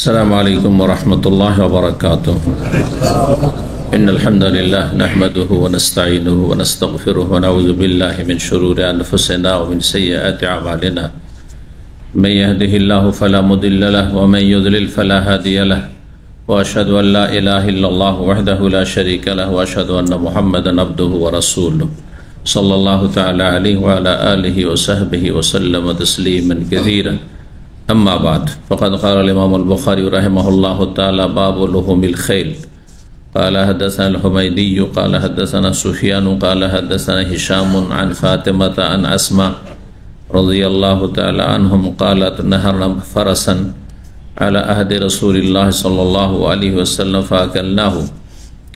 السلام عليكم ورحمة الله وبركاته. إن الحمد لله نحمده ونستعينه ونستغفره ونعوذ بالله من شرور أنفسنا ومن سيئات أعمالنا. من يهده الله فلا مضل له ومن يضلل فلا هادي له، وأشهد أن لا إله إلا الله وحده لا شريك له، وأشهد أن محمدا عبده ورسوله صلى الله تعالى عليه وعلى آله وصحبه وسلم تسليما كثيرا. أما بعد، فقد قال الإمام البخاري رحمه الله تعالى: باب لحوم الخيل. قال حدثنا الحميدي قال حدثنا سفيان قال حدثنا هشام عن فاطمة عن أسماء رضي الله تعالى عنهم قالت: نهرنا فرسا على عهد رسول الله صلى الله عليه وسلم فأكلناه.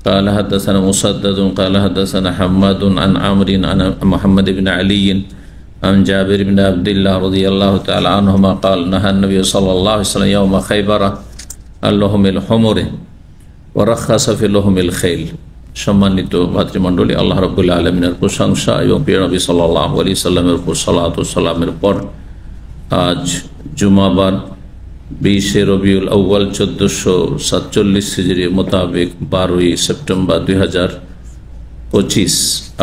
قال حدثنا مسدد قال حدثنا حماد عن عمرو عن محمد بن علي عن جابر بن عبد الله رضي الله تعالى عنهما قال: نهى النبي صلى الله عليه وسلم يوم خيبر عن لحوم الحمر ورخص في لحوم الخيل. সম্মানিত ভাতৃমণ্ডলী, আল্লাহ রাব্বুল আলামিনের প্রশংসা এবং প্রিয় নবী সাল্লাল্লাহু আলাইহি সাল্লামের উপর সালাত ও সালামের পর আজ জুমাবার 20 রবিউল আউয়াল 1447 হিজরি মোতাবেক 12 সেপ্টেম্বর 2025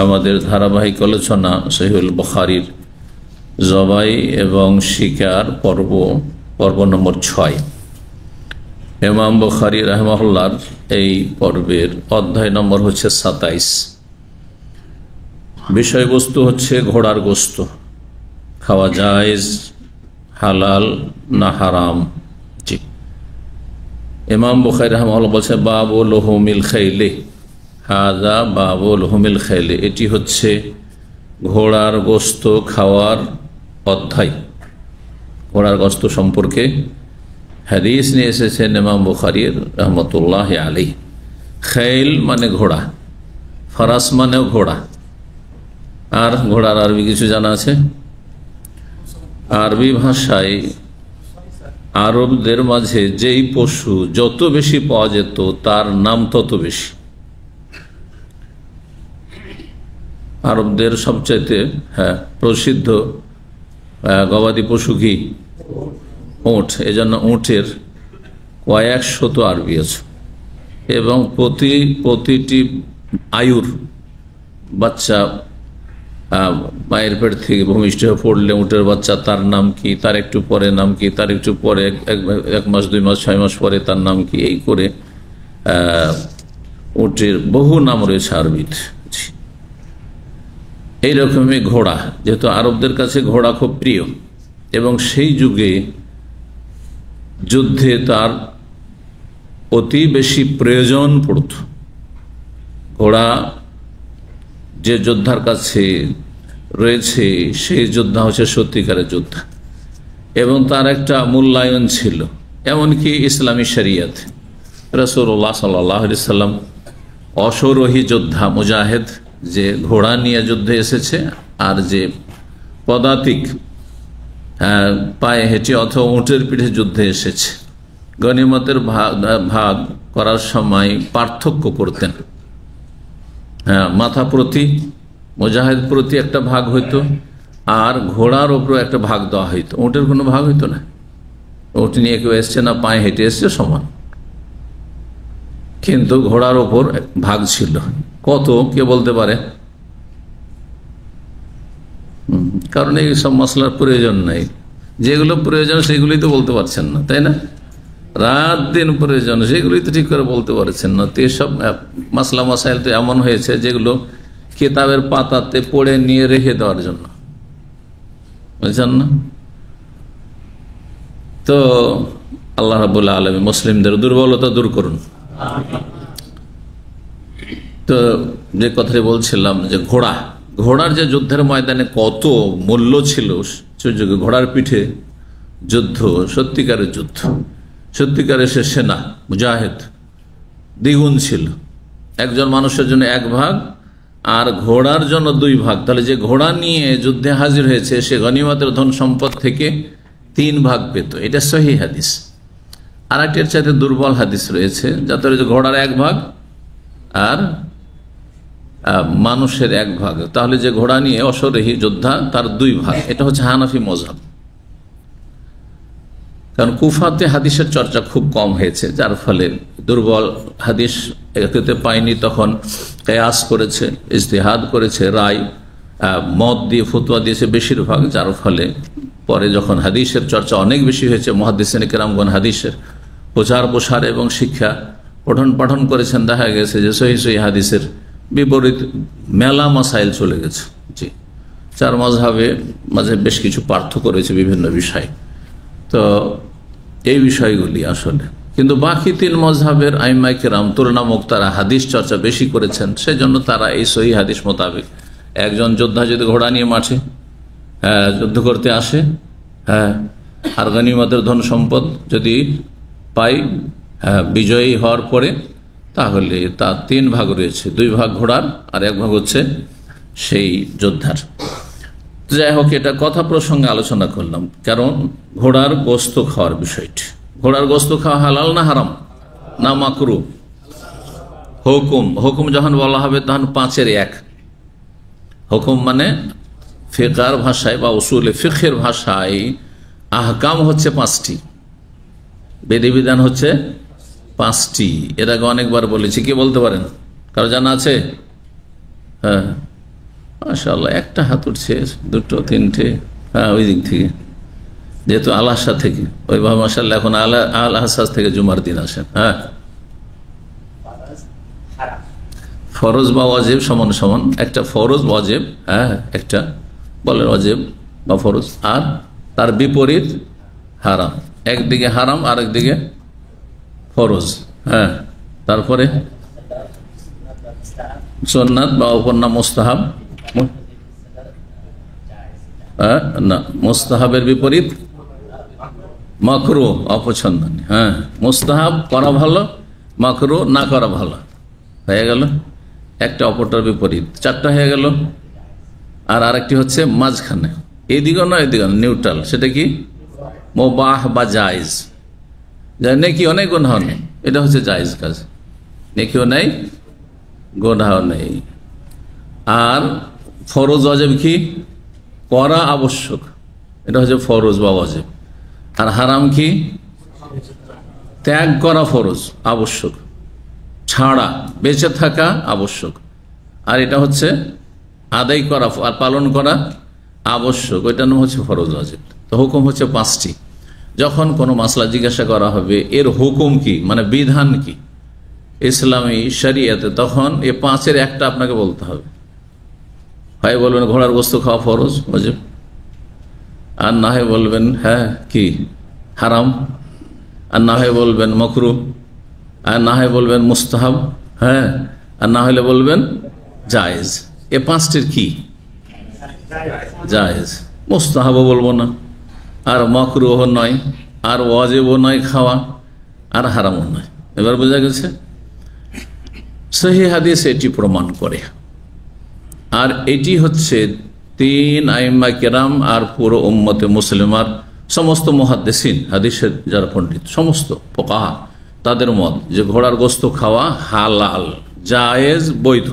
আমাদের ধারাবাহিক আলোচনা সহিহুল বুখারীর জবাই এবং শিকার পর্ব নম্বর 6। ইমাম বুখারী রাহিমাহুল্লাহর এই পর্বের অধ্যায় নম্বর হচ্ছে 27। বিষয়বস্তু হচ্ছে ঘোড়ার গোশত খাওয়া জায়েজ, হালাল না হারাম। জি, ইমাম বুখারী রাহিমাহুল্লাহ বলছেন বাবু লুহুমিল খাইলি। হাযা বাবু লুহুমিল খাইলি, এটি হচ্ছে ঘোড়ার গোশত খাওয়ার অধ্যায়। ঘোড়ার গোশত সম্পর্কে হাদিস নিয়ে এসেছেন ইমাম বুখারী রাহমাতুল্লাহি আলাইহি। খাইল মানে ঘোড়া, ফারাস মানেও ঘোড়া। আর ঘোড়ার আরবি কিছু জানা আছে? আরবি ভাষায় আরবদের মাঝে যেই পশু যত বেশি পাওয়া যেত তার নাম তত বেশি। আরবদের সবচাইতে প্রসিদ্ধ গবাদি পশু কি? উট। এজন্য উটের কয়েক শত আরবি আছে এবং প্রতিটি আয়ুর বাচ্চা মায়ের পেট থেকে ভূমিষ্ঠ হয়ে পড়লে উটের বাচ্চা, তার নাম কি, তার একটু পরে নাম কি, তার একটু পরে 1 মাস 2 মাস 6 মাস পরে তার নাম কি, এই করে উটের বহু নাম রয়েছে আরবিতে। এইরকমই ঘোড়া, যেহেতু আরবদের কাছে ঘোড়া খুব প্রিয় এবং সেই যুগে যুদ্ধে তার অতি বেশি প্রয়োজন পড়ত। ঘোড়া যে যোদ্ধার কাছে রয়েছে সেই যোদ্ধা হচ্ছে সত্যিকারের যোদ্ধা এবং তার একটা মূল্যায়ন ছিল। এমনকি ইসলামী শরিয়ত রাসূলুল্লাহ সাল্লাল্লাহু আলাইহি সাল্লাম অশ্বারোহী যোদ্ধা মুজাহিদ যে ঘোড়া নিয়ে যুদ্ধে এসেছে আর যে পদাতিক পায়ে হেঁটে অথবা উটের পিঠে যুদ্ধে এসেছে, গনিমতের ভাগ করার সময় পার্থক্য করতেন। মাথা প্রতি মুজাহিদ প্রতি একটা ভাগ হইতো আর ঘোড়ার ওপরও একটা ভাগ দেওয়া হইতো। উটের কোনো ভাগ হইতো না। উট নিয়ে কেউ এসছে না পায়ে হেঁটে এসছে সমান, কিন্তু ঘোড়ার ওপর ভাগ ছিল। কত কে বলতে পারে? কারণ এই সব মশলার প্রয়োজন নাই। যেগুলো প্রয়োজন সেগুলোই তো বলতে পারছেন না, তাই না? রাত দিন প্রয়োজন সেগুলোই তো ঠিক করে বলতে পারছেন না। তো এসব মশলা মশাইল তো এমন হয়েছে যেগুলো কিতাবের পাতাতে পড়ে নিয়ে রেখে দেওয়ার জন্য, বুঝছেন না? তো আল্লাহ রাব্বুল আলামিন মুসলিমদের দুর্বলতা দূর করুন। তো যে কথাটি বলছিলাম যে ঘোড়ার যে যুদ্ধের ময়দানে কত মূল্য ছিল সুযোগে, ঘোড়ার পিঠে যুদ্ধ সত্যিকারের যুদ্ধ, সত্যিকারের সে সেনা মুজাহিদ দ্বিগুণ ছিল। একজন মানুষের জন্য 1 ভাগ আর ঘোড়ার জন্য 2 ভাগ। তাহলে যে ঘোড়া নিয়ে যুদ্ধে হাজির হয়েছে সে গনিমতের ধন সম্পদ থেকে 3 ভাগ পেত। এটা সহিহ হাদিস। আর একটির চাইতে দুর্বল হাদিস রয়েছে, যাতে ঘোড়ার 1 ভাগ আর মানুষের 1 ভাগ। তাহলে যে ঘোড়া নিয়ে অশ্বারোহী যোদ্ধা তার 2 ভাগ। এটা হচ্ছে হানাফি মযহাব। কারণ কুফাতে হাদিসের চর্চা খুব কম হয়েছে, যার ফলে দুর্বল হাদিস একতে পায়নি, তখন কিয়াস করেছে, ইজতিহাদ করেছে, রায় মত দিয়ে ফতোয়া দিয়েছে বেশিরভাগ, যার ফলে পরে যখন হাদিসের চর্চা অনেক বেশি হয়েছে, মুহাদ্দিসিন কেরামগণ হাদিসের প্রচার প্রসার এবং শিক্ষা পঠন পাঠন করেছেন, দেখা গেছে যে সহিহ সহিহ হাদিসের বিপরীত মেলা মাসাইল চলে গেছে। জি, চার মাযহাবে মাঝে বেশ কিছু পার্থক্য রয়েছে বিভিন্ন বিষয়, তো এই বিষয়গুলি আসলে, কিন্তু বাকি তিন মাযহাবের আইম্মায়ে কেরাম তুলনামূলক তারা হাদিস চর্চা বেশি করেছেন, সেজন্য তারা এই সহিহ হাদিস মোতাবেক একজন যোদ্ধা যদি ঘোড়া নিয়ে মাঠে যুদ্ধ করতে আসে, আর গনিমতের ধন সম্পদ যদি পাই বিজয়ী হওয়ার পরে, তাহলে তার তিন ভাগ রয়েছে, দুই ভাগ ঘোড়ার আর এক ভাগ হচ্ছে সেই যোদ্ধার। যাই হোক, এটা কথা প্রসঙ্গে আলোচনা করলাম, কারণ ঘোড়ার গোস্ত খাওয়ার বিষয়টি, ঘোড়ার গোস্ত খাওয়া হালাল না হারাম না মাকরুহ? হুকুম যখন বলা হবে তখন পাঁচের এক। হুকুম মানে ফিকহের ভাষায় বা উসুলে ফিকহের ভাষায় আহকাম হচ্ছে পাঁচটি, বিধিবিধান হচ্ছে পাঁচটি। এর আগে অনেকবার বলেছি, কি বলতে পারেন? কারো জানা আছে? হ্যাঁ, মাশাআল্লাহ, একটা হাত উঠছে, দুটো তিনটে, ওই দিক থেকে, যেহেতু আল হাসা থেকে, ওইভাবে মাশাআল্লাহ এখন আল হাসাস থেকে জুমার দিন আসেন। হ্যাঁ, ফরজ বা ওয়াজিব সমান সমান, একটা ফরজ ওয়াজিব, একটা বলেন ওয়াজিব বা ফরজ, আর তার বিপরীত হারাম, একদিকে হারাম আর একদিকে ফরজ। তারপরে সুন্নাত বা অপর নাম মুস্তাহাব, না, মুস্তাহাবের বিপরীত মাকরুহ, অপছন্দনীয়। মুস্তাহাব করা ভালো, মাকরুহ না করা ভালো, হয়ে গেল একটা অপরটার বিপরীত, চারটা হয়ে গেল। আর আরেকটি হচ্ছে মাঝখানে, এদিকে না এদিকে, নিউট্রাল, সেটা কি মুবাহ বা জায়েজ, নেকিও নেই গুনাহও নেই, এটা হচ্ছে জায়েজ কাজ, নেকিও নেই গুনাহও নেই। আর ফরজ ওয়াজিব কি করা আবশ্যক, এটা হচ্ছে ফরজ বা ওয়াজিব। আর হারাম কি ত্যাগ করা ফরজ আবশ্যক, ছাড়া বেঁচে থাকা আবশ্যক। আর এটা হচ্ছে আদায় করা আর পালন করা আবশ্যক, ওইটার নাম হচ্ছে ফরজ ওয়াজিব। তো হুকুম হচ্ছে পাঁচটি। যখন কোনো মাসলা জিজ্ঞাসা করা হবে এর হুকুম কি, মানে বিধান কি ইসলামী শরিয়তে, তখন এ পাঁচের একটা আপনাকে বলতে হবে। হয় বলবেন ঘোড়ার গোস্ত খাওয়া ফরজ ওয়াজিব, আর না হয় বলবেন কি হারাম, আর না হয় বলবেন মাকরুহ, আর না হয় বলবেন মুস্তাহাব, আর না হলে বলবেন জায়েজ। এ পাঁচটির কি জায়েজ, মুস্তাহাবও বলবো না, আর মাকরুহ নয়, আর ওয়াজিবও নয় খাওয়া, আর হারামও নয়। এবার বোঝা গেছে? সহিহ হাদিস এটি প্রমাণ করে। আর এটি হচ্ছে তিন আইম্মা কেরাম আর পুরো উম্মতে মুসলিমার সমস্ত মুহাদ্দিসিন, হাদিসের যারা পণ্ডিত, সমস্ত ফুকাহা, তাদের মত যে ঘোড়ার গোস্ত খাওয়া হালাল, জায়েজ, বৈধ।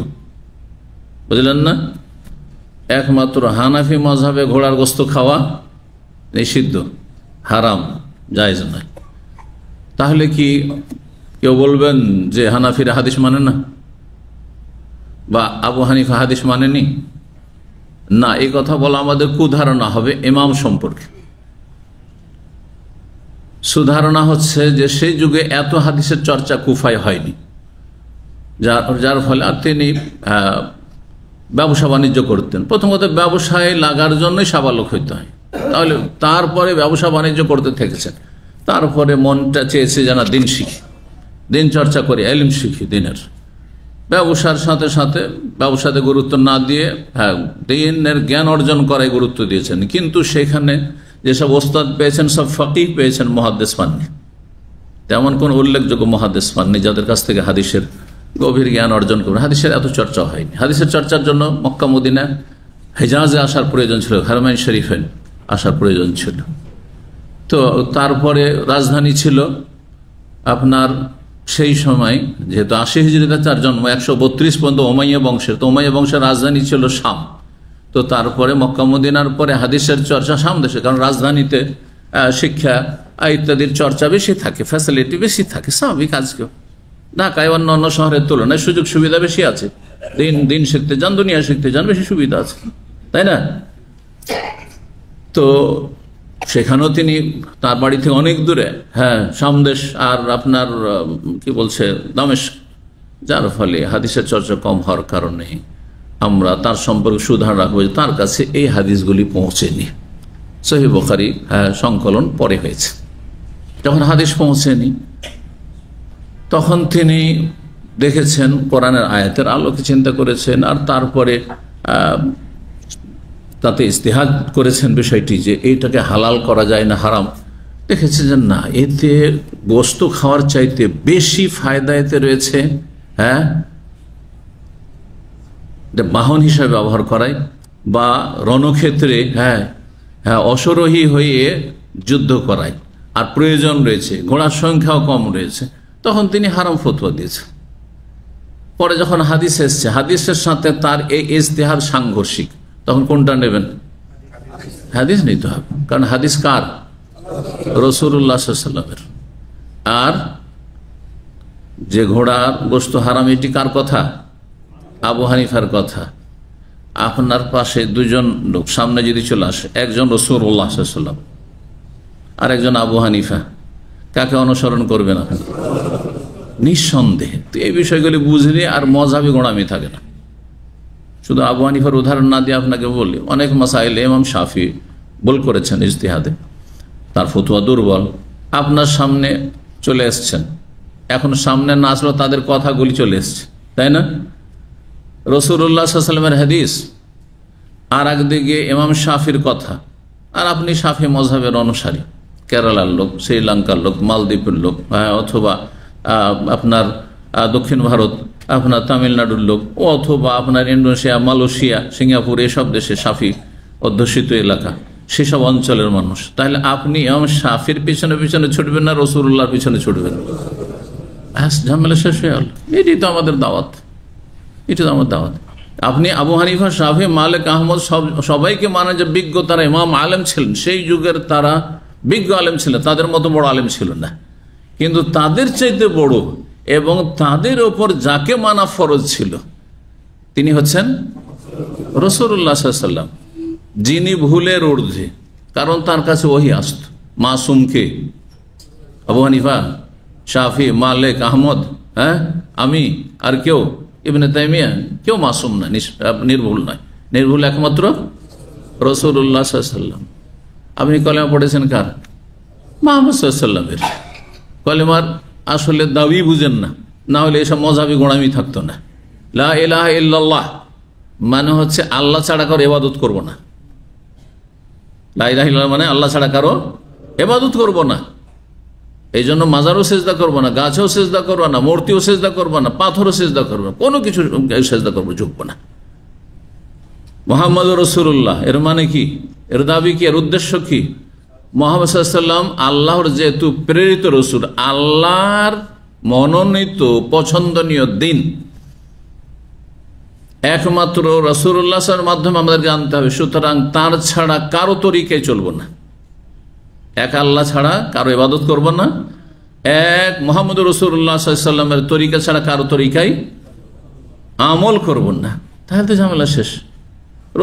বুঝলেন না? একমাত্র হানাফি মাযহাবে ঘোড়ার গোস্ত খাওয়া নিষিদ্ধ, হারাম, জায়েজ নয়। তাহলে কি কেউ বলবেন যে হানাফিরা হাদিস মানে না, বা আবু হানিফা হাদিস মানেনি? না, এই কথা বলা আমাদের কুধারণা হবে ইমাম সম্পর্কে। সুধারণা হচ্ছে যে সেই যুগে এত হাদিসের চর্চা কুফায় হয়নি, যার ফলে আর তিনি ব্যবসা বাণিজ্য করতেন। প্রথমত ব্যবসায় লাগার জন্যই সাবালক হইতে হয়, তাহলে তারপরে ব্যবসা বাণিজ্য করতে থেকেছেন। তারপরে মনটা চেয়েছে যেন দিন শিখি, দিন চর্চা করি, ইলম শিখি দিনের। ব্যবসার সাথে সাথে ব্যবসাতে গুরুত্ব না দিয়ে দিনের জ্ঞান অর্জন করায় গুরুত্ব দিয়েছেন, কিন্তু সেখানে যেসব ওস্তাদ পেয়েছেন সব ফকিহ পেয়েছেন, মুহাদ্দিস পাননি। তেমন কোন উল্লেখযোগ্য মুহাদ্দিস পাননি যাদের কাছ থেকে হাদিসের গভীর জ্ঞান অর্জন করবেন। হাদিসের এত চর্চা হয়নি। হাদিসের চর্চার জন্য মক্কা মদিনা, হেজাজে আসার প্রয়োজন ছিল, হারমাইন শরীফে আসার প্রয়োজন ছিল। তো তারপরে রাজধানী ছিল আপনার সেই সময়, যেহেতু 80 হিজরিতে তার জন্ম, 132 পর্যন্ত উমাইয়া বংশের, তো উমাইয়া বংশের রাজধানী ছিল শাম। তো তারপরে মক্কা মদিনার পরে হাদিসের চর্চা শাম দেশে, কারণ রাজধানীতে শিক্ষা ইত্যাদির চর্চা বেশি থাকে, ফ্যাসিলিটি বেশি থাকে, স্বাভাবিক। আজকেও ঢাকায় অন্য শহরের তুলনায় সুযোগ সুবিধা বেশি আছে। দিন শিখতে যান, দুনিয়া শিখতে যান, বেশি সুবিধা আছে, তাই না? তো সেখানেও তিনি তার বাড়ি থেকে অনেক দূরে, সামদেশ আর আপনার কি বলছে দামেস্ক, যার ফলে হাদিসের চর্চা কম হওয়ার কারণে আমরা তার সম্পর্কে সুধারণা রাখবো যে তার কাছে এই হাদিসগুলি পৌঁছেনি। সহিহ বুখারী সংকলন পরে হয়েছে। যখন হাদিস পৌঁছেনি তখন তিনি দেখেছেন কোরআনের আয়াতের আলোকে চিন্তা করেছেন, আর তারপরে তাতে ইস্তেহাদ করেছেন বিষয়টি যে এইটাকে হালাল করা যায় না হারাম। দেখেছেন যে না, এতে গোস্ত খাওয়ার চাইতে বেশি ফায়দা এতে রয়েছে বাহন হিসাবে ব্যবহার করায় বা রণক্ষেত্রে অশ্বারোহী হয়ে যুদ্ধ করায়, আর প্রয়োজন রয়েছে, ঘোড়ার সংখ্যাও কম রয়েছে। তখন তিনি হারাম ফতোয়া দিয়েছেন। পরে যখন হাদিস এসছে, হাদিসের সাথে তার এই ইজতিহাদ সাংঘর্ষিক, তখন কোনটা নেবেন? হাদিস নিতে হবে, কারণ হাদিস কার? রাসূলুল্লাহ সাল্লাল্লাহু আলাইহি ওয়াসাল্লামের। আর যে ঘোড়ার গোশত হারাম, এটি কার কথা? আবু হানিফার কথা। আপনার পাশে দুজন লোক সামনে যদি চলে আসে, একজন রাসূলুল্লাহ সাল্লাল্লাহু আলাইহি ওয়াসাল্লাম আর একজন আবু হানিফা, কাকে অনুসরণ করবেন আপনি? নিঃসন্দেহে। তো এই বিষয়গুলি বুঝলে আর মজাবি গোড়ামি থাকে না। শুধু আবু হানিফার উদাহরণ না দিয়ে আপনাকে বলি, অনেক মাসাইলে ইমাম শাফি ভুল করেছেন ইজতিহাদে, তার ফতোয়া দুর্বল। আপনার সামনে চলে এসছেন, এখন সামনে না আসলেও তাদের কথাগুলি চলে এসছে, তাই না? রাসূলুল্লাহ সাল্লাল্লাহু আলাইহি ওয়াসাল্লামের হাদিস, আর একদিকে ইমাম শাফির কথা, আর আপনি শাফি মযহাবের অনুসারী, কেরালার লোক, শ্রীলঙ্কার লোক, মালদ্বীপের লোক, অথবা আপনার দক্ষিণ ভারত, আপনার তামিলনাড়ুর লোক, অথবা আপনার ইন্দোনেশিয়া, মালয়েশিয়া, সিঙ্গাপুর, এসব দেশে শাফি অধ্যুষিত এলাকা, সেসব অঞ্চলের মানুষ। তাহলে আপনি ইমাম শাফির পিছনে পিছনে ছুটবেন না রাসূলুল্লাহর পিছনে ছুটবেন? ঝামেলা শেষ হয়ে গেল। এটি তো আমাদের দাওয়াত, এটি তো আমার দাওয়াত। আপনি আবু হানিফা, শাফি, মালিক, আহমদ সবাইকে মানেন যে বিজ্ঞ, তারা ইমাম আলেম ছিলেন, সেই যুগের তারা বিজ্ঞ আলেম ছিলেন, তাদের মতো বড় আলেম ছিল না, কিন্তু তাদের চাইতে বড় এবং তাদের ওপর যাকে মানা ফরজ ছিল তিনি হচ্ছেন রাসূলুল্লাহ সাল্লাল্লাহু আলাইহি ওয়াসাল্লাম, যিনি ভুলের ঊর্ধ্বে, কারণ তার কাছে ওহী আসত। মাসুমকে আবু হানিফা, শাফি, মালিক, আহমদ, আমি আর কেউ, ইবনে তাইমিয়া, কেউ মাসুম নয়, নির্ভুল নয়। নির্ভুল একমাত্র রাসূলুল্লাহ সাল্লাল্লাহু আলাইহি ওয়াসাল্লাম। আপনি কলেমা পড়েছেন কার? মুহাম্মদ সাল্লাল্লাহু আলাইহি ওয়াসাল্লামের। কলেমার আসলে দাবি বুঝেন না, না হলে এসব মযহাবী গোঁড়ামি থাকতো না। লা ইলাহা ইল্লাল্লাহ মানে হচ্ছে আল্লাহ ছাড়া কারো ইবাদত করব না। লা ইলাহা ইল্লাল্লাহ মানে আল্লাহ ছাড়া কারো ইবাদত করব না। এই জন্য মাজারও সেজদা করবো না, গাছেও সেজদা করবো না, মূর্তিও সেজদা করবো না, পাথরও সেজদা করবো না, কোনো কিছু সেজদা করবো ঝুঁকবো না। মুহাম্মদ রাসূলুল্লাহ এর মানে কি? এর দাবি কি? এর উদ্দেশ্য কি? মুহাম্মদ সাল্লাল্লাহু আলাইহি ওয়াসাল্লাম আল্লাহর যেহেতু প্রেরিত রসুল, আল্লাহর মনোনীত পছন্দনীয় দিন একমাত্র রাসূলুল্লাহ সাল্লাল্লাহু আলাইহি ওয়াসাল্লামের মাধ্যমে আমাদের জানতে হবে। সুতরাং তার ছাড়া কারো তরিকায় চলবো না, এক আল্লাহ ছাড়া কারো ইবাদত করব না, এক মুহাম্মদ রাসূলুল্লাহ সাল্লাল্লাহু আলাইহি ওয়াসাল্লামের তরিকা ছাড়া কারো তরিকায় আমল করব না। তাহলে তো ঝামেলা শেষ।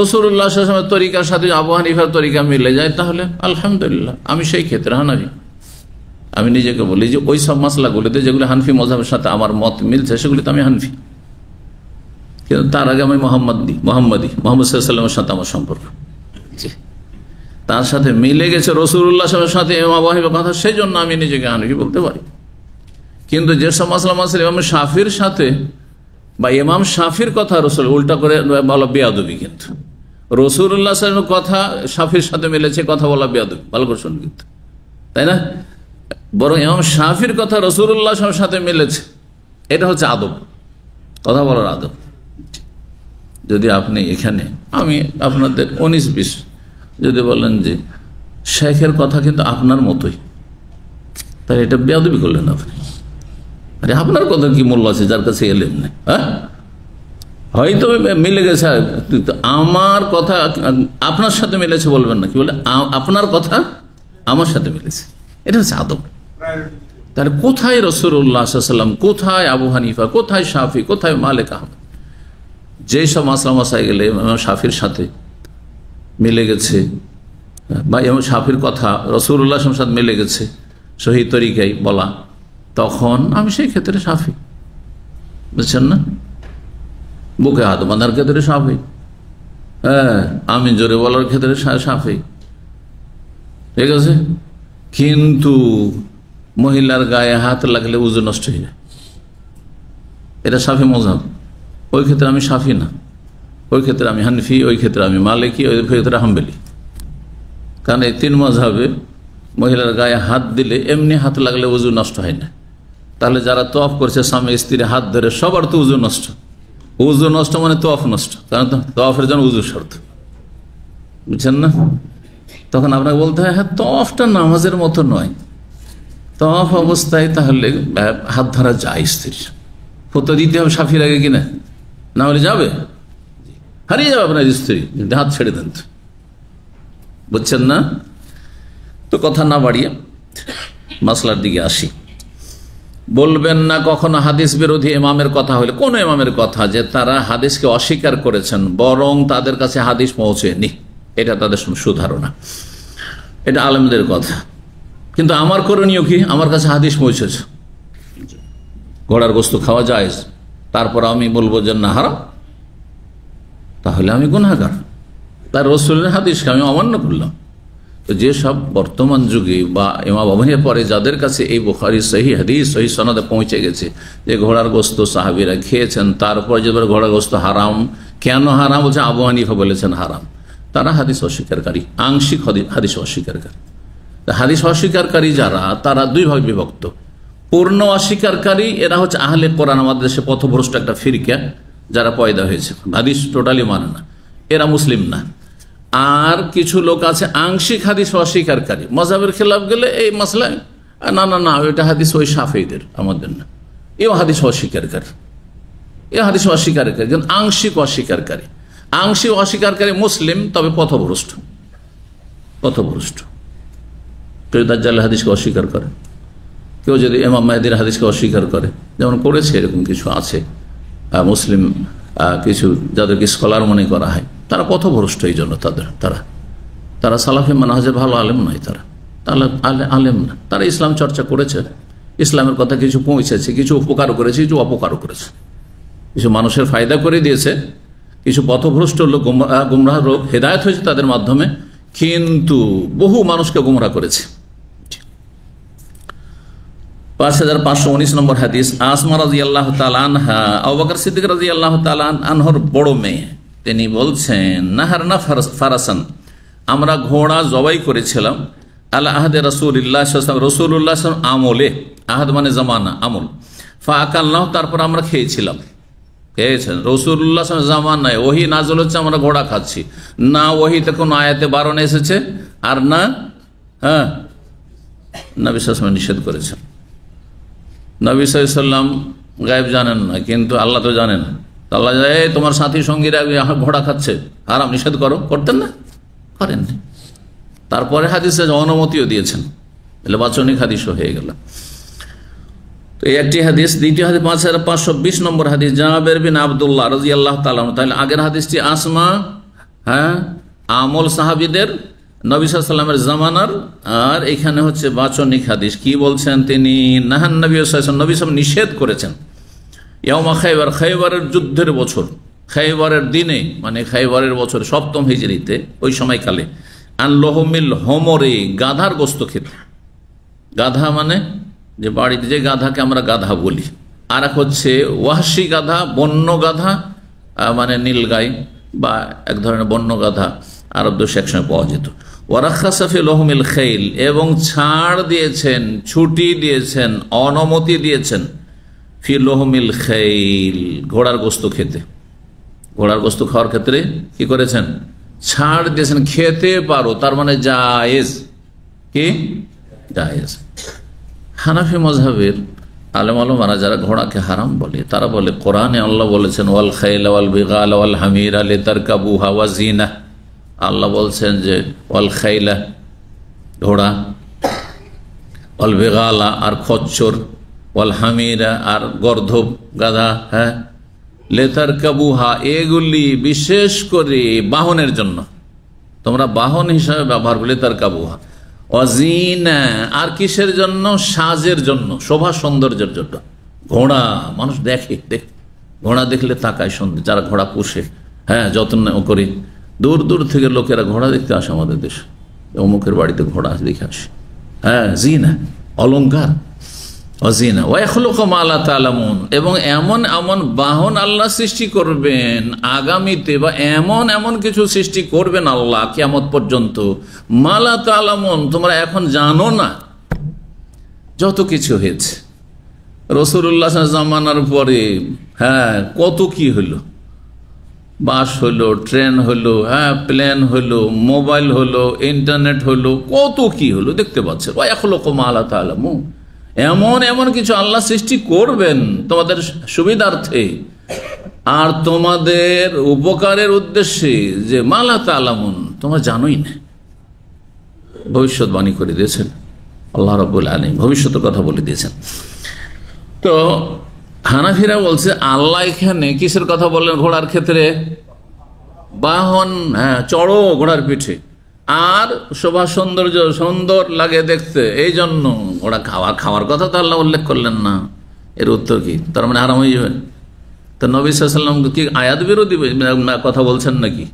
রাসূলুল্লাহ সাল্লাল্লাহু আলাইহি ওয়াসাল্লামের তরিকার সাথে আবু হানিফার তরিকা মিলে যায়, তাহলে আলহামদুলিল্লাহ। আমি সেই ক্ষেত্রে হানাফি। আমি নিজেকে বলি যে ওই সব মাসলাগুলিতে যেগুলো হানফি মযহাবের সাথে আমার মত মিলছে সেগুলিতে আমি হানফি, কিন্তু তার আগে আমি মোহাম্মদ সাল্লাল্লাহু আলাইহি ওয়াসাল্লামের সাথে আমার সম্পর্ক, তার সাথে মিলে গেছে রাসূলুল্লাহ সাল্লাল্লাহু আলাইহি ওয়াসাল্লামের সাথে ইমাম আবু হানিফার কথা, সেই জন্য আমি নিজেকে হানফি বলতে পারি। কিন্তু যে সব মাসলা ইমাম শাফির সাথে বা ইমাম শাফির কথা রাসূল উল্টা করে বলা বেয়াদবি। কিন্তু রাসূলুল্লাহ সাল্লাল্লাহু আলাইহি ওয়াসাল্লামের কথা শাফির সাথে মিলেছে, কথা বলা বেয়াদবি, ভালো করে শুনুন কিন্তু, তাই না? বরং ইমাম শাফির কথা রাসূলুল্লাহ সাল্লাল্লাহু আলাইহি ওয়াসাল্লামের সাথে মিলেছে, এটা হচ্ছে আদব, কথা বলার আদব। যদি আপনি এখানে আমি আপনাদের 19-20 যদি বলেন যে শেখের কথা কিন্তু আপনার মতোই, তাহলে এটা বেয়াদবি করলেন আপনি। আরে আপনার কথা কি মূল্য আছে যার কাছে এলেন না? হয়তো মিলে গেছে, আমার কথা আপনার সাথে মিলেছে বলবেন না, কি বলে আপনার কথা আমার সাথে মিলেছে। এটা হচ্ছে আদব। তাহলে কোথায় রাসূলুল্লাহ সাল্লাল্লাহু আলাইহি ওয়াসাল্লাম, কোথায় আবু হানিফা, কোথায় শাফি, কোথায় মালিক আহমদ? যেসব মাসলা মাসায় গেলে ইমাম শাফির সাথে মিলে গেছে বা ইমাম শাফির কথা রাসূলুল্লাহ সাল্লাল্লাহু আলাইহি ওয়াসাল্লাম সাথে মিলে গেছে সহি তরিকায় বলা, তখন আমি সেই ক্ষেত্রে শাফি। বুঝছেন না? বুকে হাত বাঁধার ক্ষেত্রে শাফি, হ্যাঁ, আমি জোরে বলার ক্ষেত্রে শাফি, ঠিক আছে। কিন্তু মহিলার গায়ে হাত লাগলে উযু নষ্ট হয়ে যায়, এটা শাফি মাযহাব। ওই ক্ষেত্রে আমি শাফি না, ওই ক্ষেত্রে আমি হানফি, ওই ক্ষেত্রে আমি মালিকি, ওই ক্ষেত্রে হাম্বলি। কারণ এই তিন মাযহাবে মহিলার গায়ে হাত দিলে এমনি হাত লাগলে উযু নষ্ট হয় না। তাহলে যারা তওয়াফ করছে স্বামী স্ত্রীর হাত ধরে, সবার তো উযু নষ্ট। উযু নষ্ট মানে তওয়াফ নষ্ট, কারণ তওয়াফের জন্য উযু শর্ত। বুঝছেন না? তখন আপনাকে বলতে হয়, হ্যাঁ তওয়াফটা নামাজের মতো নয়, তওয়াফ অবস্থায় তাহলে হাত ধরা যায় স্ত্রীর। ফতোয়া দিতে হবে শাফির আগে কিনা, না হলে যাবে, হারিয়ে যাবে আপনার স্ত্রী, হাত ছেড়ে দেন। বুঝছেন না? তো কথা না বাড়িয়ে মাসলার দিকে আসি। বলবেন না কখনো হাদিস বিরোধী ইমামের কথা হলে, কোন ইমামের কথা যে তারা হাদিসকে অস্বীকার করেছেন, বরং তাদের কাছে হাদিস পৌঁছেনি, এটা তাদের সুধারণা, এটা আলেমদের কথা। কিন্তু আমার করণীয় কি? আমার কাছে হাদিস পৌঁছেছে, ঘোড়ার গোশত খাওয়া যায়, তারপর আমি বলবো যে না হারাম, তাহলে আমি গুনাহগার। তার রাসূলের হাদিসকে আমি অমান্য করলাম। তো যেসব বর্তমান যুগে বা ইমাম আবুহানিফার পরে যাদের কাছে এই বুখারী সহিহ হাদিস সহিহ সনদে পৌঁছে গেছে যে ঘোড়ার গোশত সাহাবীরা খেয়েছেন, তারপর যে ঘোড়ার গোশত হারাম, কেন হারাম বলছে আবু হানিফা বলেছেন হারাম, তারা হাদিস অস্বীকারী, আংশিক হাদিস অস্বীকারী। হাদিস অস্বীকারী যারা, তারা দুই ভাগে বিভক্ত। পূর্ণ অস্বীকারী এরা হচ্ছে আহলে কোরআন, আমাদের দেশে পথভ্রষ্ট একটা ফিরকা যারা পয়দা হয়েছে, হাদিস টোটালি মানে না, এরা মুসলিম না। আর কিছু লোক আছে আংশিক হাদিস অস্বীকারী, মাযহাবের খেলাফ গেলে এই মাসলায় না না না ওইটা হাদিস ওই শাফিঈদের, আমাদের না, এও হাদিস অস্বীকারী, এ হাদিস অস্বীকারী, কিন্তু আংশিক অস্বীকারী। আংশিক অস্বীকারী মুসলিম, তবে পথভ্রষ্ট। কেউ দাজ্জালের হাদিসকে অস্বীকার করে, কেউ যদি ইমাম মাহদীর হাদিসকে অস্বীকার করে, যেমন করেছে এরকম কিছু আছে মুসলিম কিছু যাদেরকে স্কলার মনে করা হয়, তারা পথভ্রষ্ট। এই জন্য তারা সালাফি মানহাজের ভালো আলেম নয়, তারা আলেম না, তারা ইসলাম চর্চা করেছে, ইসলামের কথা কিছু পৌঁছেছে, কিছু উপকার করেছে, কিছু অপকারও করেছে, কিছু মানুষের ফায়দা করে দিয়েছে, কিছু পথভ্রষ্ট লোক গুমরাহ লোক হেদায়েত হয়েছে তাদের মাধ্যমে, কিন্তু বহু মানুষকে গুমরাহ করেছে। 5519 নম্বর হাদিস। আসমা রাদিয়াল্লাহু তাআলা আনহা, আবু বকর সিদ্দিক রাদিয়াল্লাহু তাআলা আনহর বড় মেয়ে, তিনি বলছেন নাহারনা ফারাসান, আমরা ঘোড়া জবাই করেছিলাম, আলা আহদে রাসূলুল্লাহ সাল্লাল্লাহু আলাইহি ওয়াসাল্লাম, রাসূলুল্লাহ সাল্লাল্লাহু আলাইহি ওয়াসাল্লাম আমলে, আহদ মানে জামানা, আমল, ফাআকালনাহু, তারপর আমরা খেয়েছিলাম। খেয়েছেন রাসূলুল্লাহ সাল্লাল্লাহু আলাইহি ওয়াসাল্লাম জামানায় ওহী নাযিল হচ্ছে, আমরা ঘোড়া খাচ্ছি না, ওহীতে কোনো আয়াতে বারণ এসেছে, আর না নবী সাল্লাল্লাহু আলাইহি ওয়াসাল্লাম নিষেধ করেছেন। নবী সাল্লাল্লাহু আলাইহি ওয়াসাল্লাম গায়েব জানেন না, কিন্তু আল্লাহ তো জানেন। আল্লাহ যায় তোমার সাথী সঙ্গীরা ঘোড়া খাচ্ছে, হারাম, নিষেধ করো, করতেন না, করেননি। তারপরে হাদিসে অনুমতিও দিয়েছেন, এলে বাচনিক হাদিসও হয়ে গেল। তো এই একটি হাদিস। দ্বিতীয় হাদিস 5520 নম্বর হাদিস, জাবের বিন আব্দুল্লাহ রাদিয়াল্লাহু তাআলা আনহু। তাহলে আগের হাদিসটি আসমা, আমল সাহাবীদের, নবী সাল্লাল্লাহু আলাইহি ওয়াসাল্লামের জামানার, আর এখানে হচ্ছে বাচনিক হাদিস। কি বলছেন তিনি? নাহান নবী সাল্লাল্লাহু আলাইহি ওয়াসাল্লাম, নবী সাল্লাল্লাহু আলাইহি ওয়াসাল্লাম নিষেধ করেছেন, ইয়াউমা খায়বার, খায়বারের যুদ্ধের বছর, খায়বারের দিনে, মানে খায়বারের বছর 7ম হিজরিতে, ওই সময়কালে, আন লহমিল হোমরে, গাধার গোস্ত খেতে। গাধা মানে যে বাড়িতে যে গাধাকে আমরা গাধা বলি, আর এক হচ্ছে ওয়াহশি গাধা, বন্য গাধা, মানে নীলগাই বা এক ধরনের বন্য গাধা, আরব দেশে একসময় পাওয়া যেত। ওয়ারাখাসা ফি লহমিল খাইল, এবং ছাড় দিয়েছেন, ছুটি দিয়েছেন, অনুমতি দিয়েছেন, ফি লহমিল খাইল, ঘোড়ার গোস্ত খেতে। ঘোড়ার গোস্ত খাওয়ার ক্ষেত্রে কি করেছেন? ছাড় দিয়েছেন, খেতে পারো, তার মানে জায়েজ, কি জায়েজ। হানাফি মাযহাবের আলেম ওলামারা যারা ঘোড়াকে হারাম বলে, তারা বলে কোরআনে আল্লাহ বলেছেন ওয়াল খাইল ওয়াল বিগাল ওয়াল হামিরা লিতারকাবুহা ওয়া জিনা। আল্লাহ বলছেন যে ওয়াল খাইলা, ঘোড়া, অল বেগালা আর খচ্চর, ওয়াল হামিরা আর গর্ধব গাধা, হ্যাঁ, লেতার কাবুহা, এগুলি বিশেষ করে বাহনের জন্য, তোমরা বাহন হিসাবে ব্যবহার করলে তার কাবুহা। অজিনা, আর কিসের জন্য? সাজের জন্য, শোভা সৌন্দর্যের জন্য। ঘোড়া মানুষ দেখে, ঘোড়া দেখলে তাকায় সুন্দর, যারা ঘোড়া পোষে, হ্যাঁ, যত্ন করে। দূর দূর থেকে লোকেরা ঘোড়া দেখতে আসে আমাদের দেশে, অমুকের বাড়িতে ঘোড়া দেখে আসে, হ্যাঁ, জিনা, অলঙ্কার। অজিনা ওয়াখলুকু মা লা তা'লামুন, এবং এমন এমন বাহন আল্লাহ সৃষ্টি করবেন আগামীতে, বা এমন এমন কিছু সৃষ্টি করবেন আল্লাহ কিয়ামত পর্যন্ত, মা লা তা'লামুন, তোমরা এখন জানো না। যত কিছু হয়েছে রাসূলুল্লাহ জামানার পরে, হ্যাঁ, কত কি হলো, বাস হলো, ট্রেন হলো, হ্যাঁ, প্লেন হলো, মোবাইল হলো, ইন্টারনেট হলো, কত কি হলো দেখতে পাচ্ছেন। ওয়াখলুকু মা লা তা'লামুন, এমন এমন কিছু আল্লাহ সৃষ্টি করবেন তোমাদের সুবিধার্থে আর তোমাদের উপকারের উদ্দেশ্যে, যে মা লা তা'লামুন, তোমরা জানোই না। ভবিষ্যৎবাণী করে দিয়েছেন আল্লাহ রাব্বুল আলামিন, ভবিষ্যতের কথা বলে দিয়েছেন। তো হানাফিরা বলছে আল্লাহ এখানে কিসের কথা বললেন? ঘোড়ার ক্ষেত্রে বাহন, হ্যাঁ, চড়ো ঘোড়ার পিঠে, আর শোভা সৌন্দর্য, সুন্দর লাগে দেখতে, এই জন্য ওরা খাওয়ার কথা তো আল্লাহ উল্লেখ করলেন না। এর উত্তর কি? তার মানে আরাম হয়ে যাবে। তো নবী সাল্লাল্লাহু আলাইহি ওয়াসাল্লাম কি আয়াত বিরোধী কথা বলছেন নাকি?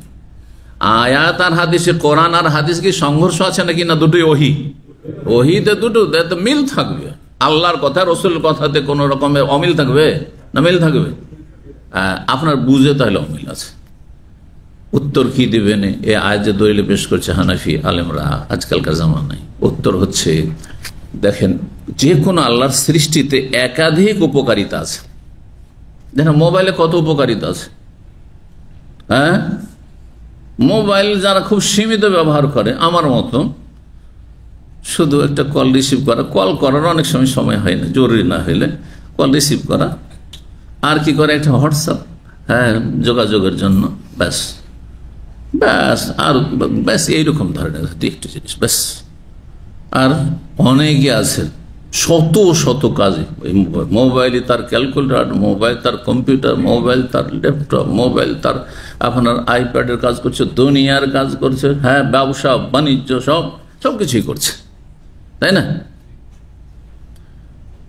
আয়াত আর হাদিসে, কোরআন আর হাদিস কি সংঘর্ষ আছে নাকি? না দুটোই ওহী, ওহীতে দুটো মিল থাকবে। আল্লাহর কথা রসুলের কথাতে কোন রকমের অমিল থাকবে না মিল থাকবে? আপনার বুঝে তাহলে অমিল আছে। উত্তর কি দিবেন এ আয়াত যে দলিল পেশ করছে হানাফি আলেমরা আজকালকার জামানায়? উত্তর হচ্ছে, দেখেন, যে কোনো আল্লাহর সৃষ্টিতে একাধিক উপকারিতা আছে। দেখেন মোবাইলে কত উপকারিতা আছে, হ্যাঁ। মোবাইল যারা খুব সীমিত ব্যবহার করে, আমার মতো, শুধু একটা কল রিসিভ করা, কল করার অনেক সময় হয় না, জরুরি না হইলে কল রিসিভ করা, আর কি করে একটা হোয়াটসঅ্যাপ, হ্যাঁ, যোগাযোগের জন্য, ব্যাস ব্যাস, আর ব্যাস এইরকম ধরনের একটু জিনিস, ব্যাস। আর অনেকে আছে শত শত কাজে, মোবাইলে তার ক্যালকুলেটর, মোবাইল তার কম্পিউটার, মোবাইল তার ল্যাপটপ, মোবাইল তার আপনার আইপ্যাডের কাজ করছে, দুনিয়ার কাজ করছে, হ্যাঁ, ব্যবসা বাণিজ্য সব কিছুই করছে, তাই না?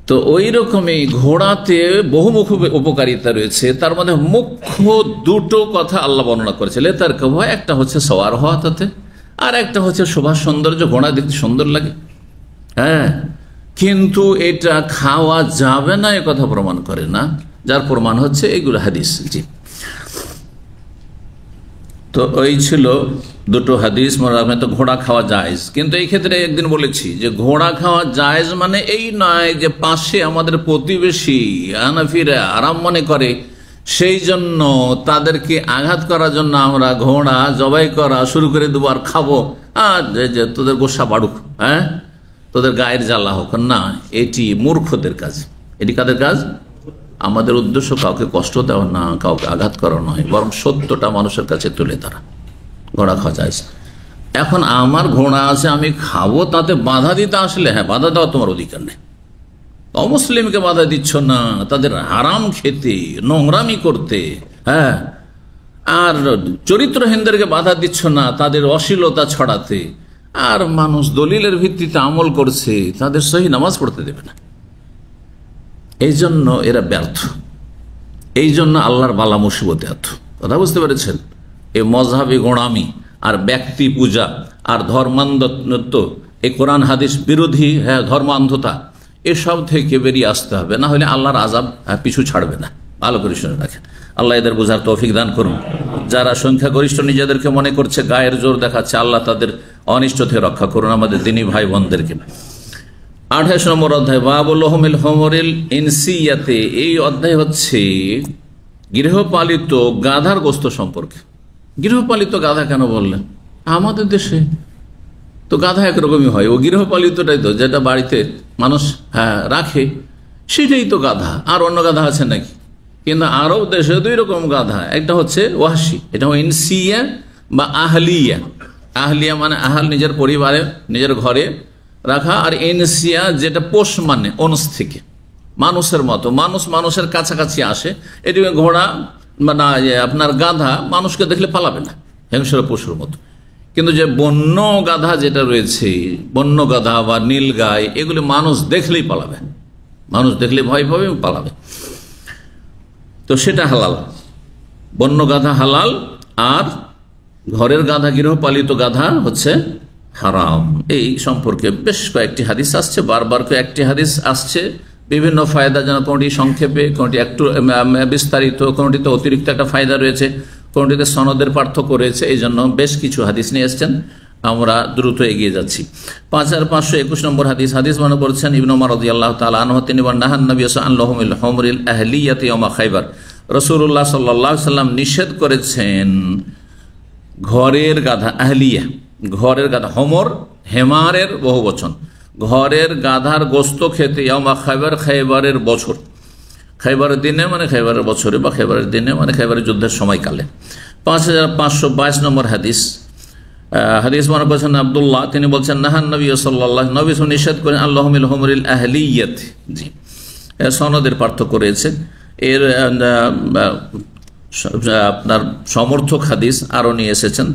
তো ওই রকমই ঘোড়াতে বহুমুখ উপকারিতা রয়েছে। তার মধ্যে মুখ্য দুটো কথা আল্লাহ বর্ণনা করেছে। লেতার কাবুহা, একটা হচ্ছে সওয়ার হওয়া তাতে, আর একটা হচ্ছে শোভা সৌন্দর্য, ঘোড়া দেখতে সুন্দর লাগে, হ্যাঁ। কিন্তু এটা খাওয়া যাবে না এ কথা প্রমাণ করে না, যার প্রমাণ হচ্ছে এগুলো হাদিস। জি, তো ওই ছিল দুটো হাদিস। তো ঘোড়া খাওয়া জায়েজ, কিন্তু এই ক্ষেত্রে একদিন বলেছি যে ঘোড়া খাওয়া জায়েজ মানে এই নয় যে পাশে আমাদের প্রতিবেশী হানাফিরা আরাম মনে করে সেই জন্য তাদেরকে আঘাত করার জন্য আমরা ঘোড়া জবাই করা শুরু করে দেবো আর খাবো, আর যে তোদের গোসা বাড়ুক, হ্যাঁ, তোদের গায়ের জ্বালা হোক না। এটি মূর্খদের কাজ। এটি কাদের কাজ? আমাদের উদ্দেশ্য কাউকে কষ্ট দেওয়া না, কাউকে আঘাত করা নয়, বরং সত্যটা মানুষের কাছে তুলে ধরা। ঘোড়া খাওয়া যায়। এখন আমার ঘোড়া আছে, আমি খাবো, তাতে বাধা দিতে আসলে, হ্যাঁ, বাধা দেওয়া তোমার অধিকার নেই। অমুসলিমকে বাধা দিচ্ছ না তাদের হারাম খেতে, নোংরামি করতে, হ্যাঁ, আর চরিত্রহীনদেরকে বাধা দিচ্ছ না তাদের অশ্লীলতা ছড়াতে। আর মানুষ দলিলের ভিত্তিতে আমল করছে, তাদের সহি নামাজ পড়তে দেবে না। এই জন্য এরা ব্যর্থ, এই জন্য আল্লাহর বালা মুসিবতে এত। কথা বুঝতে পেরেছেন? এই মজহাবি গোড়ামি আর ব্যক্তি পূজা আর ধর্মান্ধত্ব, এই কোরআন হাদিস বিরোধী, হ্যাঁ, ধর্মান্ধতা, এসব থেকে বেরিয়ে আসতে হবে, না হলে আল্লাহর আযাব পিছু ছাড়বে না। ভালো করে শুনে রাখেন। আল্লাহ এদের বোঝার তৌফিক দান করুন। যারা সংখ্যাগরিষ্ঠ নিজেদেরকে মনে করছে, গায়ের জোর দেখাচ্ছে, আল্লাহ তাদের অনিষ্ট থেকে রক্ষা করুন, আমাদের দিনী ভাই বোনদেরকে। 28 নম্বর অধ্যায়, বাবুল লহমিল হমরিল ইনসিয়াতে। এই অধ্যায় হচ্ছে গৃহপালিত গাধার গোস্ত সম্পর্কে। গৃহপালিত গাধা কেন বললেন? আমাদের দেশে তো গাধা একরকমই হয়, ও গৃহপালিতটাই তো, যেটা বাড়িতে মানুষ, হ্যাঁ, রাখে, সেটাই তো গাধা। আর অন্য গাধা আছে নাকি? কিন্তু আরব দেশে 2 রকম গাধা। একটা হচ্ছে ওয়াহশি, এটা ইনসিয়া বা আহলিয়া। আহলিয়া মানে আহাল, নিজের পরিবারে, নিজের ঘরে রাখা, আর ইনসিয়া যেটা পোষ মানে অনস থেকে, মানুষের মতো, মানুষের কাছাকাছি আসে। এটি ঘোড়া মানে আপনার গাধা মানুষকে দেখলে পালাবে না, হিংস্র পশুর মতো। কিন্তু যে বন্য গাধা যেটা রয়েছে, বন্য গাধা বা নীল গাই, এগুলি মানুষ দেখলেই পালাবে, মানুষ দেখলে ভয় পাবে এবং পালাবে। তো সেটা হালাল, বন্য গাধা হালাল, আর ঘরের গাধা, গৃহপালিত গাধা হচ্ছে হারাম। এই সম্পর্কে বেশ কয়েকটি হাদিস আসছে, বারবার কয়েকটি হাদিস আসছে, বিভিন্ন ফায়দা যেন, কোনটি সংক্ষেপে, কোনটি একটু বিস্তারিত, কোনটিতে অতিরিক্ত একটা ফায়দা রয়েছে, কোনটিতে সনদের পার্থক্য রয়েছে। এই জন্য বেশ কিছু হাদিস নিয়ে এসছেন, আমরা দ্রুত এগিয়ে যাচ্ছি। 5521 নম্বর হাদিস, হাদিস বর্ণনা করেছেন ইবনে উমর রাদিয়াল্লাহু তাআলা আনহু, তিনি বলেন, নাহান নবী সাল্লাল্লাহু আলাইহি ওয়াসাল্লাম হুমরিল আহলিয়াতি ইয়াওমা খায়বার, রাসূলুল্লাহ সাল্লাল্লাহু আলাইহি ওয়াসাল্লাম নিষেধ করেছেন ঘরের গাধা, আহলিয়া ঘরের গাধা, হোমর হেমারের বহু বচন, ঘরের গাধার গোস্ত খেতে, ইয়াওমা খায়বার খায়বারের বছর, খায়বারের দিনে মানে খায়বারের বছরে, বা খায়বারের দিনে মানে খায়বারের যুদ্ধের সময়কালে। 5522 নম্বর হাদিস, হাদিস মানে বলছেন আব্দুল্লাহ, তিনি বলছেন, নাহান নবী সাল্লাল্লাহু, নবী নিষেধ করেন আল্লাহুমিল হুমরিল আহলিয়াত। জি, সনদের পার্থক্য রয়েছে। এর আপনার সমর্থক হাদিস আরো নিয়ে এসেছেন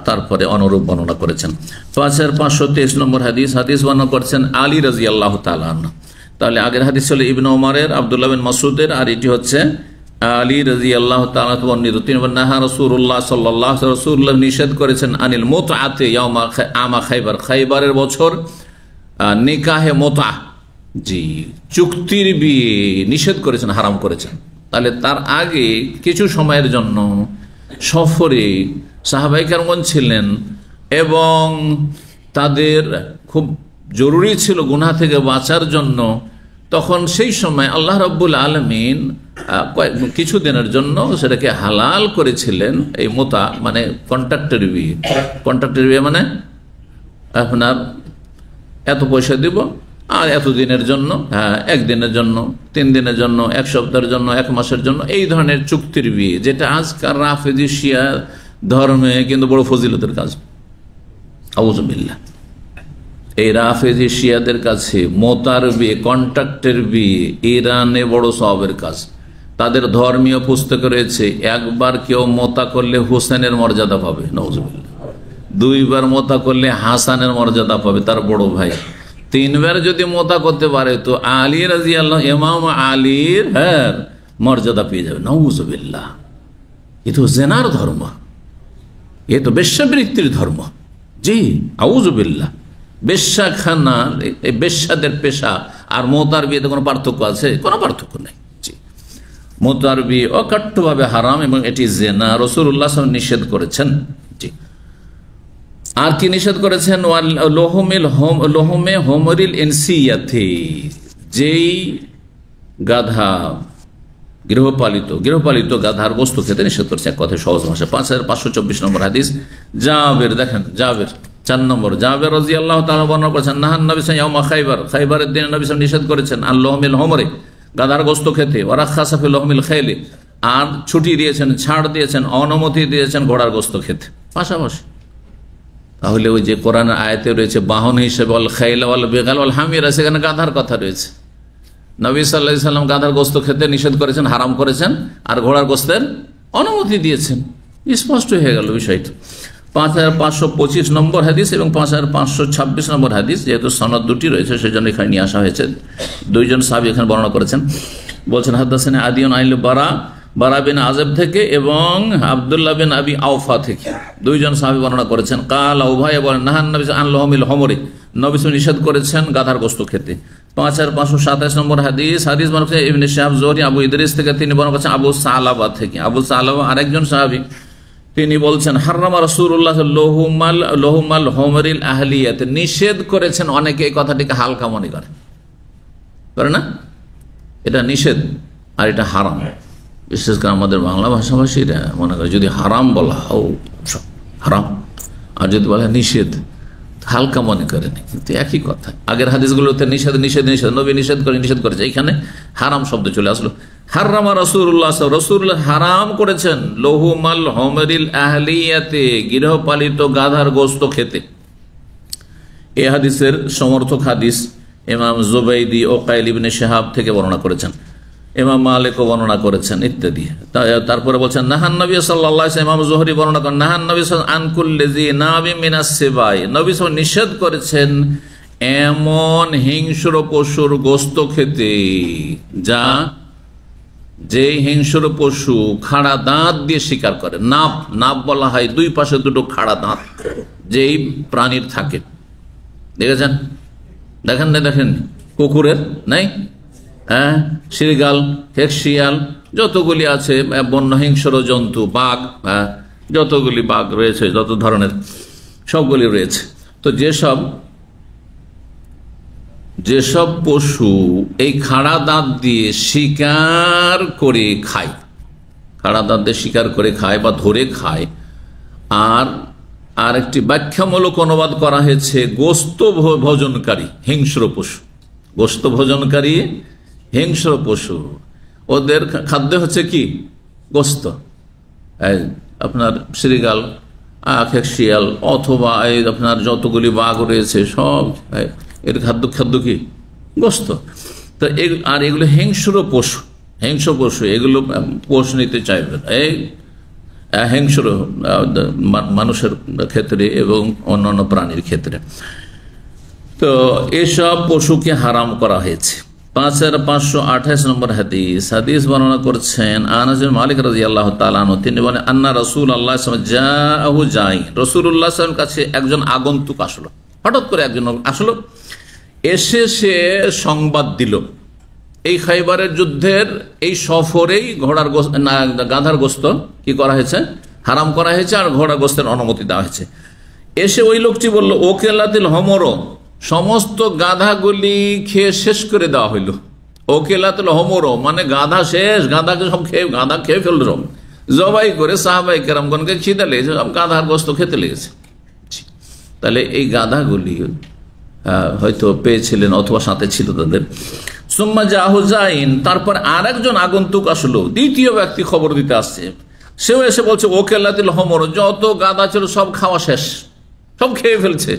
তারপরে অনুরূপ বর্ণনা করেছেন। 5523 নম্বর হাদিস, হাদিস বর্ণনা করেছেন আলী রাদিয়াল্লাহু তাআলা আনহু। তাহলে আগের হাদিস ছিল ইবনে ওমরের, আব্দুল্লাহ বিন মাসউদের, আর এটি হচ্ছে আলী রাদিয়াল্লাহু তাআলা বর্ণিত। তিনি বলেন, নাহা রাসূলুল্লাহ সাল্লাল্লাহু আলাইহি ওয়াসাল্লাম, রাসূলুল্লাহ নিষেধ করেছেন আনিল মুতআতি ইয়াওমা আমা খায়বার, খায়বারের বছর নিকাহে মুতআ, জি চুক্তির বিয়ে নিষেধ করেছেন, হারাম করেছেন। তাহলে তার আগে কিছু সময়ের জন্য সফরে সাহাবায়ে কেরামগণ ছিলেন এবং তাদের খুব জরুরি ছিল গুনাহ থেকে বাঁচার জন্য, তখন সেই সময় আল্লাহ রাব্বুল আলামিন কিছু দিনের জন্য সেটাকে হালাল করেছিলেন। এই মোতা মানে কন্ট্রাক্টের বিয়ে, কন্ট্রাক্টের বিয়ে মানে আপনার এত পয়সা দিব আর এত দিনের জন্য, হ্যাঁ একদিনের জন্য, 3 দিনের জন্য, 1 সপ্তাহের জন্য, 1 মাসের জন্য, এই ধরনের চুক্তির বিয়ে, যেটা আজকাল রাফেজি শিয়া ধর্মে কিন্তু বড় ফজিলতের কাজ। আউযুবিল্লাহ, এই রাফেজি শিয়াদের কাছে মোতার বিয়ে, কন্ট্রাক্টের বিয়ে ইরানে বড় সওয়াবের কাজ। তাদের ধর্মীয় পুস্তকে রয়েছে, একবার কেউ মোতা করলে হুসেনের মর্যাদা পাবে, নাউযুবিল্লাহ। 2 বার মোতা করলে হাসানের মর্যাদা পাবে, তার বড় ভাই। 3 বার যদি মোতা করতে পারে তো আলী রাদিয়াল্লাহু, ইমাম আলীর মর্যাদা পেয়ে যাবে, নাউযুবিল্লাহ। এ তো জেনার ধর্ম, এ তো বেশ্যাবৃত্তির ধর্ম। জি, আউযুবিল্লাহ। বেশ্যাখানা, বেশ্যাদের পেশা আর মোতার বিয়েতে কোনো পার্থক্য আছে? কোনো পার্থক্য নেই। জি, মোতার বিয়ে অকাট্যভাবে হারাম এবং এটি জেনা, রাসূলুল্লাহ সাল্লাল্লাহু আলাইহি ওয়াসাল্লাম নিষেধ করেছেন। জি, আর কি নিষেধ করেছেন? লোহমে হোমরিল ইনসিয়াতি, যেই গাধা গৃহপালিত গাধার বস্তু খেতে নিষেধ করেছে, এক কথায় সহজ ভাষা। 5524 নম্বর হাদিস, জাবের, দেখেন জাবের 4 নম্বর, জাবের রাদিয়াল্লাহু তাআলা বর্ণনা করেছেন, নাহান নবী সাল্লাল্লাহু আলাইহি ওয়াসাল্লাম খায়বার, খায়বারের দিনে নবী সাল্লাল্লাহু আলাইহি ওয়াসাল্লাম নিষেধ করেছেন আল্লাহুমিল হোমরে, গাধার গোস্ত খেতে, ওয়া রাখাসা ফিল লোহমিল খাইলি, আর ছুটি দিয়েছেন, ছাড় দিয়েছেন, অনুমতি দিয়েছেন ঘোড়ার গোস্ত খেতে পাশাপাশি। তাহলে ওই যে কোরআনের আয়াতে রয়েছে বাহন হিসেবে অল খাইলা ওয়াল বিগাল ওয়াল হামিরা, সেখানে গাধার কথা রয়েছে। নবী সাল্লাল্লাহু আলাইহি ওয়াসাল্লাম গাধার গোস্ত খেতে নিষেধ করেছেন, হারাম করেছেন, আর ঘোড়ার গোস্তের অনুমতি দিয়েছেন। স্পষ্ট হয়ে গেল বিষয়টা। 5525 নম্বর হাদিস এবং 5526 নম্বর হাদিস, যেহেতু সনদ দুটি রয়েছে সেজন্য এখানে নিয়ে আসা হয়েছে। 2 জন সাহাবী এখানে বর্ণনা করেছেন। বলছেন, হাদাসানা আদিউন আইল বারা বিন আযব থেকে এবং আব্দুল্লাহ বিন আবি আওফা থেকে 2 জন সাহাবী বর্ণনা করেছেন। কাল উভয়ে বলেন, নাহান নবী আন লাহমিল হুমরি, নবী নিষেধ করেছেন গাধার গোশত খেতে। 5527 নম্বর হাদিস, হাদিস বর্ণনা করেছেন ইবনে শিহাব জুহরি আবু ইদরিস থেকে, তিনি বর্ণনা করেছেন আবু সালাবা থেকে। আবু সালাবা আরেকজন সাহাবী, তিনি বলছেন, হারামা রাসূলুল্লাহ লোহুমাল হুমরিল আহলিয়াত, নিষেধ করেছেন। অনেকে এই কথাটিকে হালকা মনে করে না, এটা নিষেধ আর এটা হারাম। বিশেষ করে আমাদের বাংলা ভাষাভাষীরা মনে করে যদি হারাম বলা হারাম আর যদি বলা নিষেধ হালকা মনে করেনি, কিন্তু একই কথা। আগের হাদিসগুলোতে নিষেধ নিষেধ নিষেধ, নবী নিষেধ করেছে, এখানে হারাম শব্দ চলে আসলো। হারামা রাসূলুল্লাহ, রাসূলুল্লাহ হারাম করেছেন লহুমাল হুমরিল আহলিয়াতে, গৃহপালিত গাধার গোশত খেতে। এই হাদিসের সমর্থক হাদিস ইমাম জুবাইদি ও কাইল ইবনে শিহাব থেকে বর্ণনা করেছেন, ইমাম মালিকও বর্ণনা করেছেন ইত্যাদি। তারপরে বলছেন নাহান নবী সাল্লাল্লাহু আলাইহি ওয়াসাল্লাম, ইমাম জোহরি বর্ণনা করেন নাহান নবী আন কুল্লি জি নাবি মিনাস সিবাই, নবী সাল্লাল্লাহু নিষেধ করেছেন এমন হিংস্র পশুর গোশত খেতে যা যে হিংস্র পশু খাড়া দাঁত দিয়ে শিকার করে। নাপ বলা হয় দুই পাশে দুটো খাড়া দাঁত যেই প্রাণীর থাকে। দেখেছেন? দেখেন না? দেখেন কুকুরের নাই? হ্যাঁ, শৃগাল, হেক্সিয়াল, যতগুলি আছে বন্য হিংস্র জন্তু, বাঘ, যতগুলি বাঘ রয়েছে, যত ধরনের সবগুলি রয়েছে। তো যেসব পশু এই খাড়া দাঁত দিয়ে শিকার করে খায়, খাড়া দাঁত দিয়ে শিকার করে খায় বা ধরে খায়, আর একটি ব্যাখ্যামূলক অনুবাদ করা হয়েছে গোশত ভোজনকারী হিংস্র পশু, গোশত ভোজনকারী হিংস্র পশু, ওদের খাদ্য হচ্ছে কি? গোশত। আপনার শৃগাল, খেকশিয়াল অথবা এই আপনার যতগুলি বাঘ রয়েছে সব এর খাদ্য কি? গোশত। তো আর এগুলো হিংস্র পশু, এগুলো পোষ নিতে চাইবে এই হিংস্র মানুষের ক্ষেত্রে এবং অন্যান্য প্রাণীর ক্ষেত্রে। তো এসব পশুকে হারাম করা হয়েছে। 5528 নম্বর হাদিস বর্ণনা করছেন আনাস বিন মালিক রাদিয়াল্লাহু তাআলা আনহু, তিনি বলেন আন্না রাসূলুল্লাহ সাল্লাল্লাহু আলাইহি ওয়াসাল্লাম জাআহু জাইন, রাসূলুল্লাহ সাল্লাল্লাহু আলাইহি ওয়াসাল্লামের কাছে একজন আগন্তুক আসলো, হঠাৎ করে একজন আসলো, এসে সে সংবাদ দিল এই খাইবারের যুদ্ধের এই সফরেই ঘোড়ার গোশত, গাধার গোশত কি করা হয়েছে? হারাম করা হয়েছে, আর ঘোড়ার গোশতের অনুমতি দেওয়া হয়েছে। এসে ওই লোকটি বলল ওকেলাতিল হমরো, সমস্ত গাধাগুলি খেয়ে শেষ করে দেওয়া হইল। ওকেলাতুল হমরো মানে গাধা শেষ, গাধাকে সব গাধা খেয়ে ফেলল, সব জবাই করে সাহাবায়ে কেরামগণকে খিদে লেগেছে, সব গাধার গোশত খেতে লেগেছে। তাহলে এই গাধাগুলি হয়তো পেয়েছিলেন অথবা সাথে ছিল তাদের। সুম্মা জাহু জাইন, তারপর আর একজন আগন্তুক আসলো, দ্বিতীয় ব্যক্তি খবর দিতে আসছে, সেও এসে বলছে ওকেলাতুল হমরো, যত গাধা ছিল সব খাওয়া শেষ, সব খেয়ে ফেলছে।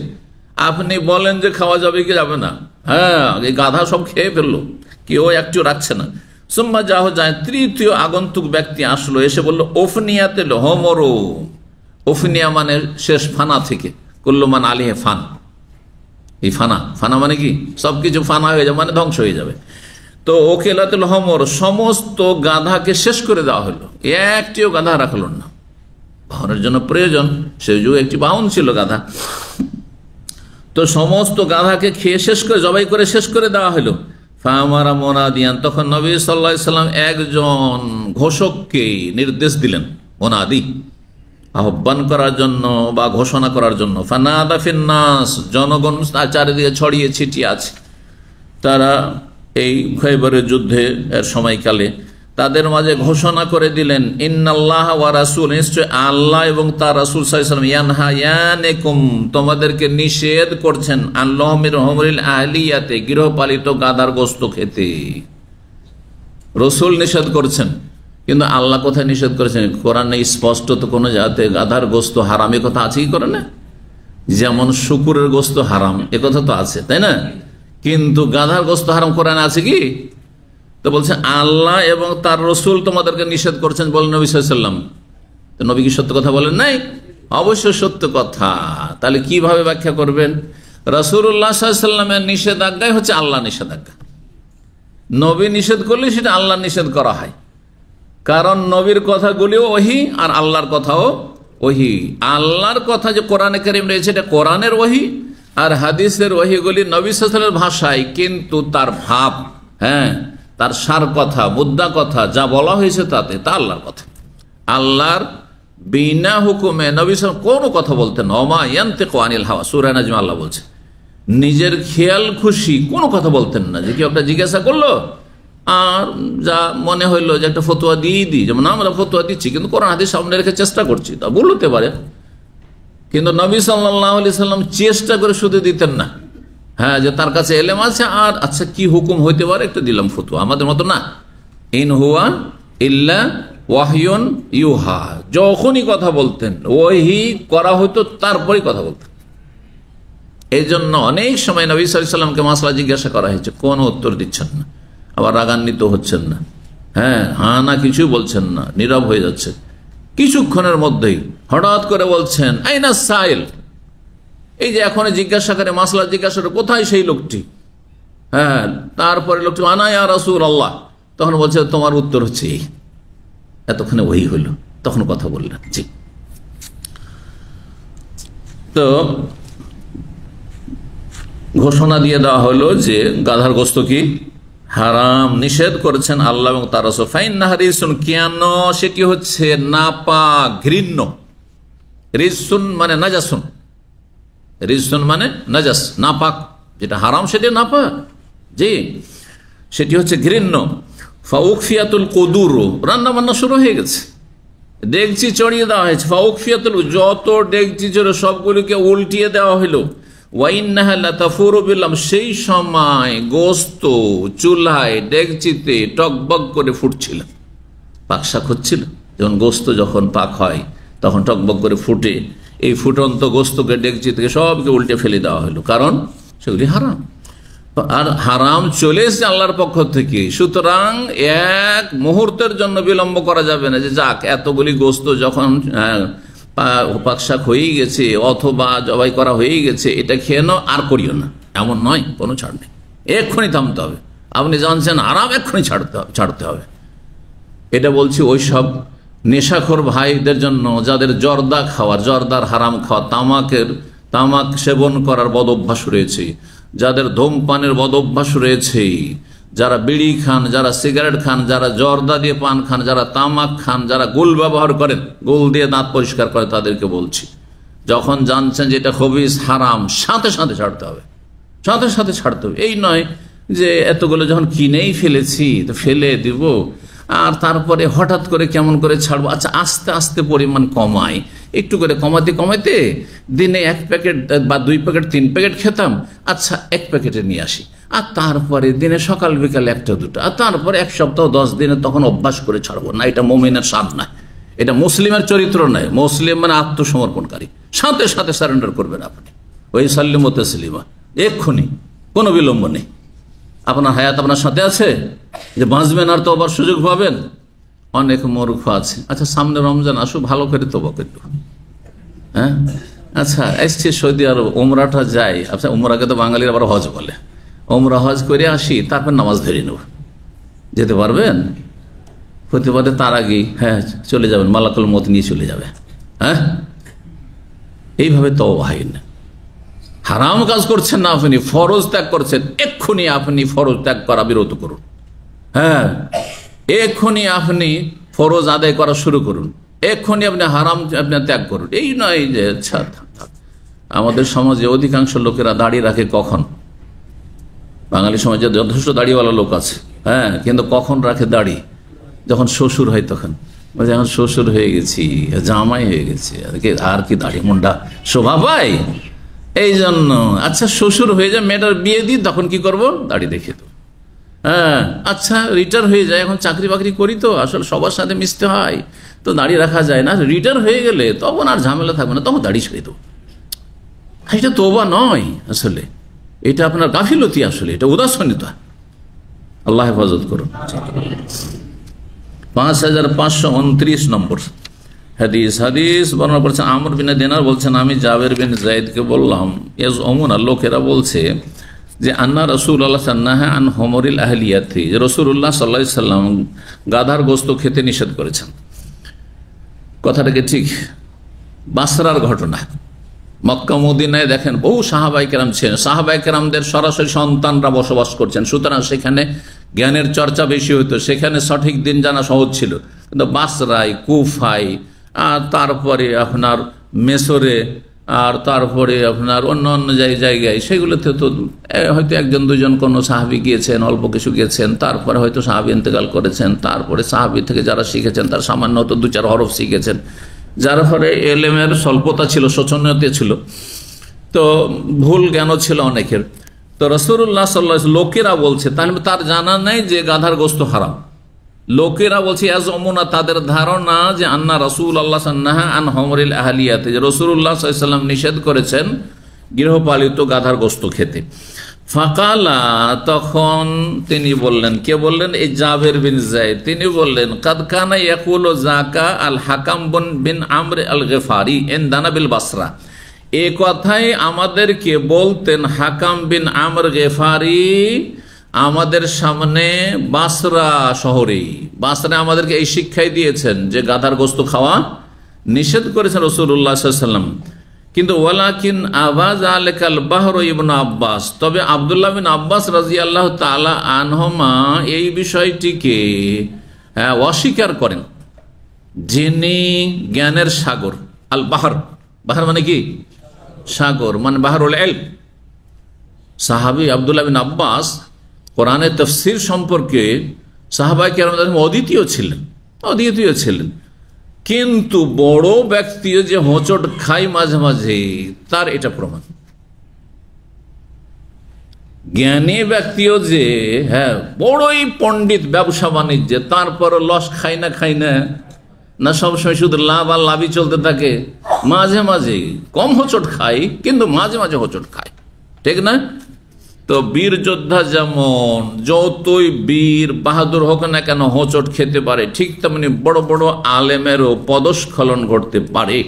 আপনি বলেন যে খাওয়া যাবে কি যাবে না? হ্যাঁ, এই গাধা সব খেয়ে ফেললো, কেউ একটু রাখছে না। সুম্মা যাহো যায়, তৃতীয় আগন্তুক ব্যক্তি আসলো, এসে বললো ওফনিয়াতেল হোমরো, ওফনিয়া মানে শেষ, ফানা থেকে, কুল্লুমান আলিহে ফান, এই ফানা মানে কি? সবকিছু ফানা হয়ে যাবে মানে ধ্বংস হয়ে যাবে। তো ওকেলাতুল হোমর, সমস্ত গাধাকে শেষ করে দেওয়া হলো, একটিও গাধা রাখলো না। বাহনের জন্য প্রয়োজন, সেই যুগে একটি বাহন ছিল গাধা। তো সমস্ত গাধাকে খেয়ে শেষ করে, জবাই করে শেষ করে দেওয়া হলো। ফামারা মোনাদিয়ান, তখন নবী সাল্লাল্লাহু আলাইহি ওয়াসাল্লাম একজন ঘোষককে নির্দেশ দিলেন, মোনাদি আহ্বান করার জন্য বা ঘোষণা করার জন্য। ফানাদা ফিন্নাস, জনগণ চারিদিকে ছড়িয়ে ছিটিয়ে আছে, তারা এই খৈবরের যুদ্ধে এর সময়কালে তাদের মাঝে ঘোষণা করে দিলেন ইন্নাল্লাহ ওয়া রাসূল, নিশ্চয় আল্লাহ এবং তার রাসূল সাল্লাল্লাহু আলাইহি ওয়াসাল্লাম ইয়ানহায়াকুম, তোমাদেরকে নিষেধ করছেন আল্লাহমির হুমরিল আহলিয়াতে, গৃহপালিত গাধার গোশত খেতে। রাসূল নিষেধ করছেন, কিন্তু আল্লাহ কোথায় নিষেধ করেছেন? কোরআনে স্পষ্ট তো কোনো জায়গাতে গাধার গোশত হারাম এ কথা আছে কি কোরআনে? যেমন শুকুরের গোশত হারাম এ কথা তো আছে, তাই না? কিন্তু গাধার গোশত হারাম কোরআনে আছে কি? তো বলছে আল্লাহ এবং তার রাসূল তোমাদেরকে নিষেধ করছেন, বলেন নবী সাল্লাল্লাহু আলাইহি ওয়াসাল্লাম। তো নবী কি সত্য কথা বলেন নাই? অবশ্যই সত্য কথা। তাহলে কিভাবে ব্যাখ্যা করবেন? রাসূলুল্লাহ সাল্লাল্লাহু আলাইহি ওয়াসাল্লামের নিষেধাজ্ঞাই হচ্ছে আল্লাহ নিষেধাজ্ঞা। নবী নিষেধ করলে সেটা আল্লাহ নিষেধ করা হয়, কারণ নবীর কথাগুলিও ওহী আর আল্লাহর কথাও ওহী। আল্লাহর কথা যে কোরআনে কারীম রয়েছে এটা কোরআনের ওহী, আর হাদিসের ওহীগুলি নবী সাল্লাল্লাহু আলাইহি ওয়াসাল্লামের ভাষায়, কিন্তু তার ভাব, হ্যাঁ, তার সার কথা, মুদ্রা কথা যা বলা হয়েছে তাতে তা আল্লাহর কথা। আল্লাহর বিনা হুকুমে নবী সাল্লাল্লাহু আলাইহি ওয়াসাল্লাম কোনো কথা বলতেন, ওমা ইয়ানতিকু আনিল হাওয়া, সূরা নাজমে আল্লাহ বলছে, নিজের খেয়াল খুশি কোনো কথা বলতেন না। যে কেউ একটা জিজ্ঞাসা করলো আর যা মনে হইলো যে একটা ফতোয়া দিয়ে দিই, যেমন আমরা ফতোয়া দিচ্ছি কিন্তু কোরআন হাদিস সামনে রেখে চেষ্টা করছি, তা বলতে পারে, কিন্তু নবী সাল্লাল্লাহু আলাইহি ওয়াসাল্লাম চেষ্টা করে শুধু দিতেন না। হ্যাঁ, যে তার কাছে এলেম আছে আর আচ্ছা কি হুকুম হইতে পারে একটু দিলাম ফতোয়া, আমাদের মতো না। ইন হুয়া ইল্লা ওয়াহয়ুন ইউহা, যখনই কথা বলতেন ওহী করা হইতো তারপরেই কথা বলতেন। এই জন্য অনেক সময় নবী সাল্লাল্লাহু আলাইহি ওয়াসাল্লামকে মাসলা জিজ্ঞাসা করা হয়েছে, কোনো উত্তর দিচ্ছেন না, আবার রাগান্বিত হচ্ছেন না, হ্যাঁ না কিছু বলছেন না, নীরব হয়ে যাচ্ছে। কিছুক্ষণের মধ্যেই হঠাৎ করে বলছেন আইনা সাইল, এই যে এখন জিজ্ঞাসা করে মাসলা জিজ্ঞাসা করে কোথায় সেই লোকটি, তারপরে লোকটি আনা ইয়া রাসূলুল্লাহ, তখন বলছে তোমার উত্তর হচ্ছে এই। এতক্ষণে ওই হলো, তখন কথা বললেন। জি, তো ঘোষণা দিয়ে দেওয়া হলো যে গাধার গোস্ত কি হারাম, নিষেধ করেছেন আল্লাহ এবং তার রাসূল। ফাইন্নাহা রিজসুন, কেন সেটি হচ্ছে নাপাক, ঘৃণ্য। রিজসুন মানে নাজাসুন, রিজসুন মানে নাজাস, নাপাক। যেটা হারাম সেটা নাপাক, জি, সেটি হচ্ছে ঘৃণ্য। ফাউকফিয়াতুল কুদুর, রান্না বান্না শুরু হয়ে গেছে, ডেকচি চড়িয়ে দেওয়া হয়েছে। ফাউকফিয়াতুল, যত ডেকচি ছিল সবগুলিকে উল্টিয়ে দেওয়া হলো। ওয়াইন্নাহা লাতাফুরু বিল্লাম, সেই সময় গোস্ত চুলায় ডেকচিতে টকবক করে ফুটছিল, পাকশাক হচ্ছিল। যেমন গোস্ত যখন পাক হয় তখন টকবক করে ফুটে, এই ফুটন্ত গোস্তকে ডেকচি থেকে সবকে উল্টে ফেলে দেওয়া হলো, কারণ সেগুলি হারাম। আর হারাম চলে এসেছে আল্লাহর পক্ষ থেকে, সুতরাং এক মুহূর্তের জন্য বিলম্ব করা যাবে না যে যাক এতগুলি গোস্ত যখন পাকশাক হয়ে গেছে অথবা জবাই করা হয়ে গেছে এটা খেয়ে নাও, আর করিও না, এমন নয়, কোনো ছাড় নেই, এক্ষুনি থামতে হবে। আপনি জানছেন আরাম, এক্ষুনি ছাড়তে হবে। এটা বলছি ওই সব নেশাখোর ভাইদের জন্য যাদের জর্দা খাওয়ার, জর্দার হারাম খাওয়া, তামাক সেবন করার বদ অভ্যাস রয়েছে, যাদের ধূমপানের বদ অভ্যাস রয়েছে, যারা বিড়ি খান, যারা সিগারেট খান, যারা জর্দা দিয়ে পান খান, যারা তামাক খান, যারা গোল ব্যবহার করেন, গোল দিয়ে দাঁত পরিষ্কার করে, তাদেরকে বলছি যখন জানছেন যে এটা খবিস হারাম, সাথে সাথে ছাড়তে হবে, সাথে সাথে ছাড়তে হবে। এই নয় যে এতগুলো যখন কিনেই ফেলেছি তো ফেলে দিব আর তারপরে হঠাৎ করে কেমন করে ছাড়বো। আচ্ছা, আস্তে আস্তে পরিমাণ কমাই, একটু করে কমাতে কমাতে দিনে 1 প্যাকেট বা 2 প্যাকেট 3 প্যাকেট খেতাম, আচ্ছা 1 প্যাকেটে নিয়ে আসি, আর তারপরে দিনে সকাল বিকাল 1টা 2টা, আর তারপরে 1 সপ্তাহ 10 দিনে তখন অভ্যাস করে ছাড়বো না। এটা মুমিনের শান নয়, এটা মুসলিমের চরিত্র নয়। মুসলিম মানে আত্মসমর্পণকারী, সাথে সাথে সারেন্ডার করবেন আপনি, ওই সাল্লিমু তাসলিমা, এক্ষুনি, কোনো বিলম্ব নেই। আপনার হায়াত আপনার সাথে আছে যে বাঁচবেন আর তওবার সুযোগ পাবেন। অনেক মূর্খ আছে, আচ্ছা সামনে রমজান আসুক, ভালো করে তওবা করতে, আচ্ছা এসছে সৌদি আরব, উমরাটা যাই, আচ্ছা উমরাকে তো বাঙালির আবার হজ বলে, উমরা হজ করে আসি, তারপর নামাজ ধরে নেব, যেতে পারবেন? হতে পারে তার আগেই চলে যাবেন, মালাকুল মত নিয়ে চলে যাবে। এইভাবে তওবা হয় না। হারাম কাজ করছেন না আপনি, ফরজ ত্যাগ করছেন, এক্ষুনি আপনি ফরজ ত্যাগ করা বিরত করুন। এক্ষুনি আপনি ফরজ আদায় করা শুরু করুন, এক্ষুনি আপনি হারাম ত্যাগ করুন। এই নয় যে আচ্ছা, আমাদের সমাজে অধিকাংশ লোকেরা দাড়ি রাখে কখন? বাঙালি সমাজে যথেষ্ট দাড়িওয়ালা লোক আছে, কিন্তু কখন রাখে দাড়ি? যখন শ্বশুর হয় তখন। এখন শ্বশুর হয়ে গেছি, জামাই হয়ে গেছে, আর কি দাড়ি মুন্ডা শোভা পায়? এই জন্য আচ্ছা শ্বশুর হয়ে যায়, মেয়েটার বিয়ে দিই, তখন কি করব? দাড়ি দেখে তো। আচ্ছা রিটায়ার হয়ে যায়, এখন চাকরি বাকরি করি তো আসলে সবার সাথে মিশতে হয়, তো দাড়ি রাখা যায় না। রিটায়ার হয়ে গেলে তখন আর ঝামেলা থাকবে না, তখন দাড়ি ছেড়ে দেবো। এটা তোবা নয়, আসলে এটা আপনার গাফিলতি, আসলে এটা উদাসীনতা। আল্লাহ হেফাজত করুন। 5529 নম্বর হাদিস বর্ণনা করেছেন আমর বিন দিনার বলছেন, আমি জাবের বিন যায়েদকে বললাম, ইয়াজউমুনা, লোকেরা বলছে যে আন্না রাসূলুল্লাহ সাল্লাল্লাহু আলাইহি আন হুমুরিল আহলিয়াতি, যে রাসূলুল্লাহ সাল্লাল্লাহু আলাইহি সাল্লাম গাধার গোশত খেতে নিষেধ করেছেন। কথাটাকে ঠিক বাসরার ঘটনা, মক্কা মদিনায় দেখেন বহু সাহাবায়ে কেরাম ছিলেন, সাহাবায়ে কেরামদের সরাসরি সন্তানরা বসবাস করছেন, সুতরাং সেখানে জ্ঞানের চর্চা বেশি হতো, সেখানে সঠিক দিন জানা সহজ ছিল। কিন্তু বাসরায়, কুফায়, আর তারপরে আপনার মেসরে, আর তারপরে আপনার অন্য অন্য জায়গায়, সেগুলোতে তো হয়তো 1-2 কোনো সাহাবি গিয়েছেন, অল্প কিছু গিয়েছেন, তারপরে হয়তো সাহাবি ইন্তেকাল করেছেন, তারপরে সাহাবি থেকে যারা শিখেছেন তার সামান্য হয়তো 2-4 হরফ শিখেছেন, যার ফলে এলেমের স্বল্পতা ছিল, শোচনীয়তা ছিল, তো ভুল জ্ঞানও ছিল অনেকের। তো রাসূলুল্লাহ সাল্লাল্লাহু আলাইহি, লোকেরা বলছে, তাহলে তার জানা নাই যে গাধার গোশত হারাম। লোকেরা বলছে ইয়াজউমুনা, তাদের ধারণা যে আন্না রাসূলুল্লাহ সাল্লাল্লাহু আলাইহি আন হুমুরিল আহলিয়াতি, যে রাসূলুল্লাহ সাল্লাল্লাহু আলাইহি সাল্লাম নিষেধ করেছেন গৃহপালিত গাধার গোস্ত খেতে। ফাকালা, তখন তিনি বললেন, কে বললেন? এই জাবের বিন যায়েদ। তিনি বললেন, কাদ কানা ইয়াকুলু যাকা আল হাকাম বিন আমর আল গিফারি ইনদানা বিল বাসরা। এই কথাই আমাদেরকে বলতেন হাকাম বিন আমর গিফারি আমাদের সামনে বাসরা শহরে। বাসরা আমাদেরকে এই শিক্ষাই দিয়েছেন যে গাধার গোস্ত খাওয়া নিষেধ করেছেন রাসূলুল্লাহ সাল্লাল্লাহু আলাইহি ওয়াসাল্লাম। কিন্তু ওয়ালাকিন আবাজ আলাকাল বাহর ইবনে আব্বাস, তবে আব্দুল্লাহ বিন আব্বাস রাদিয়াল্লাহু তাআলা আনহুমা এই বিষয়টিকে অস্বীকার করেন। যিনি জ্ঞানের সাগর, আল বাহর, বাহর মানে কি? সাগর, মানে বাহরুল ইলম। সাহাবী আব্দুল্লাহ বিন আব্বাস কোরআনের তাফসীর সম্পর্কে সাহাবায়ে কেরামদের অদ্বিতীয় ছিলেন, কিন্তু বড় ব্যক্তিও যে হোঁচট খায় মাঝে মাঝে, তার এটা প্রমাণ। জ্ঞানী ব্যক্তিও যে বড়ই পণ্ডিত ব্যবসা বাণিজ্যে, তারপর লস খায় না সবসময় শুধু লাভ আর লাভই চলতে থাকে, মাঝে মাঝে কম হোঁচট খায়, কিন্তু মাঝে মাঝে হোঁচট খায়, ঠিক না? তো বীর যোদ্ধা যেমন যতই বীর বাহাদুর হোক না কেন হোঁচট খেতে পারে, ঠিক তেমনি বড় বড় আলেমেরও পদস্খলন ঘটতে পারে,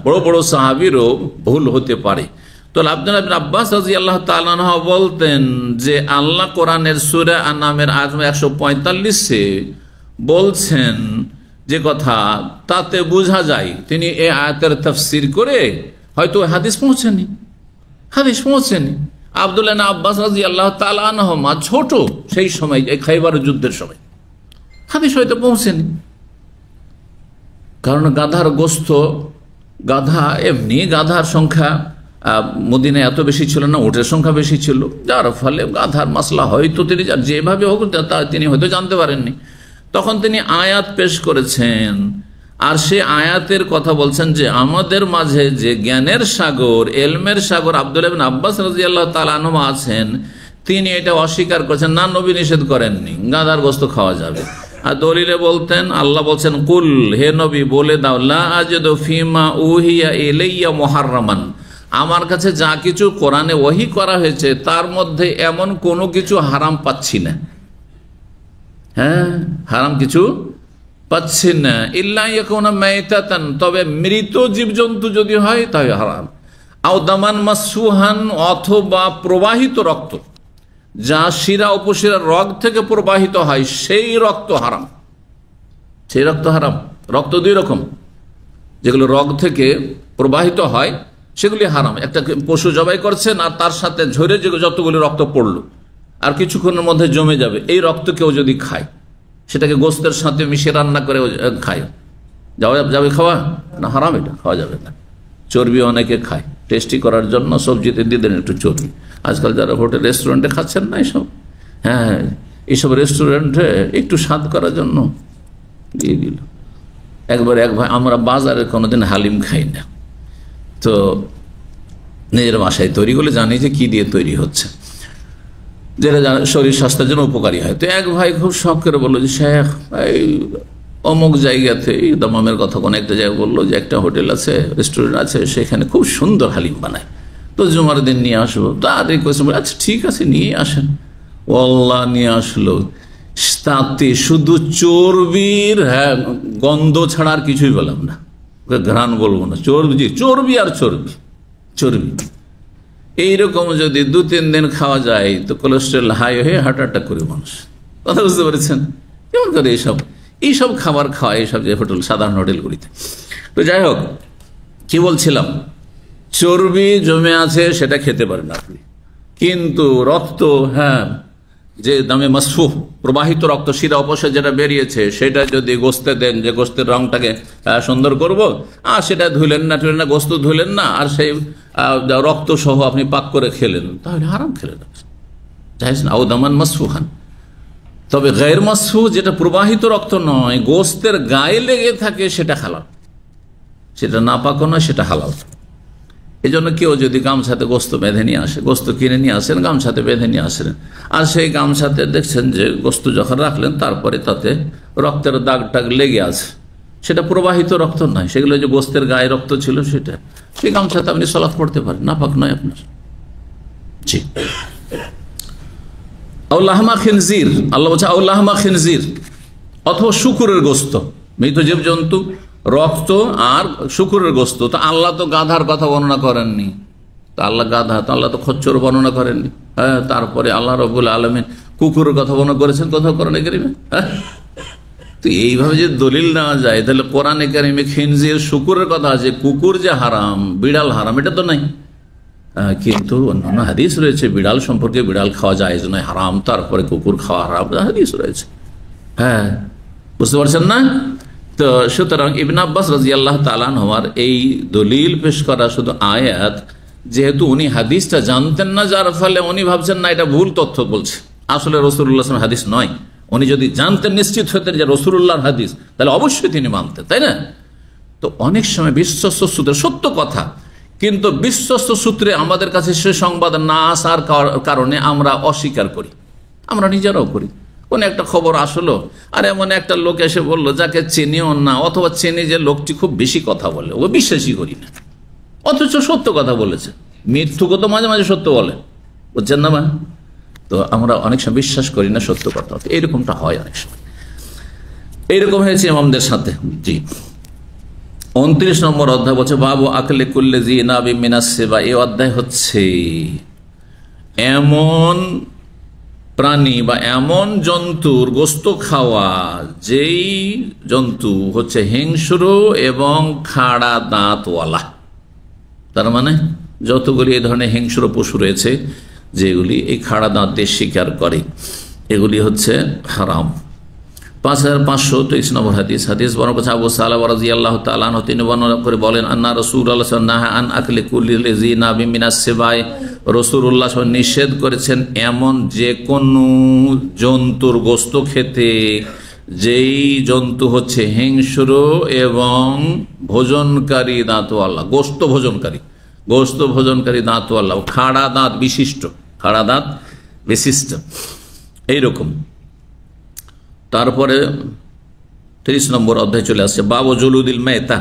বড় বড় সাহাবীরও ভুল হতে পারে। তো আব্দুল্লাহ বিন আব্বাস রাদিয়াল্লাহু তাআলা আনহু বলতেন যে আল্লাহ কোরআনের সূরা আন-নামের 145-এ বলছেন যে কথা, তাতে বোঝা যায় তিনি এই আয়াতের তাফসীর করে হয়তো হাদিস পৌঁছেনি। আব্দুল্লাহ বিন আব্বাস রাদিয়াল্লাহু তাআলা আনহুমা ছোট সেই সময়, এই খাইবারের যুদ্ধের সময়, হাদিস হয়তো পৌঁছেনি। কারণ গাধার গোস্ত, গাধা এমনি, গাধার সংখ্যা মদিনায় এত বেশি ছিল না, উটের সংখ্যা বেশি ছিল, যার ফলে গাধার মাসলা হয়তো তিনি যেভাবে হোক তিনি হয়তো জানতে পারেননি। তখন তিনি আয়াত পেশ করেছেন, আর সে আয়াতের কথা বলছেন যে আমাদের মাঝে যে জ্ঞানের সাগর, এলমের সাগর আব্দুল্লাহ বিন আব্বাস রাদিয়াল্লাহু তাআলা আনহু আছেন, তিনি এটা অস্বীকার করেছেন। না, নবী নিষেধ করেননি, গাধার গোস্ত খাওয়া যাবে। আর দলিলে বলতেন, আল্লাহ বলছেন, কুল, হে নবী বলে দাও, লা আজিদু ফিমা উহিয়া ইলাইয়া মুহাররামান, আমার কাছে যা কিছু কোরআনে ওহী করা হয়েছে তার মধ্যে এমন কোনো কিছু হারাম পাচ্ছি না। হারাম কিছু পাচ্ছি না। ইল্লা ইয়াকুনা মাইতাতান, তবে মৃত জীবজন্তু যদি হয় তাহলে হারাম। আও দামান মাসফুহান, অথবা প্রবাহিত রক্ত, যা শিরা উপশিরার রগ থেকে প্রবাহিত হয় সেই রক্ত হারাম। সেই রক্ত হারাম। রক্ত দুই রকম, যেগুলো রগ থেকে প্রবাহিত হয় সেগুলি হারাম। একটা পশু জবাই করছেন আর তার সাথে ঝরে যতগুলি রক্ত পড়লো আর কিছুক্ষণের মধ্যে জমে যাবে, এই রক্ত কেউ যদি খায়, সেটাকে গোস্তের সাথে মিশিয়ে রান্না করে খায়, যাবে খাওয়া না? হারাম, এটা খাওয়া যাবে না। চর্বি অনেকে খায়, টেস্টি করার জন্য সবজিতে দিয়ে দেন একটু চর্বি। আজকাল যারা হোটেল রেস্টুরেন্টে খাচ্ছেন না এইসব, এইসব রেস্টুরেন্টে একটু স্বাদ করার জন্য দিয়ে দিল। একবার এক ভাই, আমরা বাজারে কোনোদিন হালিম খাই না, তো নিজের বাসায় তৈরি করলে জানি যে কি দিয়ে তৈরি হচ্ছে, যেটা শরীর স্বাস্থ্যের জন্য উপকারী হয়। তো এক ভাই খুব শখ করে বললো যে শেখ, এই অমুক জায়গাতে, দমামের কথা কোনো একটা জায়গায় বললো যে একটা হোটেল আছে, রেস্টুরেন্ট আছে, সেখানে খুব সুন্দর হালিম বানায়, তো জুমার দিন নিয়ে আসবো। তার রিকোয়েস্ট, আচ্ছা ঠিক আছে নিয়ে আসেন। আল্লাহ নিয়ে আসলো, তাতে শুধু চর্বির গন্ধ ছাড়া আর কিছুই বললাম না, ঘ্রাণ বলবো না, চর্বি আর চর্বি। এইরকম যদি 2-3 দিন খাওয়া যায় তো কোলেস্ট্রল হাই হয়ে হার্ট অ্যাটাক করে মানুষ। কথা বুঝতে পেরেছেন? কেমন করে এইসব খাবার খাওয়া, এইসব যে হোটেল, সাধারণ হোটেলগুলিতে। তো যাই হোক, কি বলছিলাম, চর্বি জমে আছে সেটা খেতে পারেন আপনি, কিন্তু রক্ত, যে দামে মাসফুহ, প্রবাহিত রক্ত, শিরা অপসয় যেটা বেরিয়েছে, সেটা যদি গোস্তে দেন, যে গোস্তের রংটাকে সুন্দর করব, আর সেটা ধুলেন না, গোস্ত ধুলেন না, আর সেই রক্ত সহ আপনি পাক করে খেলেন, তাহলে হারাম খেলেন, জায়েজ না। আও দামান মাসফুহান। তবে গায়র মাসফুহ, যেটা প্রবাহিত রক্ত নয়, গোস্তের গায়ে লেগে থাকে, সেটা হালাল, সেটা নাপাকও নয়, সেটা হালাল। এই জন্য কেউ যদি গামছাতে গোস্ত বেঁধে নিয়ে আসে, গোস্ত কিনে নিয়ে আসেন, গামছাতে বেঁধে নিয়ে আসেন, আর সেই গামছাতে দেখছেন যে গোস্ত যখন রাখলেন তারপরে তাতে রক্তের দাগ টাগ লেগে আছে, সেটা প্রবাহিত রক্ত নয়, সেগুলো যে গোস্তের গায়ে রক্ত ছিল সেটা, সেই গামছাতে আপনি সালাত পড়তে পারেন, নাপাক নয় আপনার। জি। আউলাহমা খিনজির, আল্লাহ বলছে আউলাহমা খিনজির, অথবা শুকুরের গোস্ত, মৃত জীবজন্তু, রক্ত আর শুকুরের গোস্ত। তো আল্লাহ তো গাধার কথা বর্ণনা করেননি, তো আল্লাহ গাধা, তো আল্লাহ তো খচ্চর বর্ণনা করেননি। হ্যাঁ, তারপরে আল্লাহ রাব্বুল আলামিন কুকুরের কথা বর্ণনা করেছেন কোথাও কোরআনে কারিমে? হ্যাঁ, তো এইভাবে যে দলিল নেওয়া যায়, তাহলে কোরআনে কারিমে খিনজির শুকুরের কথা আছে, কুকুর যে হারাম, বিড়াল হারাম, এটা তো নাই। কিন্তু অন্যান্য হাদিস রয়েছে বিড়াল সম্পর্কে, বিড়াল খাওয়া যায় নয়, হারাম, তারপরে কুকুর খাওয়া হারাম, হাদিস রয়েছে। হ্যাঁ, বুঝতে পারছেন না? তো সুতরাং ইবনে আব্বাস রাদিয়াল্লাহু তাআলা আনহুর এই দলিল পেশ করা শুধু আয়াত, যেহেতু উনি হাদিসটা জানতেন না, যার ফলে উনি ভাবছেন না এটা ভুল তথ্য বলছে, আসলে রাসূলুল্লাহ সাল্লাল্লাহু আলাইহি ওয়াসাল্লাম হাদিস নয়। উনি যদি জানতেন, নিশ্চিত হতেন যে রাসূলুল্লাহর হাদিস, তাহলে অবশ্যই তিনি মানতেন, তাই না? তো অনেক সময় বিশ্বস্ত সূত্রে সত্য কথা, কিন্তু বিশ্বস্ত সূত্রে আমাদের কাছে সে সংবাদ না আসার কারণে আমরা অস্বীকার করি, আমরা নিজেরাও করি। কোন একটা খবর আসলো, আর এমন একটা লোক এসে বললো যাকে চিনিও না, অথবা চিনি যে লোকটি খুব বেশি কথা বলে, ও বিশ্বাসই করি না, অথচ সত্য কথা বলেছে। মৃত্যুকে তো মাঝে মাঝে সত্য বলে, বুঝছেন না? তো আমরা অনেক সময় বিশ্বাস করি না সত্য কথা, এইরকমটা হয় অনেক সময়। এইরকম হয়েছে ইমামদের সাথে। জি। 29 নম্বর অধ্যায় বলছে বাবু আকলে কুল্লে জি নাবি মিনাস সেবা। এই অধ্যায় হচ্ছে এমন প্রাণী বা এমন জন্তুর গোস্ত খাওয়া, যেই জন্তু হচ্ছে হিংস্র এবং খাড়া দাঁতওয়ালা। তার মানে যতগুলি এই ধরনের হিংস্র পশু রয়েছে, যেগুলি এই খাড়া দাঁত দিয়ে শিকার করে, এগুলি হচ্ছে হারাম। 5523 নম্বর হাদিস। হাদিস বর্ণনা করেছেন আবু সালামা রাদিয়াল্লাহু তাআলা আনহু, তিনি বর্ণনা করে বলেন আন্না রাসূলুল্লাহ সাল্লাল্লাহু আলাইহি ওয়াসাল্লাম আন আকলি কুল্লি জি নাবি মিনাস সিবাই। রাসূলুল্লাহ নিষেধ করেছেন এমন যে কোন জন্তুর গোস্ত খেতে, যেই জন্তু হচ্ছে হিংস্র এবং ভোজনকারী দাঁতওয়ালা, গোস্ত ভোজনকারী দাঁতওয়ালা, খাড়া দাঁত বিশিষ্ট এইরকম। তারপরে 30 নম্বর অধ্যায় চলে আসছে বাবু জুলুদিল মেতা।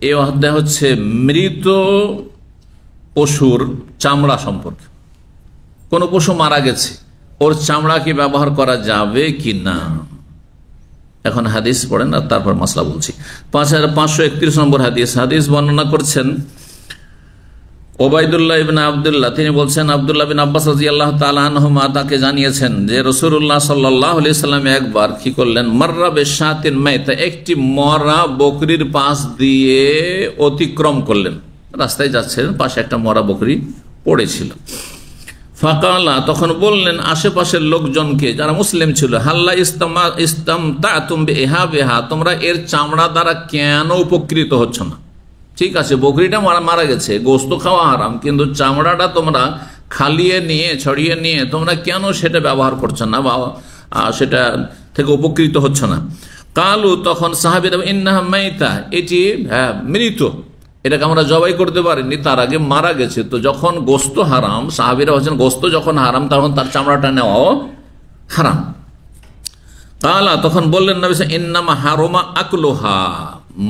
এই অধ্যায় হচ্ছে মৃত পশুর চামড়া সম্পর্কে। কোন পশু মারা গেছে, ওর চামড়া কি ব্যবহার করা যাবে কি না, এখন হাদিস পড়েন আর তারপর মাসলা বলছি। 5531 নম্বর হাদিস বর্ণনা করছেন ওবাইদুল্লাহ ইবনে আব্দুল্লাহ, তিনি বলছেন আব্দুল্লাহ বিন আব্বাস রাদিয়াল্লাহু তাআলা আনহুমা তাকে জানিয়েছেন যে রাসূলুল্লাহ সাল্লাল্লাহু আলাইহি সাল্লাম একবার কি করলেন, মাররা বিশাতিন মাইতা, একটি মরা বকরির পাশ দিয়ে অতিক্রম করলেন, রাস্তায় যাচ্ছেন, পাশে একটা মরা বকরি পড়েছিল। ফাকালা, তখন বললেন আশেপাশের লোকজনকে যারা মুসলিম ছিল, হাল্লা ইস্তামতাতুম বিহা, তোমরা এর চামড়া দ্বারা কেন উপকৃত হচ্ছ না? ঠিক আছে, বকরিটা মারা গেছে, গোস্ত খাওয়া হারাম, কিন্তু চামড়াটা তোমরা ছড়িয়ে নিয়ে তোমরা কেন সেটা ব্যবহার করছো না বা সেটা থেকে উপকৃত হচ্ছ না? কালু, তখন সাহাবীরা, ইন্নাহা মাইতা, এটি মৃত, এটাকে আমরা জবাই করতে পারিনি, তার আগে মারা গেছে। তো যখন গোস্ত হারাম, সাহাবীরা বলছেন গোস্ত যখন হারাম, তখন তার চামড়াটা নেওয়াও হারাম। কালা, তখন বললেন নবী ইন্নামা হারমা আকলুহা,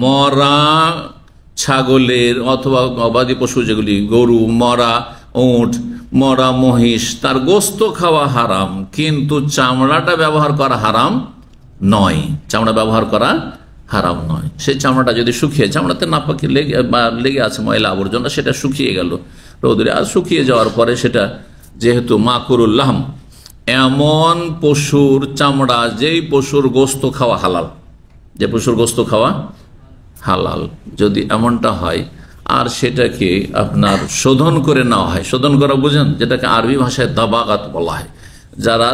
মরা ছাগলের অথবা গবাদি পশু যেগুলি, গরু, মরা উট, মরা মহিষ, তার গোস্ত খাওয়া হারাম, কিন্তু চামড়াটা ব্যবহার করা হারাম নয়। সেই চামড়াটা যদি শুকিয়ে, চামড়াতে নাপাকি লেগে আছে ময়লা আবর্জনা, সেটা শুকিয়ে গেল রোদে, আর শুকিয়ে যাওয়ার পরে সেটা যেহেতু মাকুরুল্লাহম, এমন পশুর চামড়া যেই পশুর গোস্ত খাওয়া হালাল, যদি এমনটা হয় আর সেটাকে আপনার শোধন করে নেওয়া হয়, শোধন করা বুঝেন, যেটাকে আরবি ভাষায় দাবাগাত বলা হয়। যারা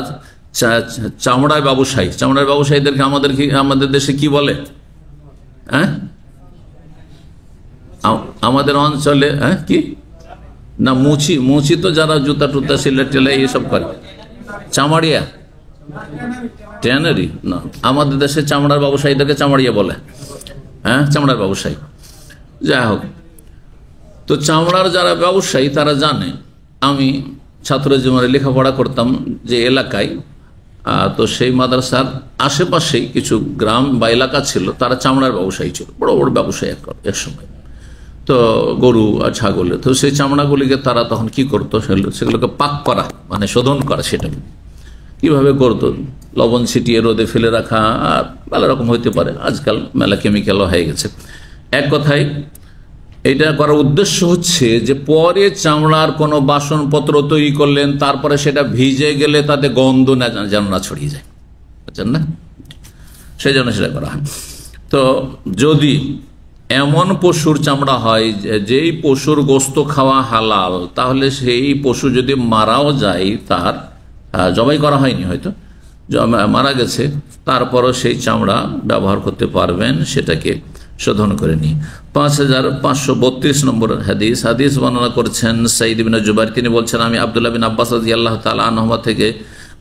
চামড়ায় ব্যবসায়ীদেরকে আমাদের দেশে কি বলে? আমাদের অঞ্চলে কি না, মুচি তো যারা জুতা টুতা সিলেট টেলে এইসব করে, চামড়িয়া, ট্যানারি না, আমাদের দেশে চামড়ার ব্যবসায়ীদেরকে চামড়িয়া বলে। চামড়ার ব্যবসায়ী, যাই হোক, তো চামড়ার যারা ব্যবসায়ী তারা জানে। আমি ছাত্র জীবনে লেখাপড়া করতাম যে এলাকায়, তো সেই মাদ্রাসার আশেপাশেই কিছু গ্রাম বা এলাকা ছিল, তারা চামড়ার ব্যবসায়ী ছিল, বড় বড় ব্যবসায়ী এক সময়। তো গরু আর ছাগলের, তো সেই চামড়াগুলিকে তারা তখন কি করতো, সেগুলোকে পাক করা মানে শোধন করা, সেটা কিভাবে করতো, লবণ ছিটিয়ে রোদে ফেলে রাখা, আর মেলা রকম হইতে পারে, আজকাল মেলা কেমিক্যালও হয়ে গেছে। এক কথায় এটা করার উদ্দেশ্য হচ্ছে যে পরে চামড়ার কোনো বাসনপত্র তৈরি করলেন, তারপরে সেটা ভিজে গেলে তাতে গন্ধ যেন না ছড়িয়ে যায়, বুঝছেন না, সেই জন্য সেটা করা হয়। তো যদি এমন পশুর চামড়া হয় যেই পশুর গোস্ত খাওয়া হালাল, তাহলে সেই পশু যদি মারাও যায়, তার জবাই করা হয়নি, হয়তো মারা গেছে, তারপরও সেই চামড়া ব্যবহার করতে পারবেন, সেটাকে শোধন করে নিয়ে। 5532 নম্বর হাদিস বর্ণনা করছেন সাইদ ইবনে জুবাইর, তিনি বলছেন, আমি আব্দুল্লাহ বিন আব্বাস রাদিয়াল্লাহু তাআলা আনহুমা থেকে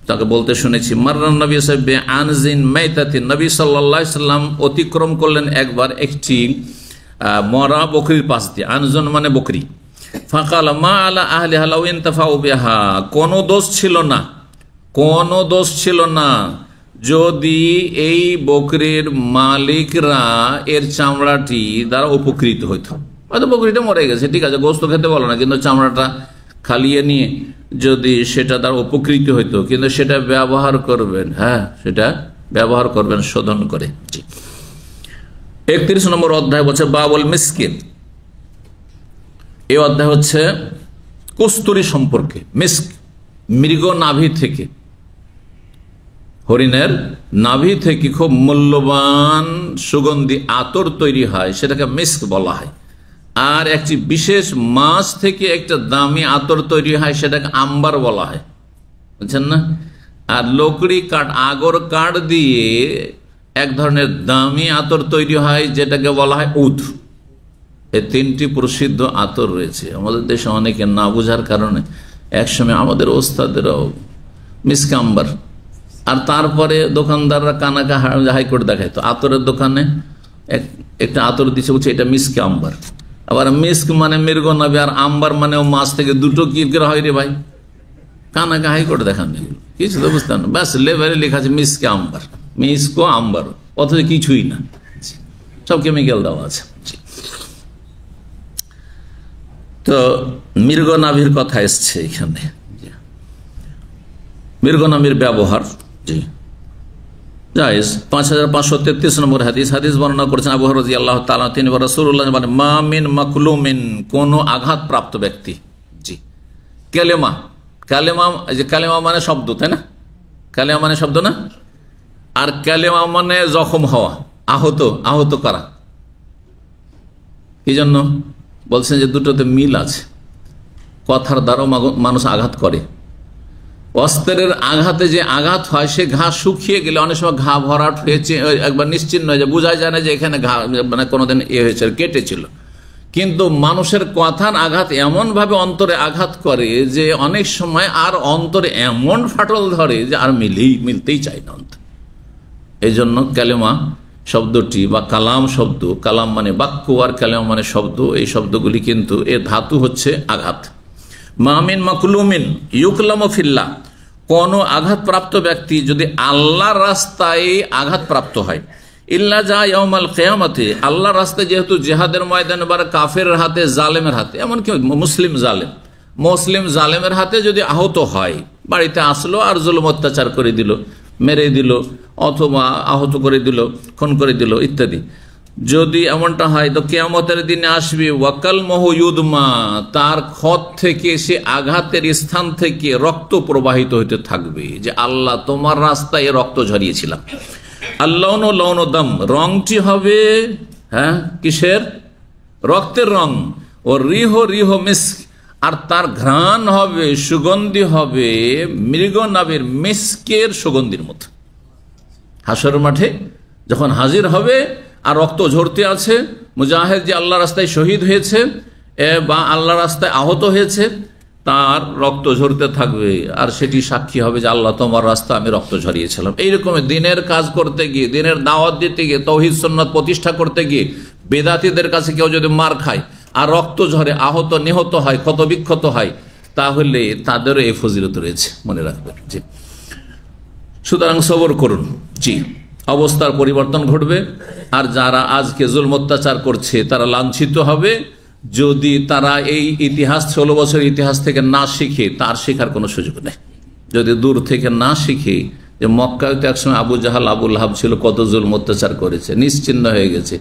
তাকে বলতে শুনেছি, মাররান নবী সাল্লাল্লাহু আলাইহি আনজিন মাইতাতিন, নবী সাল্লাল্লাহু আলাইহি সাল্লাম অতিক্রম করলেন একবার একটি মরা বকরির পাশ দিয়ে, আনজন মানে বকরি, ফাকাল মা আলা আহলিহা লাউ ইনতাফাউ বিহা, কোনো দোষ ছিল না, কোনো দোষ ছিল না যদি এই বকরির মালিকরা এর চামড়াটি দ্বারা উপকৃত হইতো। হয়তো বকরিটা মরে গেছে, ঠিক আছে, গোস্ত খেতে বলো না, কিন্তু চামড়াটা খালিয়ে নিয়ে যদি সেটা দ্বারা উপকৃত হইতো, কিন্তু সেটা ব্যবহার করবেন, হ্যাঁ সেটা ব্যবহার করবেন শোধন করে। 31 নম্বর অধ্যায় বলছে বাবুল মিসকিন, এই অধ্যায় হচ্ছে কস্তুরী সম্পর্কে। মিস্ক মৃগ নাভি থেকে, হরিণের নাভি থেকে খুব মূল্যবান সুগন্ধি আতর তৈরি হয়, সেটাকে মিস্ক বলা হয়। আর একটি বিশেষ মাছ থেকে একটা দামি আতর তৈরি হয়, সেটাকে আম্বার বলা হয়, বুঝছেন না। আর লকড়ি কাঠ, আগর কাঠ দিয়ে এক ধরনের দামি আতর তৈরি হয়, যেটাকে বলা হয় উদ। এই তিনটি প্রসিদ্ধ আতর রয়েছে। আমাদের দেশে অনেকে না বোঝার কারণে একসময় আমাদের ওস্তাদেরও মিস্ক আম্বার, আর তারপরে দোকানদাররা কানাকা হাইকোর্ট দেখায়, তো আতরের দোকানে একটা আতর দিচ্ছে, বলছে এটা মিস্ক আম্বার। আবার মিস্ক মানে মৃগ নাভি, আর আম্বার মানে মাছ থেকে, দুটো কি করে হয় রে ভাই, কানাকা হাইকোর্ট দেখান, কিছু তো বুঝতেন না, ব্যাস লেবারে লেখা আছে মিস্ক আম্বার, মিস্ক আম্বার, অথচ কিছুই না, সব কেমিক্যাল দেওয়া আছে। তো মৃগ নাভির কথা এসছে এখানে, মৃগ নাভির ব্যবহার জি জায়েজ। 5533 নম্বর হাদিস বর্ণনা করেছেন আবু হুরায়রা রাদিয়াল্লাহু তাআলা, তিনি বলেন রাসূলুল্লাহ বলেন, মা মিন মাকলুমিন, কোন আঘাতপ্রাপ্ত ব্যক্তি, জি কালেমা, কালেমা যে কালেমা মানে শব্দ, তাই না, কালেমা মানে শব্দ না, আর কালেমা মানে জখম হওয়া, আহত করা। এই জন্য বলছেন যে দুটোতে মিল আছে, কথার দ্বারাও মানুষ আঘাত করে, অস্ত্রের আঘাতে যে আঘাত হয়, সে ঘা শুকিয়ে গেলে অনেক সময় ঘা ভরাট হয়েছে, একবার নিশ্চিন্ন হয়ে যায়, বোঝা যায় না যে এখানে ঘা মানে কোনোদিন হয়েছে, কেটেছিল। কিন্তু মানুষের কথার আঘাত এমন ভাবে অন্তরে আঘাত করে যে অনেক সময় আর অন্তরে এমন ফাটল ধরে যে আর মিলতেই চায় না অন্তর। এই জন্য কালেমা শব্দটি বা কালাম শব্দ, কালাম মানে বাক্য আর কালেমা মানে শব্দ, এই শব্দগুলি কিন্তু এর ধাতু হচ্ছে আঘাত। মামিন মাকলুমিন ইউকলামু ফিল্লাহ, কোন আঘাতপ্রাপ্ত ব্যক্তি যদি আল্লাহর রাস্তায় আঘাতপ্রাপ্ত হয়, ইল্লা যা ইয়াউমাল কিয়ামতে, আল্লাহর রাস্তায় যেহেতু জিহাদের ময়দানে বা কাফেরের হাতে, জালেমের হাতে, এমনকি মুসলিম জালেমের হাতে যদি আহত হয়, বাড়িতে আসলো আর জুলুম অত্যাচার করে দিল, মেরে দিল, অথবা আহত করে দিল, খুন করে দিল ইত্যাদি, যদি এমনটা হয়, তো কিয়ামতের দিনে আসবে ওয়াকাল মহুয়ুদমা, তার ক্ষত থেকে, সে আঘাতের স্থান থেকে রক্ত প্রবাহিত হতে থাকবে, যে আল্লাহ তোমার রাস্তায় রক্ত ঝরিয়েছিলাম। আল্লাহ লৌন দম, রংটি হবে হ্যাঁ কিসের, রক্তের রং। ও রিহ মিস্ক, আর তার ঘ্রাণ হবে, সুগন্ধি হবে মৃগ নাভের মিস্কের সুগন্ধির মতো। হাসর মাঠে যখন হাজির হবে আর রক্ত ঝরতে আছে, মুজাহিদ যে আল্লাহ রাস্তায় শহীদ হয়েছে বা আল্লাহ রাস্তায় আহত হয়েছে, তার রক্ত ঝরতে থাকবে, আর সেটি সাক্ষী হবে যে আল্লাহ তোমার রাস্তা আমি রক্ত ঝরিয়েছিলাম। এইরকম দিনের কাজ করতে গিয়ে, দিনের দাওয়াত দিতে গিয়ে, তৌহিদ সুন্নাত প্রতিষ্ঠা করতে গিয়ে বেদাতীদের কাছে কেউ যদি মার খায় আর রক্ত ঝরে, আহত নিহত হয়, ক্ষত বিক্ষত হয়, তাহলে তাদেরও এই ফজিলত রয়েছে, মনে রাখবেন। জি সুতরাং সবর করুন। জি, অবস্থার পরিবর্তন ঘটবে। আর যারা আজকে জুলম অত্যাচার করছে তারা লাঞ্ছিত হবে যদি তারা এই ইতিহাস 16 বছরের ইতিহাস থেকে না শিখে, তার শেখার কোনো সুযোগ নেই। যদি দূর থেকে না শিখে যে মক্কায় তো একসময় আবু জাহাল আবু লাহাব ছিল, কত জুলম অত্যাচার করেছে, নিশ্চিহ্ন হয়ে গেছে।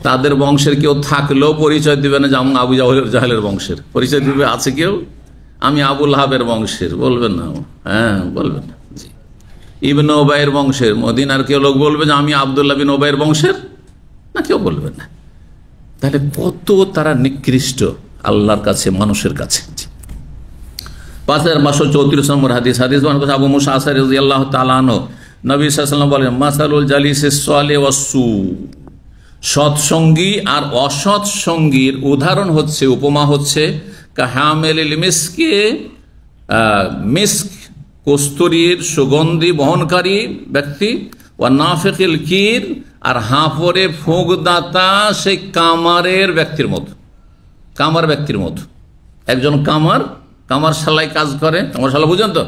তাদের বংশের কেউ থাকলেও পরিচয় দিবে না যে আমি আবু জাহালের বংশের। পরিচয় দিবে আছে কেউ? আমি আবু লাহাবের বংশের, বলবেন না? হ্যাঁ, বলবেন না। জি, ইবনে উবাইয়ের বংশের। মদিনার কেউ লোক বলবে যে আমি আব্দুল্লাহ বিন উবাইয়ের বংশের? না, কেউ বলবেন না। তাহলে কত তারা নিকৃষ্ট আল্লাহর কাছে, মানুষের কাছে। 5534 নম্বর হাদিস আবু মুসা আশআরী রাদিয়াল্লাহু তাআলা আনহু, নবী সাল্লাল্লাহু আলাইহি ওয়াসাল্লাম বলেন, মাসালুল জালিসিস সালিহ ওয়াসসু, সৎসঙ্গী আর অসৎ সঙ্গীর উদাহরণ হচ্ছে, উপমা হচ্ছে, কাহামেলিল মিসকে, মিস্ক কস্তুরীর সুগন্ধি বহনকারী ব্যক্তি, ওয়া নাফিকিল কির, আর হাঁফরে ফুঁকদাতা সেই কামারের ব্যক্তির মতো। কামার ব্যক্তির মতো। একজন কামার সেলাই কাজ করে। কামার সেলাই বুঝেন তো?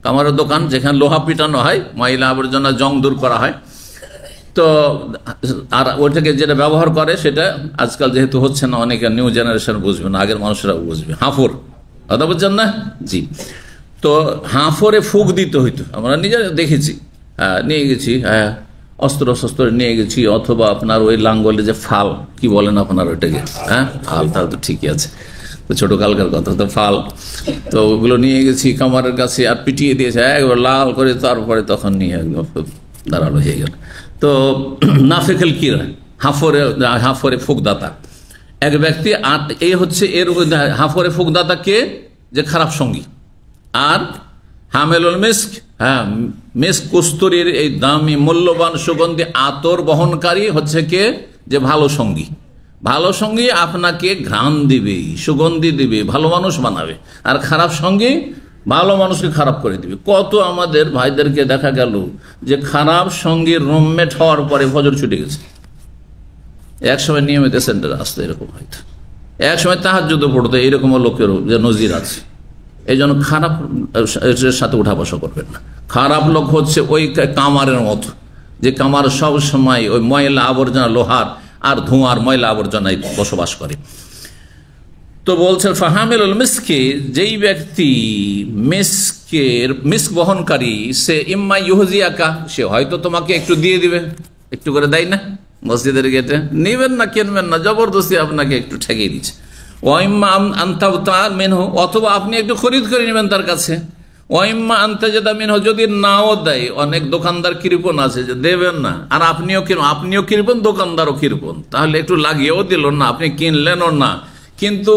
কামারের দোকান, যেখানে লোহা পিটানো হয়, ময়লা আবর্জনা জং দূর করা হয়। তো আর ওইটাকে যেটা ব্যবহার করে সেটা আজকাল যেহেতু হচ্ছে না, অনেকে নিউ জেনারেশন বুঝবে না, আগের মানুষরা বুঝবে। হাঁফর, কথা বুঝছেন না? জি। তো হাঁফরে ফুঁক দিতে হইতো, আমরা নিজে দেখেছি, নিয়ে গেছি, হ্যাঁ, অস্ত্র শস্ত্র নিয়ে গেছি, অথবা আপনার ওই লাঙ্গলে যে ফাল, কি বলেন আপনার ওইটাকে? হ্যাঁ, ফাল। তাহলে তো ঠিকই আছে, তো ছোট কালকার কথা, তো ফাল। তো ওগুলো নিয়ে গেছি কামারের কাছে, আর পিটিয়ে দিয়েছে একবার লাল করে, তারপরে তখন নিয়ে একদম দাঁড়ালো হয়ে গেল। তো নাফিকুল কির, হাঁফরে ফুঁকদাতা এক ব্যক্তি। আর এই হচ্ছে এর হাঁফরে ফুঁকদাতা কে? যে খারাপ সঙ্গী। আর হামেলুল মিস্ক, হ্যাঁ, মিস্ক কস্তুরীর এই দামি মূল্যবান সুগন্ধি আতর বহনকারী হচ্ছে কে? যে ভালো সঙ্গী। ভালো সঙ্গী আপনাকে ঘ্রাণ দিবে, সুগন্ধি দিবে, ভালো মানুষ বানাবে। আর খারাপ সঙ্গী ভালো মানুষকে খারাপ করে দিবে। কত আমাদের ভাইদেরকে দেখা গেল যে খারাপ সঙ্গীর রুমমেট হওয়ার পরে ফজর ছুটে গেছে। একসময় নিয়মিত সেন্টারে আসতো এরকম, হয়তো একসময় তাহাজ্জুদও পড়তো, এরকমও লোকেরও যে নজির আছে। এই জন্য খারাপ সাথে উঠা বসা করবেন না। খারাপ লোক হচ্ছে ওই কামারের মতো, যে কামার সব সময় ওই ময়লা আবর্জনা, লোহার আর ধোঁয়ার ময়লা আবর্জনায় বসবাস করে। তো বলছেন ফাহামিলুল মিসকে, যেই ব্যক্তি মিস্ক বহনকারী, সে ইম্মা ইউহজিয়াকা, সে হয়তো তোমাকে একটু দিয়ে দিবে, একটু করে দেয় না মসজিদের গেটে, নিবেন না, কিনবেন না, জবরদস্তি আপনাকে একটু ঠেকিয়ে দিচ্ছে। ওয়াইম্মা আনতা মিনহু, অথবা আপনি একটু খরিদ করে নেবেন তার কাছে। ওয়াইম্মা আনতাজাদা মিনহু, যদি নাও দেয়, অনেক দোকানদার কৃপণ আছে যে দেবেন না, আর আপনিও কৃপণ, দোকানদারও কৃপণ, তাহলে একটু লাগিয়েও দিল না, আপনি কিনলেনও না। কিন্তু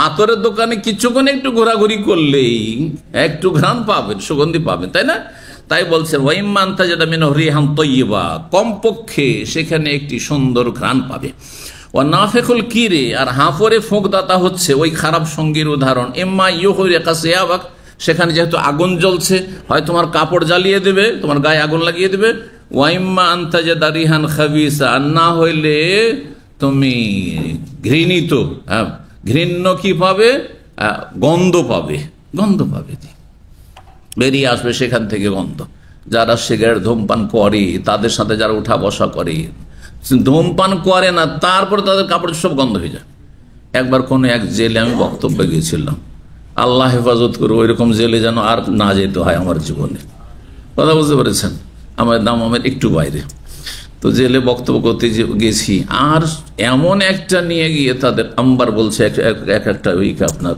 আতরের দোকানে কিছুক্ষণ একটু ঘোরাঘুরি করলেই একটু ঘ্রাণ পাবেন, সুগন্ধি পাবেন, তাই না? তাই বলছেন ওয়াইম্মা আনতাজাদা মিনহু রিহান তাইয়্যিবা, কমপক্ষে সেখানে একটি সুন্দর ঘ্রাণ পাবে। ও নাফিকুল কিরে, আর হাঁফরে ফুঁকদাতা হচ্ছে ওই খারাপ সঙ্গীর উদাহরণ। ইম্মা ইউহরিকা সিয়াবাক, সেখানে যেহেতু আগুন জ্বলছে, হয় তোমার কাপড় জ্বালিয়ে দেবে, তোমার গায়ে আগুন লাগিয়ে দেবে। ওয়াইম্মা আনতাজাদা রিহান খাবিসা, আর না হইলে তুমি ঘৃণিত, ঘৃণ্য কি পাবে? গন্ধ পাবে, গন্ধ পাবে, বেরিয়ে আসবে সেখান থেকে গন্ধ। যারা সিগারেট ধূমপান করে, তাদের সাথে যারা উঠা বসা করে, ধূমপান করে না, তারপর তাদের কাপড় সব গন্ধ হয়ে যায়। একবার কোনো এক জেলে আমি বক্তব্য গিয়েছিলাম, আল্লাহ হেফাজত করে ওইরকম জেলে যেন আর না যেতে হয় আমার জীবনে, কথা বুঝতে পেরেছেন? আমার দামামের একটু বাইরে, তো জেলে বক্তব্য করতে গেছি, আর এমন একটা নিয়ে গিয়ে তাদের আম্বার বলছে, একটা উইক আপনার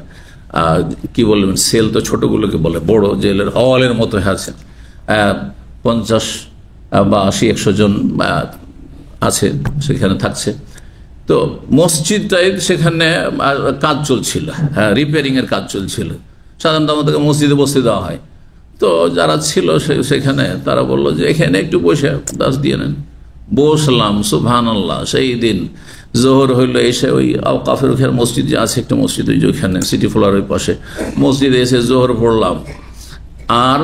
কি বলবেন, সেল তো ছোটগুলোকে বলে, বড় জেলের হলের মতো আছে, 50 বা 80-100 জন আছে সেখানে থাকছে। তো মসজিদটাই সেখানে কাজ চলছিল, হ্যাঁ, রিপেয়ারিং এর কাজ চলছিল। সাধারণত আমাদেরকে মসজিদে বসতে দেওয়া হয়। তো যারা ছিল সেখানে তারা বললো যে এখানে একটু বসে দাস দিয়ে নেন। বসলাম, সুবহানাল্লাহ। সেই দিন জোহর হইলো, এসে ওই আওকাফের ওখানে মসজিদ যে আছে, একটা মসজিদ ওই যে ওইখানে সিটি ফ্লোরের পাশে, মসজিদে এসে জোহর পড়লাম। আর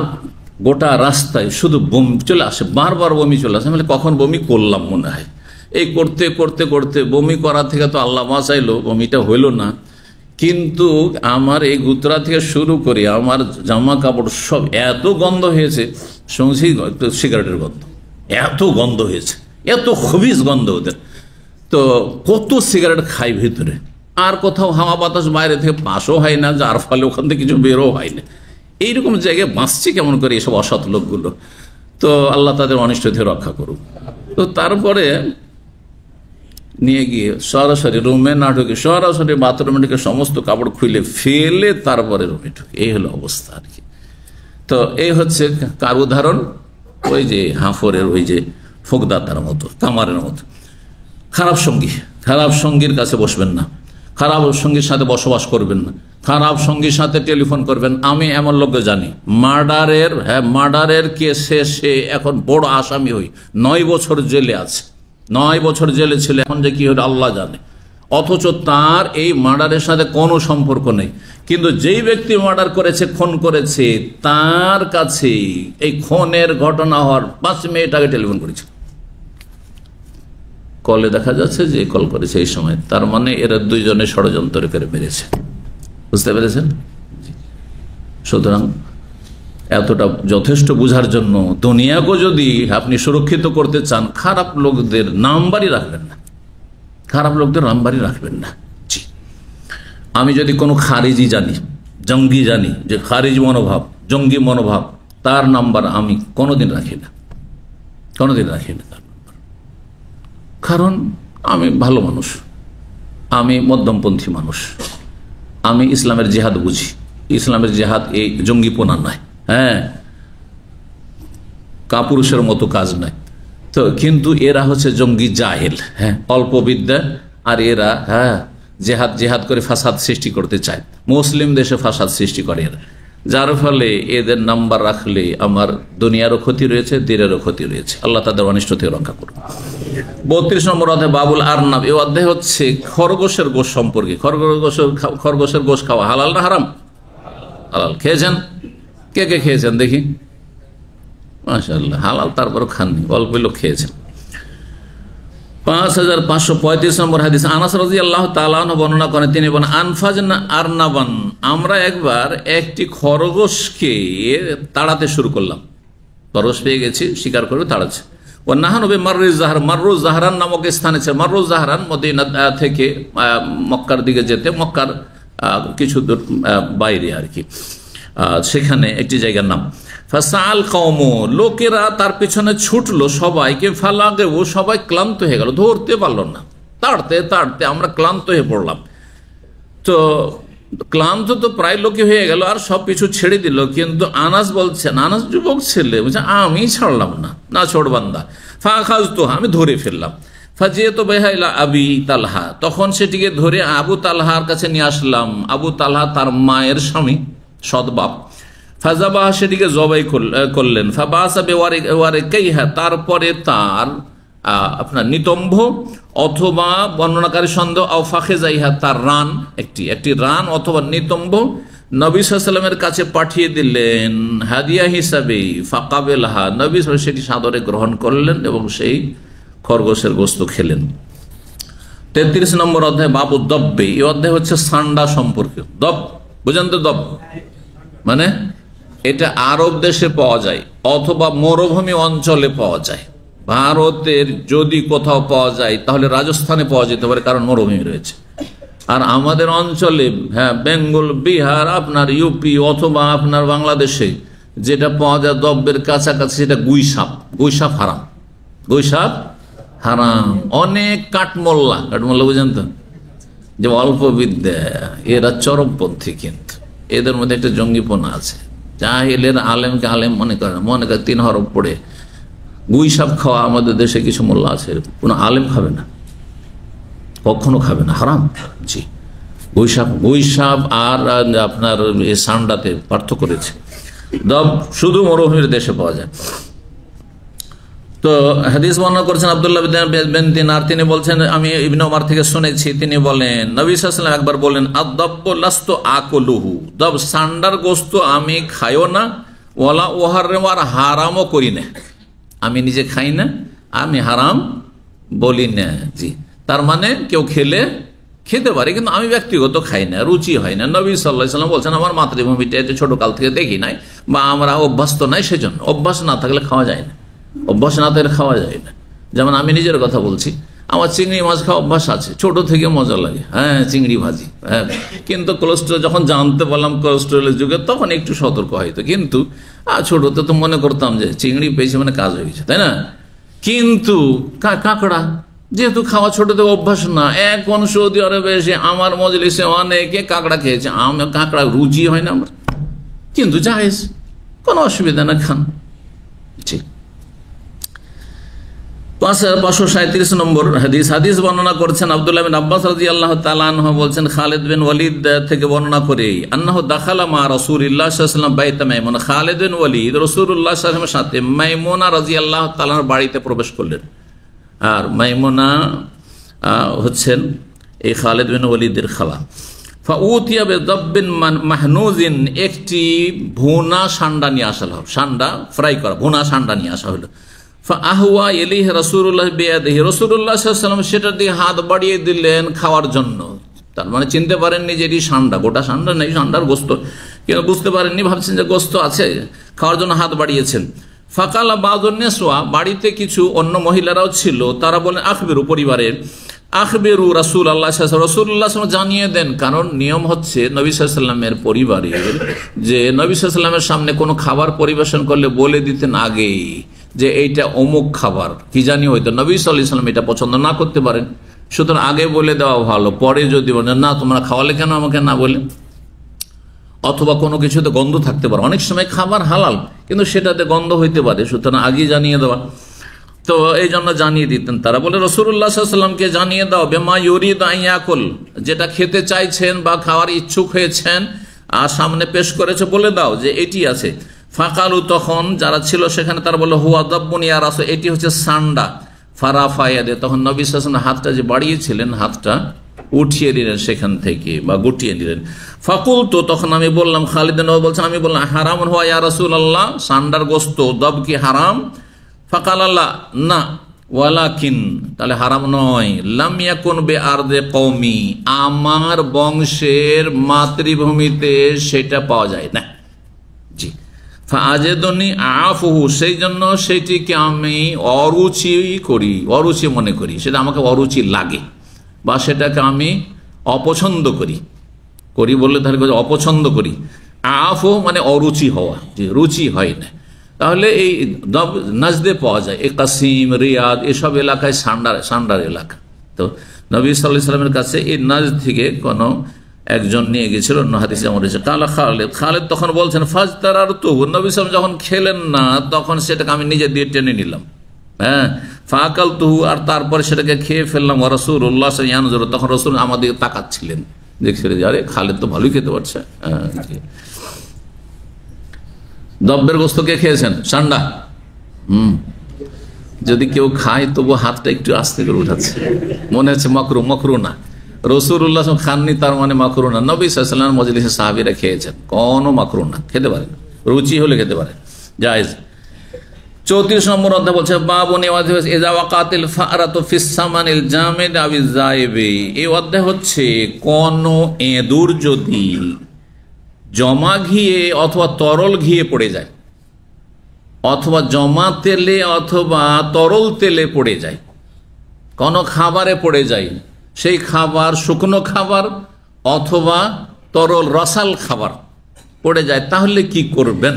গোটা রাস্তায় শুধু বমি চলে আসে, বারবার বমি চলে আসে। মানে কখন বমি করলাম মনে হয়। এই করতে করতে করতে বমি করা থেকে তো আল্লাহ বাঁচাইলো, বমিটা হইল না। কিন্তু আমার এই গুতরা থেকে শুরু করে আমার জামা কাপড় সব এত গন্ধ হয়েছে শুনছি সিগারেটের গন্ধ, এত গন্ধ হয়েছে, এত খবিজ গন্ধ ওদের। তো কত সিগারেট খাই ভিতরে, আর কোথাও হাওয়া বাতাস বাইরে থেকে পাসও হয় না, যার ফলে ওখান থেকে কিছু বেরো হয় না। এইরকম জায়গায় বাঁচছে কেমন করে এসব অসৎ লোকগুলো? তো আল্লাহ তাদের অনিষ্ট থেকে রক্ষা করুক। তো তারপরে নিয়ে গিয়ে সরাসরি রুমে না ঢুকে সরাসরি বাথরুমে ঢুকে সমস্ত কাপড় খুলে ফেলে তারপরে রুমে ঢুকে, এই হলো অবস্থা আর কি। তো এই হচ্ছে কার উদাহরণ? ওই যে হাফরের ওই যে ফোকদাতার মতো, কামারের মতো। খারাপ সঙ্গী, খারাপ সঙ্গীর কাছে বসবেন না, খারাপ সঙ্গীর সাথে বসবাস করবেন না, খারাপ সঙ্গীর সাথে টেলিফোন করবেন। আমি এমন লোককে জানি, মার্ডারের কেসে সে এখন বড় আসামি হই, 9 বছর জেলে আছে, 9 বছর জেলে ছিল, এখন যে কি হলো আল্লাহ জানে। অথচ তার এই মার্ডারের সাথে কোনো সম্পর্ক নেই, কিন্তু যেই ব্যক্তি মার্ডার করেছে, খুন করেছে, তার কাছে এই খুনের ঘটনা হওয়ার 5 মিনিট আগে টেলিফোন করেছে। কলে দেখা যাচ্ছে যে কল করেছে এই সময়, তার মানে এরা দুইজনে ষড়যন্ত্র করে মেরেছে। বুঝতে পেরেছেন? সুতরাং এতটা যথেষ্ট বুঝার জন্য, দুনিয়াকে যদি আপনি সুরক্ষিত করতে চান, খারাপ লোকদের নাম্বারই রাখবেন না, খারাপ লোকদের নাম্বারই রাখবেন না। জি, আমি যদি কোনো খারিজি জানি, জঙ্গি জানি, যে খারিজ মনোভাব, জঙ্গি মনোভাব, তার নাম্বার আমি কোনোদিন রাখি না, কোনোদিন রাখি না তার নাম্বার। কারণ আমি ভালো মানুষ, আমি মধ্যমপন্থী মানুষ, আমি ইসলামের জিহাদ বুঝি। ইসলামের জিহাদ এই জঙ্গিপনা নয়, হ্যাঁ, কাপুরুষের মতো কাজ নয়। তো কিন্তু এরা হচ্ছে জঙ্গি জাহেল, হ্যাঁ, অল্প বিদ্যা, আর এরা জেহাদ জেহাদ করে ফাসাদ সৃষ্টি করতে চায়, মুসলিম দেশে ফাসাদ সৃষ্টি করে এরা। যার ফলে এদের নাম্বার রাখলে আমার দুনিয়ারও ক্ষতি রয়েছে, দিনেরও ক্ষতি রয়েছে। আল্লাহ তাদের অনিষ্ট থেকে রক্ষা করুন। 32 নম্বর অধ্যায় বাবুল আরনাব। এই অধ্যায় হচ্ছে খরগোশের গোশ সম্পর্কে। খরগোশের গোশ খাওয়া হালাল না হারাম? হালাল। খেয়েছেন? কে কে খেয়েছেন দেখি? মাশাআল্লাহ, হালাল তারপরও খাননি, অল্প লোক খেয়েছেন। 5535 নম্বর হাদিস। আনাস রাদিয়াল্লাহু তাআলা আনহু বর্ণনা করেন, তিনি বলেন, আনফাজনা আরনাবান, আমরা একবার একটি খরগোশকে তাড়াতে শুরু করলাম। খরগোশ পেয়ে গেছি, শিকার করে তাড়াচ্ছে। ও নাহানবে মাররুজ জাহর, মাররুজ জাহরান নামক স্থানে ছিল। মাররুজ জাহরান মদিনা থেকে মক্কার দিকে যেতে, মক্কার কিছু দূর বাইরে আর কি, সেখানে একটি জায়গার নাম। ফাসাল কওম, লোকেরা তার পিছনে ছুটলো সবাইকে, ফালাগে, ও সবাই ক্লান্ত হয়ে গেল, ধরতে পারলো না, তাড়তে তাড়তে আমরা ক্লান্ত হয়ে পড়লাম। তো ক্লান্ত তো প্রায় লোকে হয়ে গেল, আর সব কিছু ছেড়ে দিল। কিন্তু আনাস বলছেন, আনাস যুবক ছেলে বলছে, আমি ছাড়লাম না, না ছোড়বান্দা। ফাখাজ তো, আমি ধরে ফেললাম। ফাজিয়াত বেহাইলা আবি তালহা, তখন সেটিকে ধরে আবু তালহার কাছে নিয়ে আসলাম। আবু তালহা তার মায়ের স্বামী, সৎবাপ। ফাজাবাহ, সেটিকে জবাই করলেন। ফাবাসা বেওয়ারিকাইহা, তারপরে তার আপনার নিতম্ভ অথবা বর্ণনাকারী সন্দেহ, আও ফাখিজাইহা, তার রান, একটি রান অথবা নিতম্ভ নবী সাল্লাল্লাহু আলাইহি ওয়াসাল্লামের কাছে পাঠিয়ে দিলেন হাদিয়া হিসাবে। ফাকাবেলহা, নবী সাল্লাল্লাহু আলাইহি ওয়াসাল্লাম সেটি সাদরে গ্রহণ করলেন এবং সেই খরগোশের গোশত খেলেন। 33 নম্বর অধ্যায় বাবু দব্বে। এই অধ্যায় হচ্ছে সান্ডা সম্পর্কে। দব বুঝেন তো? দব মানে এটা আরব দেশে পাওয়া যায় অথবা মরুভূমি অঞ্চলে পাওয়া যায়। ভারতের যদি কোথাও পাওয়া যায় তাহলে রাজস্থানে পাওয়া যেতে পারে, কারণ মরুভূমি রয়েছে। আর আমাদের অঞ্চলে, হ্যাঁ, বেঙ্গল, বিহার, আপনার ইউপি অথবা আপনার বাংলাদেশে যেটা পাওয়া যায় দব্বের কাছাকাছি, সেটা গুইসাপ। গুইসাপ হারাম, গুইসাপ হারাম। অনেক কাঠমোল্লা বুঝেন তো, যে অল্প বিদ্যা, এরা চরমপন্থী, কিন্তু এদের মধ্যে একটা জঙ্গিপনা আছে। জাহেলের আলেমকে আলেম মনে করে, 3 হরফ পড়ে গুইসাপ খাওয়া। আমাদের দেশে কিছু মোল্লা আছে, কোনো আলেম খাবে না, কখনো খাবে না, হারাম। জি, গুইসাপ আর আপনার সান্ডাতে পার্থক্য করেছে। দব শুধু মরুভূমির দেশে পাওয়া যায়। তো হাদিস বর্ণনা করেছেন আব্দুল্লাহ বিন দিনার, তিনি বলছেন, আমি ইবনে ওমর থেকে শুনেছি, তিনি বলেন, নবী সাল্লাল্লাহু আলাইহি ওয়াসাল্লাম একবার বলেন, আদ-দাব্বু লাস্তু আকুলুহু, দব সান্ডার গোশত আমি খাইও না, ওয়ালা ওয়াহাররাম, আর হারামও করি না। আমি নিজে খাই না, আমি হারাম বলি না। জি, তার মানে কেউ খেলে খেতে পারি, কিন্তু আমি ব্যক্তিগত খাই না, রুচি হয় না। নবী সাল্লাল্লাহু আলাইহি ওয়াসাল্লাম বলছেন আমার মাতৃভূমিটা এতে ছোট কাল থেকে দেখি নাই বা আমরা অভ্যস্ত নাই, সেজন্য। অভ্যাস না থাকলে খাওয়া যায় না, অভ্যাস না থাকলে খাওয়া যায় না। যেমন আমি নিজের কথা বলছি, আমার চিংড়ি মাছ খাওয়া অভ্যাস আছে, ছোট থেকে মজা লাগে, হ্যাঁ চিংড়ি ভাজি, হ্যাঁ। কিন্তু কোলেস্ট্রল যখন জানতে পারলাম কোলেস্ট্রলের যুগে, তখন একটু সতর্ক হয়তো। কিন্তু ছোটতে তো মনে করতাম যে চিংড়ি পেয়েছি মানে কাজ হয়ে গেছে, তাই না? কিন্তু কাঁকড়া যেহেতু খাওয়া ছোটতে অভ্যাস না, এখন সৌদি আরবে এসে আমার মজলিসে অনেকে কাঁকড়া খেয়েছে, আমার কাঁকড়া রুচি হয় না আমার, কিন্তু জায়েজ, কোনো অসুবিধা না, খান। ঠিক। 537 নম্বর হাদিস বর্ণনা করছেন আব্দুল্লাহ বিন আব্বাস রাদিয়াল্লাহু তাআলা আনহু বলছেন, খালিদ বিন ওয়ালিদ থেকে বর্ণনা করে, আন্নাহু দাখালা মা রাসূলিল্লাহ সাল্লাল্লাহু আলাইহি ওয়াসাল্লাম বাইত মাইমুনা। খালিদ বিন ওয়ালিদ রাসূলুল্লাহ সাল্লাল্লাহু আলাইহি ওয়াসাল্লামের সাথে মাইমুনা রাদিয়াল্লাহু তাআলার বাড়িতে প্রবেশ করলেন। আর মাইমুনা হচ্ছেন এই খালিদ বিন ওয়ালিদের খালা। ফাউতিয়া বিদাব্বিন মাহনুজিন, একটি ভুনা সান্ডা নিয়ে আসা হলো, সান্ডা ফ্রাই করা ভুনা সান্ডা নিয়ে আসা হলো। ফাআহওয়া ইলাইহি রাসূলুল্লাহ বিয়াদিহি, রাসূলুল্লাহ সাল্লাল্লাহু আলাইহি ওয়াসাল্লাম সেটার দিকে হাত বাড়িয়ে দিলেন খাওয়ার জন্য। তার মানে চিনতে পারেননি যে এটি সান্ডা, গোটা সান্ডা নেই, সান্ডার গোস্ত, কিন্তু বুঝতে পারেননি, ভাবছেন যে গোস্ত আছে, খাওয়ার জন্য হাত বাড়িয়েছেন। ফাকালা বাযুন নিসওয়া, বাড়িতে কিছু অন্য মহিলারাও ছিল, তারা বলেন আখবিরু, পরিবারের আখবিরু রাসূলুল্লাহ সাল্লাল্লাহু আলাইহি ওয়াসাল্লাম, জানিয়ে দেন। কারণ নিয়ম হচ্ছে নবী সাল্লাল্লাহু আলাইহি ওয়াসাল্লামের পরিবারের, যে নবী সাল্লাল্লাহু আলাইহি ওয়াসাল্লামের সামনে কোনো খাবার পরিবেশন করলে বলে দিতেন আগেই যে এইটা অমুক খাবার, কি জানি হয়তো নবী সাল্লাল্লাহু আলাইহি ওয়াসাল্লাম এটা পছন্দ না করতে পারেন, সুতরাং আগে বলে দেওয়া ভালো। পরে যদি বলেন না তোমরা খাওয়ালে কেন আমাকে না বলে, অথবা কোনো কিছুতে গন্ধ থাকতে পারে, অনেক সময় খাবার হালাল কিন্তু সেটাতে গন্ধ হইতে পারে, সুতরাং আগে জানিয়ে দেওয়া। তো এই জন্য জানিয়ে দিতেন তারা। বলে রাসূলুল্লাহ সাল্লাল্লাহু আলাইহি ওয়াসাল্লামকে জানিয়ে দাও বিমা ইউরিদ আন ইয়াকুল, যেটা খেতে চাইছেন বা খাওয়ার ইচ্ছুক হয়েছেন আর সামনে পেশ করেছে, বলে দাও যে এটি আছে। ফাকালু, তখন যারা ছিল সেখানে তারা বলল হুয়া দাব্বুন ইয়া রাসূল, এটি হচ্ছে সান্ডা। ফারাফা ইয়াদে, তখন নবী সাল্লাল্লাহু আলাইহি ওয়াসাল্লাম হাতটা যে বাড়িয়েছিলেন, হাতটা উঠিয়ে দিলেন সেখান থেকে বা গুটিয়ে দিলেন। ফাকুলতু, তখন আমি বললাম, খালিদ বলছেন, আমি বললাম হারামুন হুয়া ইয়া রাসূলুল্লাহ, সান্ডার গোস্ত দব কি হারাম? ফাকাল আল্লাহ, না, ওয়ালাকিন, তাহলে হারাম নয়, লাম ইয়াকুন বিআরদে কওমি, আমার বংশের মাতৃভূমিতে সেটা পাওয়া যায় না। জি। ফাআজিদুনি আফুহু, সেই জন্য সেটিকে আমি অরুচি করি, অরুচি মনে করি, সেটা আমাকে অরুচি লাগে বা সেটাকে আমি অপছন্দ করি, করি বললে তাহলে অপছন্দ করি। আফু মানে অরুচি হওয়া, যে রুচি হয় না। তাহলে এই নাজদে পাওয়া যায়, এই কাসিম, রিয়াদ, এসব এলাকায় সান্ডার এলাকা। তো নবী সাল্লাল্লাহু আলাইহি ওয়াসাল্লামের কাছে এই নাজদ থেকে কোনো একজন নিয়ে গেছিল, অন্য হাদিসে আমার এসেছে। কালা খালিদ, খালিদ তখন বলছেন ফাজতারারতু, নবী সাল্লাল্লাহু আলাইহি ওয়াসাল্লাম যখন খেলেন না তখন সেটাকে আমি নিজে দিয়ে টেনে নিলাম, হ্যাঁ। ফাকালতুহু, আর তারপরে সেটাকে খেয়ে ফেললাম। ওয়া রাসূলুল্লাহ সাল্লাল্লাহু আলাইহি ওয়াসাল্লাম ইয়ানজুরু, তখন রাসূল আমাদের তাকাচ্ছিলেন, দেখছিলেন আরে খালিদ তো ভালোই খেতে পারছে। দব্বের গোস্ত কে খেয়েছেন? সান্ডা। যদি কেউ খায় তবু হাতটা একটু আস্তে করে উঠাচ্ছে, মনে হচ্ছে মাকরু, মাকরু না। রাসূলুল্লাহ খাননি তার মানে মাকরু না। নবী সাল্লাল্লাহু আলাইহি ওয়াসাল্লাম মজলিসে সাহাবীরা খেয়েছেন, কোনো মাকরু না, খেতে পারেন, রুচি হলে খেতে পারেন, জায়েজ। 34 নম্বর অধ্যায় বলছে বাবুনি ইযা ওয়াকাতিল ফারাতু ফিস সামানিল জামিদ আবিজ যায়েবি, এই অধ্যায় হচ্ছে কোন এঁদুর যদি জমা ঘিয়ে অথবা তরল ঘিয়ে পড়ে যায়, অথবা জমা তেলে অথবা তরল তেলে পড়ে যায়, কোনো খাবারে পড়ে যায়, সেই খাবার শুকনো খাবার অথবা তরল রসাল খাবার পড়ে যায়, তাহলে কি করবেন?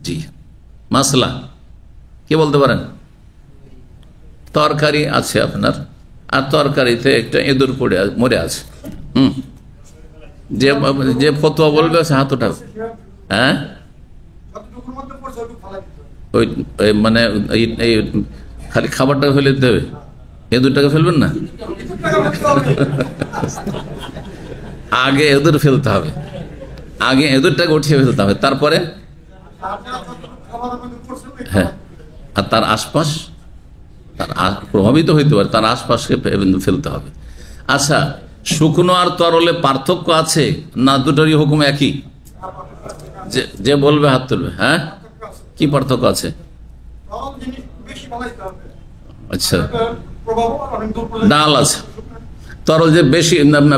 জি, মাসলা কি বলতে পারেন? তরকারি আছে আপনার, আর তরকারিতে একটা ইঁদুর পড়ে মরে আছে, যে ফতোয়া বলবে সে হাত ওঠাবে, হ্যাঁ, ওই মানে এই খালি খাবারটাকে ফেলে দিতে হবে, ইঁদুরটাকে ফেলবেন না, আগে ইঁদুর ফেলতে হবে, আগে ইঁদুরটাকে উঠিয়ে ফেলতে হবে, তারপরে হ্যাঁ, আর তার আশপাশ তার প্রভাবিত হইতে পারে, তার আশপাশকে ফেলতে হবে। আচ্ছা, শুকনো আর তরলে পার্থক্য আছে না দুটোরই হুকুম একই? যে বলবে হাত তুলবে। হ্যাঁ, কি পার্থক্য আছে? আচ্ছা, ডাল আছে, তরল যে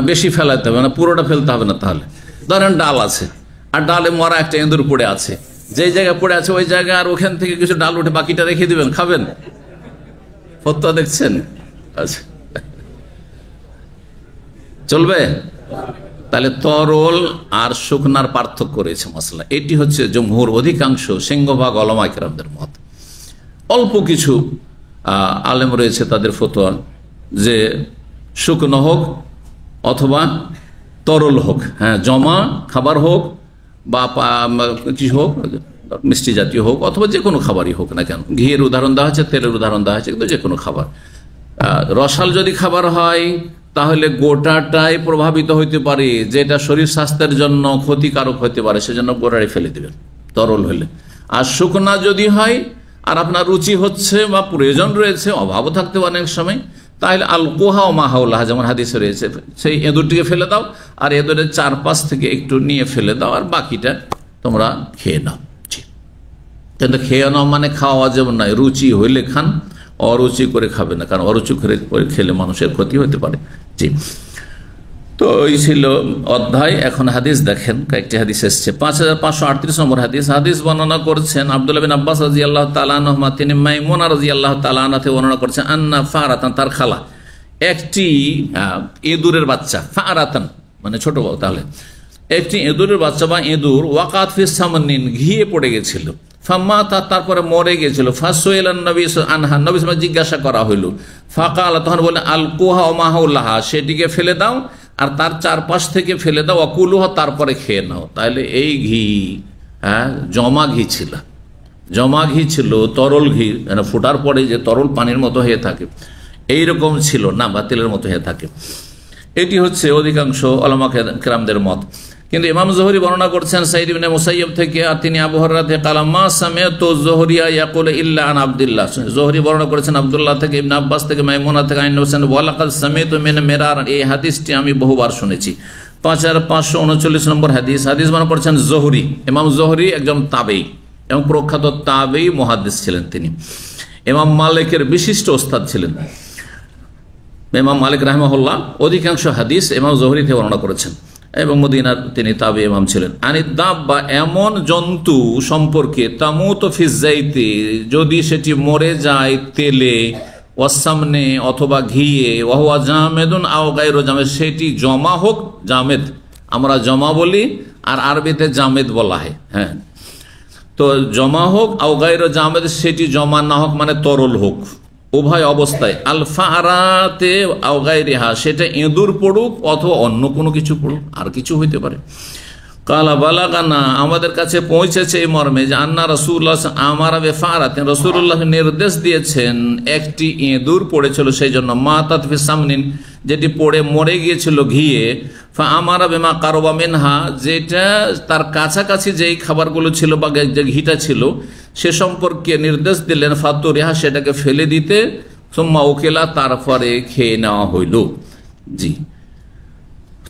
বেশি ফেলাতে হবে না, পুরোটা ফেলতে হবে না। তাহলে ধরেন ডাল আছে, আর ডালে মরা একটা এঁদুর পড়ে আছে, যে জায়গায় পড়ে আছে ওই জায়গায় আর ওখান থেকে কিছু ডাল উঠে বাকিটা রেখে দিবেন, খাবেন? ফতোয়া দেখছেন? আচ্ছা, চলবে? তাহলে তরল আর শুকনার পার্থক্য রয়েছে মশলা। এটি হচ্ছে জমহুর, অধিকাংশ সিংহভাগ উলামায়ে কেরামদের মত। অল্প কিছু আলেম রয়েছে তাদের ফতোয়া যে শুকনো হোক অথবা তরল হোক, হ্যাঁ, জমা খাবার হোক বা কিছু হোক, মিষ্টি জাতীয় হোক, অথবা যে কোনো খাবারই হোক না কেন। ঘিয়ের উদাহরণ দেওয়া হচ্ছে, তেলের উদাহরণ দেওয়া হচ্ছে, কিন্তু যে কোনো খাবার। রসাল যদি খাবার হয় তাহলে গোটাটাই প্রভাবিত হইতে পারে, যেটা শরীর স্বাস্থ্যের জন্য ক্ষতিকারক হতে পারে, সেজন্য গোড়ায় ফেলে দেবেন তরল হলে। আর শুকনা যদি হয় আর আপনার রুচি হচ্ছে বা প্রয়োজন রয়েছে, অভাবও থাকতে পারে অনেক সময়, তাহলে আলকুহা ও মাহাউল্লাহ, যেমন হাদিসে রয়েছে, সেই এঁদুরটিকে ফেলে দাও, আর এঁদুরের চারপাশ থেকে একটু নিয়ে ফেলে দাও, আর বাকিটা তোমরা খেয়ে নাও। কিন্তু খেয়ে নাও মানে খাওয়া যেমন নয়, রুচি হইলে খান, অরুচি করে খাবে না, কারণ অরুচি করে খেলে মানুষের ক্ষতি হতে পারে। জি, তো এই ছিল অধ্যায়। এখন হাদিস দেখেন, কয়েকটি হাদিস এসছে। 5538 নম্বর হাদিস। হাদিস বর্ণনা করছেন আব্দুল্লাহ বিন আব্বাস রাদিয়াল্লাহু তাআলা আনহুমা, তিনি মাইমুনা রাদিয়াল্লাহু তাআলা আনহা থেকে বর্ণনা করছেন, আন্না ফারাতান, তার খালা একটি ইঁদুরের বাচ্চা, ফারাতান মানে ছোট, তাহলে একটি ইঁদুরের বাচ্চা বা ইঁদুর, ওয়াকাত ফিস সামনিন, ঘিয়ে পড়ে গেছিল, ফাম্মা, তারপরে মরে গেছিল, ফাসুইলান নবী আনহা, নবী সাল্লাল্লাহু আলাইহি জিজ্ঞাসা করা হইল, ফাকাল, তখন বলে আলকুহা ওয়া মাহাউল্লাহা, সেটিকে ফেলে দাও আর তার চারপাশ থেকে ফেলে দাও, অকুলুহা, তারপরে খেয়ে নাও। তাহলে এই ঘি, হ্যাঁ, জমা ঘি ছিল, জমা ঘি ছিল, তরল ঘি, মানে ফোটার পরে যে তরল পানির মতো হয়ে থাকে এইরকম ছিল না, বা তেলের মতো হয়ে থাকে। এটি হচ্ছে অধিকাংশ উলামা কেরামদের মত। কিন্তু ইমাম জোহরি বর্ণনা করছেন সাঈদ ইবনে মুসাইয়্যিব থেকে, আর তিনি আবু হুরায়রা থেকে, কালা মা সামিআতু যুহরিয়া ইয়াকুলু ইল্লা আন আব্দুল্লাহ, জোহরি বর্ণনা করেছেন আব্দুল্লাহ থেকে, ইবনে আব্বাস থেকে, মাইমুনা থেকে, আন হোসেন, ওয়া লাকাদ সামিআতু মিন মিরার, এই হাদিসটি আমি বহুবার শুনেছি। 5539 নম্বর হাদিস। হাদিস বর্ণনা করেছেন জোহরি, ইমাম জোহরি একজন তাবেঈ এবং প্রখ্যাত তাবেঈ মুহাদ্দিস ছিলেন। তিনি ইমাম মালিকের বিশিষ্ট ওস্তাদ ছিলেন। ইমাম মালিক রাহিমাহুল্লাহ অধিকাংশ হাদিস ইমাম জোহরি থেকে বর্ণনা করেছেন, এবং মদিনার তিনি তাবে ইমাম ছিলেন। আনিদ দাব্বা, এমন জন্তু সম্পর্কে, তামুতু ফিজ যাইতি, যদি সেটি মরে যায় তেলে, ওয়াসামনে অথবা ঘিয়ে, ওয়াহুয়া জামেদুন আও গায়রু জামেদ, সেটি জমা হোক, জামেদ আমরা জমা বলি, আর আরবিতে জামেদ বলা হয়, হ্যাঁ, তো জমা হোক, আও গায়রু জামেদ, সেটি জমা না হোক মানে তরল হোক, উভয় অবস্থায়, আল ফারাতে আও গায়রিহা, সেটা ইঁদুর পড়ুক অথবা অন্য কোনো কিছু পড়ুক, আর কিছু হইতে পারে। কালা বালাগানা, আমাদের কাছে পৌঁছেছে এই মর্মে যে আন্না রাসূলুল্লাহ আমারা বেফারাতে, রাসূলুল্লাহ নির্দেশ দিয়েছেন, একটি ইঁদুর পড়েছিল, সেই জন্য মাতাত ফি সামনিন, যেটি পড়ে মরে গিয়েছিল ঘিয়ে, ফা আমারা বেমা কারবা মিনহা, যেটা তার কাছাকাছি যেই খাবারগুলো ছিল বা যে ঘিটা ছিল সে সম্পর্কে নির্দেশ দিলেন, ফাতুরিহা, সেটাকে ফেলে দিতে, সুম্মা উকিলা, তারপরে খেয়ে নেওয়া হইল। জি,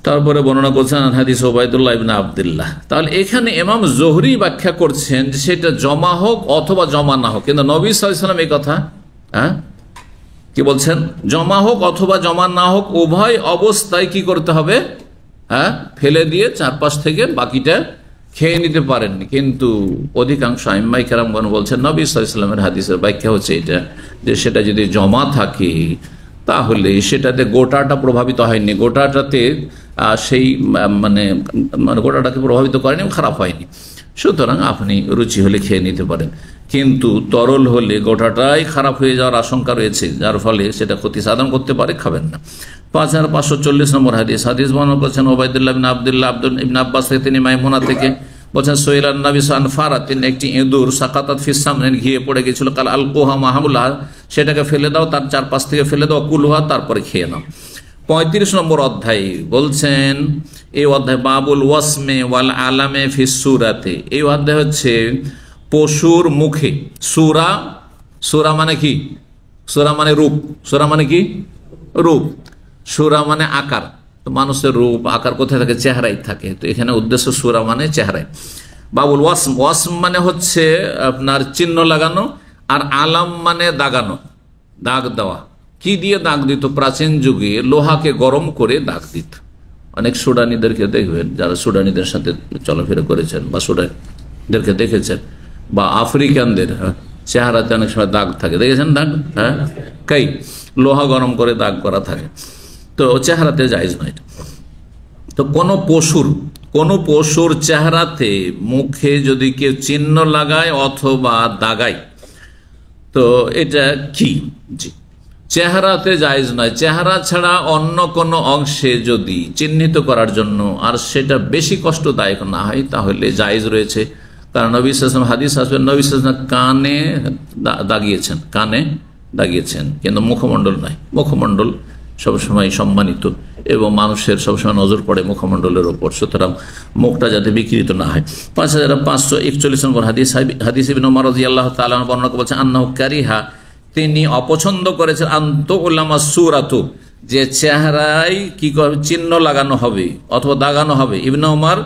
তারপরে বর্ণনা করছেন হাদিস ওবায়দুল্লাহ ইবনে আব্দুল্লাহ। তাহলে এখানে ইমাম জোহরি ব্যাখ্যা করছেন যে সেটা জমা হোক অথবা জমা না হোক, কিন্তু নবী সাল্লাল্লাহু আলাইহি ওয়াসাল্লাম এই কথা কি বলছেন, জমা হোক অথবা জমা না হোক উভয় অবস্থায় কি করতে হবে, হ্যাঁ, ফেলে দিয়ে চারপাশ থেকে বাকিটা খেয়ে নিতে পারেননি। কিন্তু অধিকাংশ আইম্মাই কেরামগণ বলছেন নবী সাল্লাল্লাহু আলাইহি ওয়াসাল্লামের হাদিসের ব্যাখ্যা হচ্ছে এটা, যে সেটা যদি জমা থাকে তাহলে সেটাতে গোটাটা প্রভাবিত হয়নি, গোটাটাতে সেই মানে গোটাটাকে প্রভাবিত করেনি, খারাপ হয়নি, সুতরাং আপনি রুচি হলে খেয়ে নিতে পারেন। কিন্তু তরল হলে গোটাটাই খারাপ হয়ে যাওয়ার আশঙ্কা রয়েছে, যার ফলে সেটা ক্ষতি সাধন করতে পারে, খাবেন না। 5540 নম্বর হাদিস। হাদিস বর্ণনা করেছেন ওবায়দুল্লাহ ইবনে আব্দুল্লাহ, ইবনে আব্বাস থেকে, তিনি মাইমুনা থেকে বলছেন, সোহেলান নবী সান ফারাতিন, একটি ইঁদুর, সাকাতাত ফিস সামনিন, ঘিয়ে পড়ে গেছিল, কাল আলকুহা মাহামুল্লাহ, সেটাকে ফেলে দাও, তার চারপাশ থেকে ফেলে দাও, কুলহা, তারপরে খেয়ে নাও। 35 নম্বর অধ্যায় বলছেন, এই অধ্যায় বাবুল ওয়াসমে ওয়াল আলামে ফিস সূরাতে, এই অধ্যায় হচ্ছে পশুর মুখে, সূরা, সূরা মানে কি, সূরা মানে রূপ, সূরা মানে কি রূপ, সূরা মানে আকার, তো মানুষের রূপ আকার কোথায় থাকে, চেহারায় থাকে, তো এখানে উদ্দেশ্য সূরা মানে চেহারায়। বাবুল ওয়াসম, ওয়াসম মানে হচ্ছে আপনার চিহ্ন লাগানো, আর আলাম মানে দাগানো, দাগ দেওয়া, কি দিয়ে দাগ দিত? প্রাচীন যুগে লোহাকে গরম করে দাগ দিত। অনেক সুডানিদেরকে দেখবেন, যারা সুডানিদের সাথে চলাফেরা করেছেন বা সুডানিদেরকে দেখেছেন, বা আফ্রিকানদের চেহারাতে অনেক সময় দাগ থাকে, দেখেছেন দাগ? হ্যাঁ, লোহা গরম করে দাগ করা থাকে, তো চেহারাতে জায়েজ নয়। তো কোন পশুর চেহারাতে মুখে যদি কেউ চিহ্ন লাগায় অথবা দাগায়, তো এটা কি? জি, চেহারাতে জায়েজ নয়। চেহারা ছাড়া অন্য কোন অংশে যদি চিহ্নিত করার জন্য আর সেটা বেশি কষ্টদায়ক না হয় তাহলে জায়েজ রয়েছে। কারণ নবী সাল্লাল্লাহু আলাইহি ওয়াসাল্লাম হাদিস আসবে, নবী সাল্লাল্লাহু আলাইহি ওয়াসাল্লাম কানে দাগিয়েছেন, কিন্তু মুখমণ্ডল নয়। মুখমণ্ডল সবসময় সম্মানিত এবং মানুষের সবসময় নজর পড়ে মুখমণ্ডলের ওপর, সুতরাং মুখটা যাতে বিকৃত না হয়। 5541 নম্বর হাদিস ইবনে উমর রাদিয়াল্লাহু তাআলা বর্ণনা করে বলছেন, আন্নাহু কারিহা, তিনি অপছন্দ করেছেন, আনতু উলামা সুরাতু, যে চেহারায় কি চিহ্ন লাগানো হবে অথবা দাগানো হবে। ইবনে উমর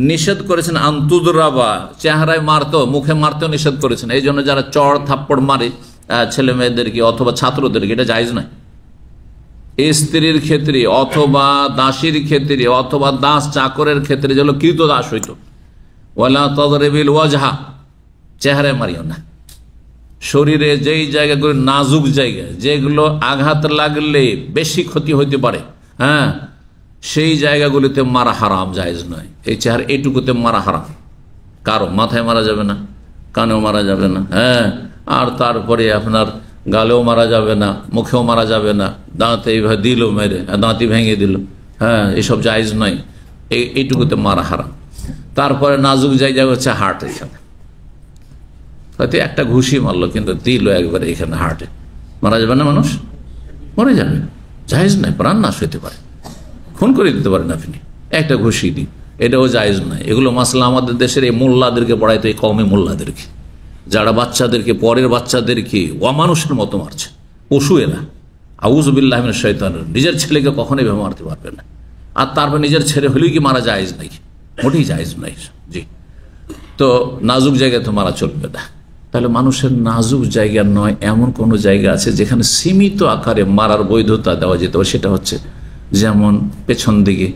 নিষেধ করেছেন আন্তুদরাবা, চেহারায় মারতো, মুখে মারতেও নিষেধ করেছেন। এই জন্য যারা চড় থাপ্পড় মারে ছেলে মেয়েদেরকে অথবা ছাত্রদেরকে, এটা জায়েজ নয়। স্ত্রীর ক্ষেত্রে অথবা দাসীর ক্ষেত্রে অথবা দাস চাকরের ক্ষেত্রে যেগুলো কৃত দাস হইত, ওয়ালা তাদরিবিল ওয়াজহা, চেহারায় মারিও না। শরীরে যেই জায়গাগুলো নাজুক জায়গা, যেগুলো আঘাত লাগলে বেশি ক্ষতি হইতে পারে, হ্যাঁ, সেই জায়গাগুলিতে মারা হারাম, জায়েজ নয়। এই চেহারা এইটুকুতে মারা হারাম। কারো মাথায় মারা যাবে না, কানেও মারা যাবে না, হ্যাঁ, আর তারপরে আপনার গালেও মারা যাবে না, মুখেও মারা যাবে না, দাঁতে এইভাবে দিল মেরে দাঁতি ভেঙে দিল, হ্যাঁ, এসব জায়েজ নয়। এইটুকুতে মারা হারাম। তারপরে নাজুক জায়গা হচ্ছে হার্ট, এখানে হয়তো একটা ঘুষি মারলো কিন্তু দিল একবারে এখানে হার্টে, মারা যাবে না, মানুষ মরে যাবে, জায়েজ নয়, প্রাণ নাশ হইতে পারে, খুন করে দিতে পারেন আপনি একটা ঘুষি দিন, এটাও জায়েজ নয়। এগুলো মাসলা আমাদের দেশের এই মোল্লাদেরকে পড়াইতো, এই কওমি মোল্লাদেরকে, যারা বাচ্চাদেরকে, পরের বাচ্চাদেরকে অমানুষের মতো মারছে, পশু এরা। আউযু বিল্লাহি মিনাশ শাইতানির, নিজের ছেলেকে কখনোই এভাবে মারতে পারবে না। আর তারপর নিজের ছেলে হলেই কি মারা জায়েজ নাই? মোটেই জায়েজ নাই। জি, তো নাজুক জায়গায় তো মারা চলবে না। তাহলে মানুষের নাজুক জায়গা নয় এমন কোন জায়গা আছে যেখানে সীমিত আকারে মারার বৈধতা দেওয়া যেতে পারে, সেটা হচ্ছে যেমন পেছন দিকে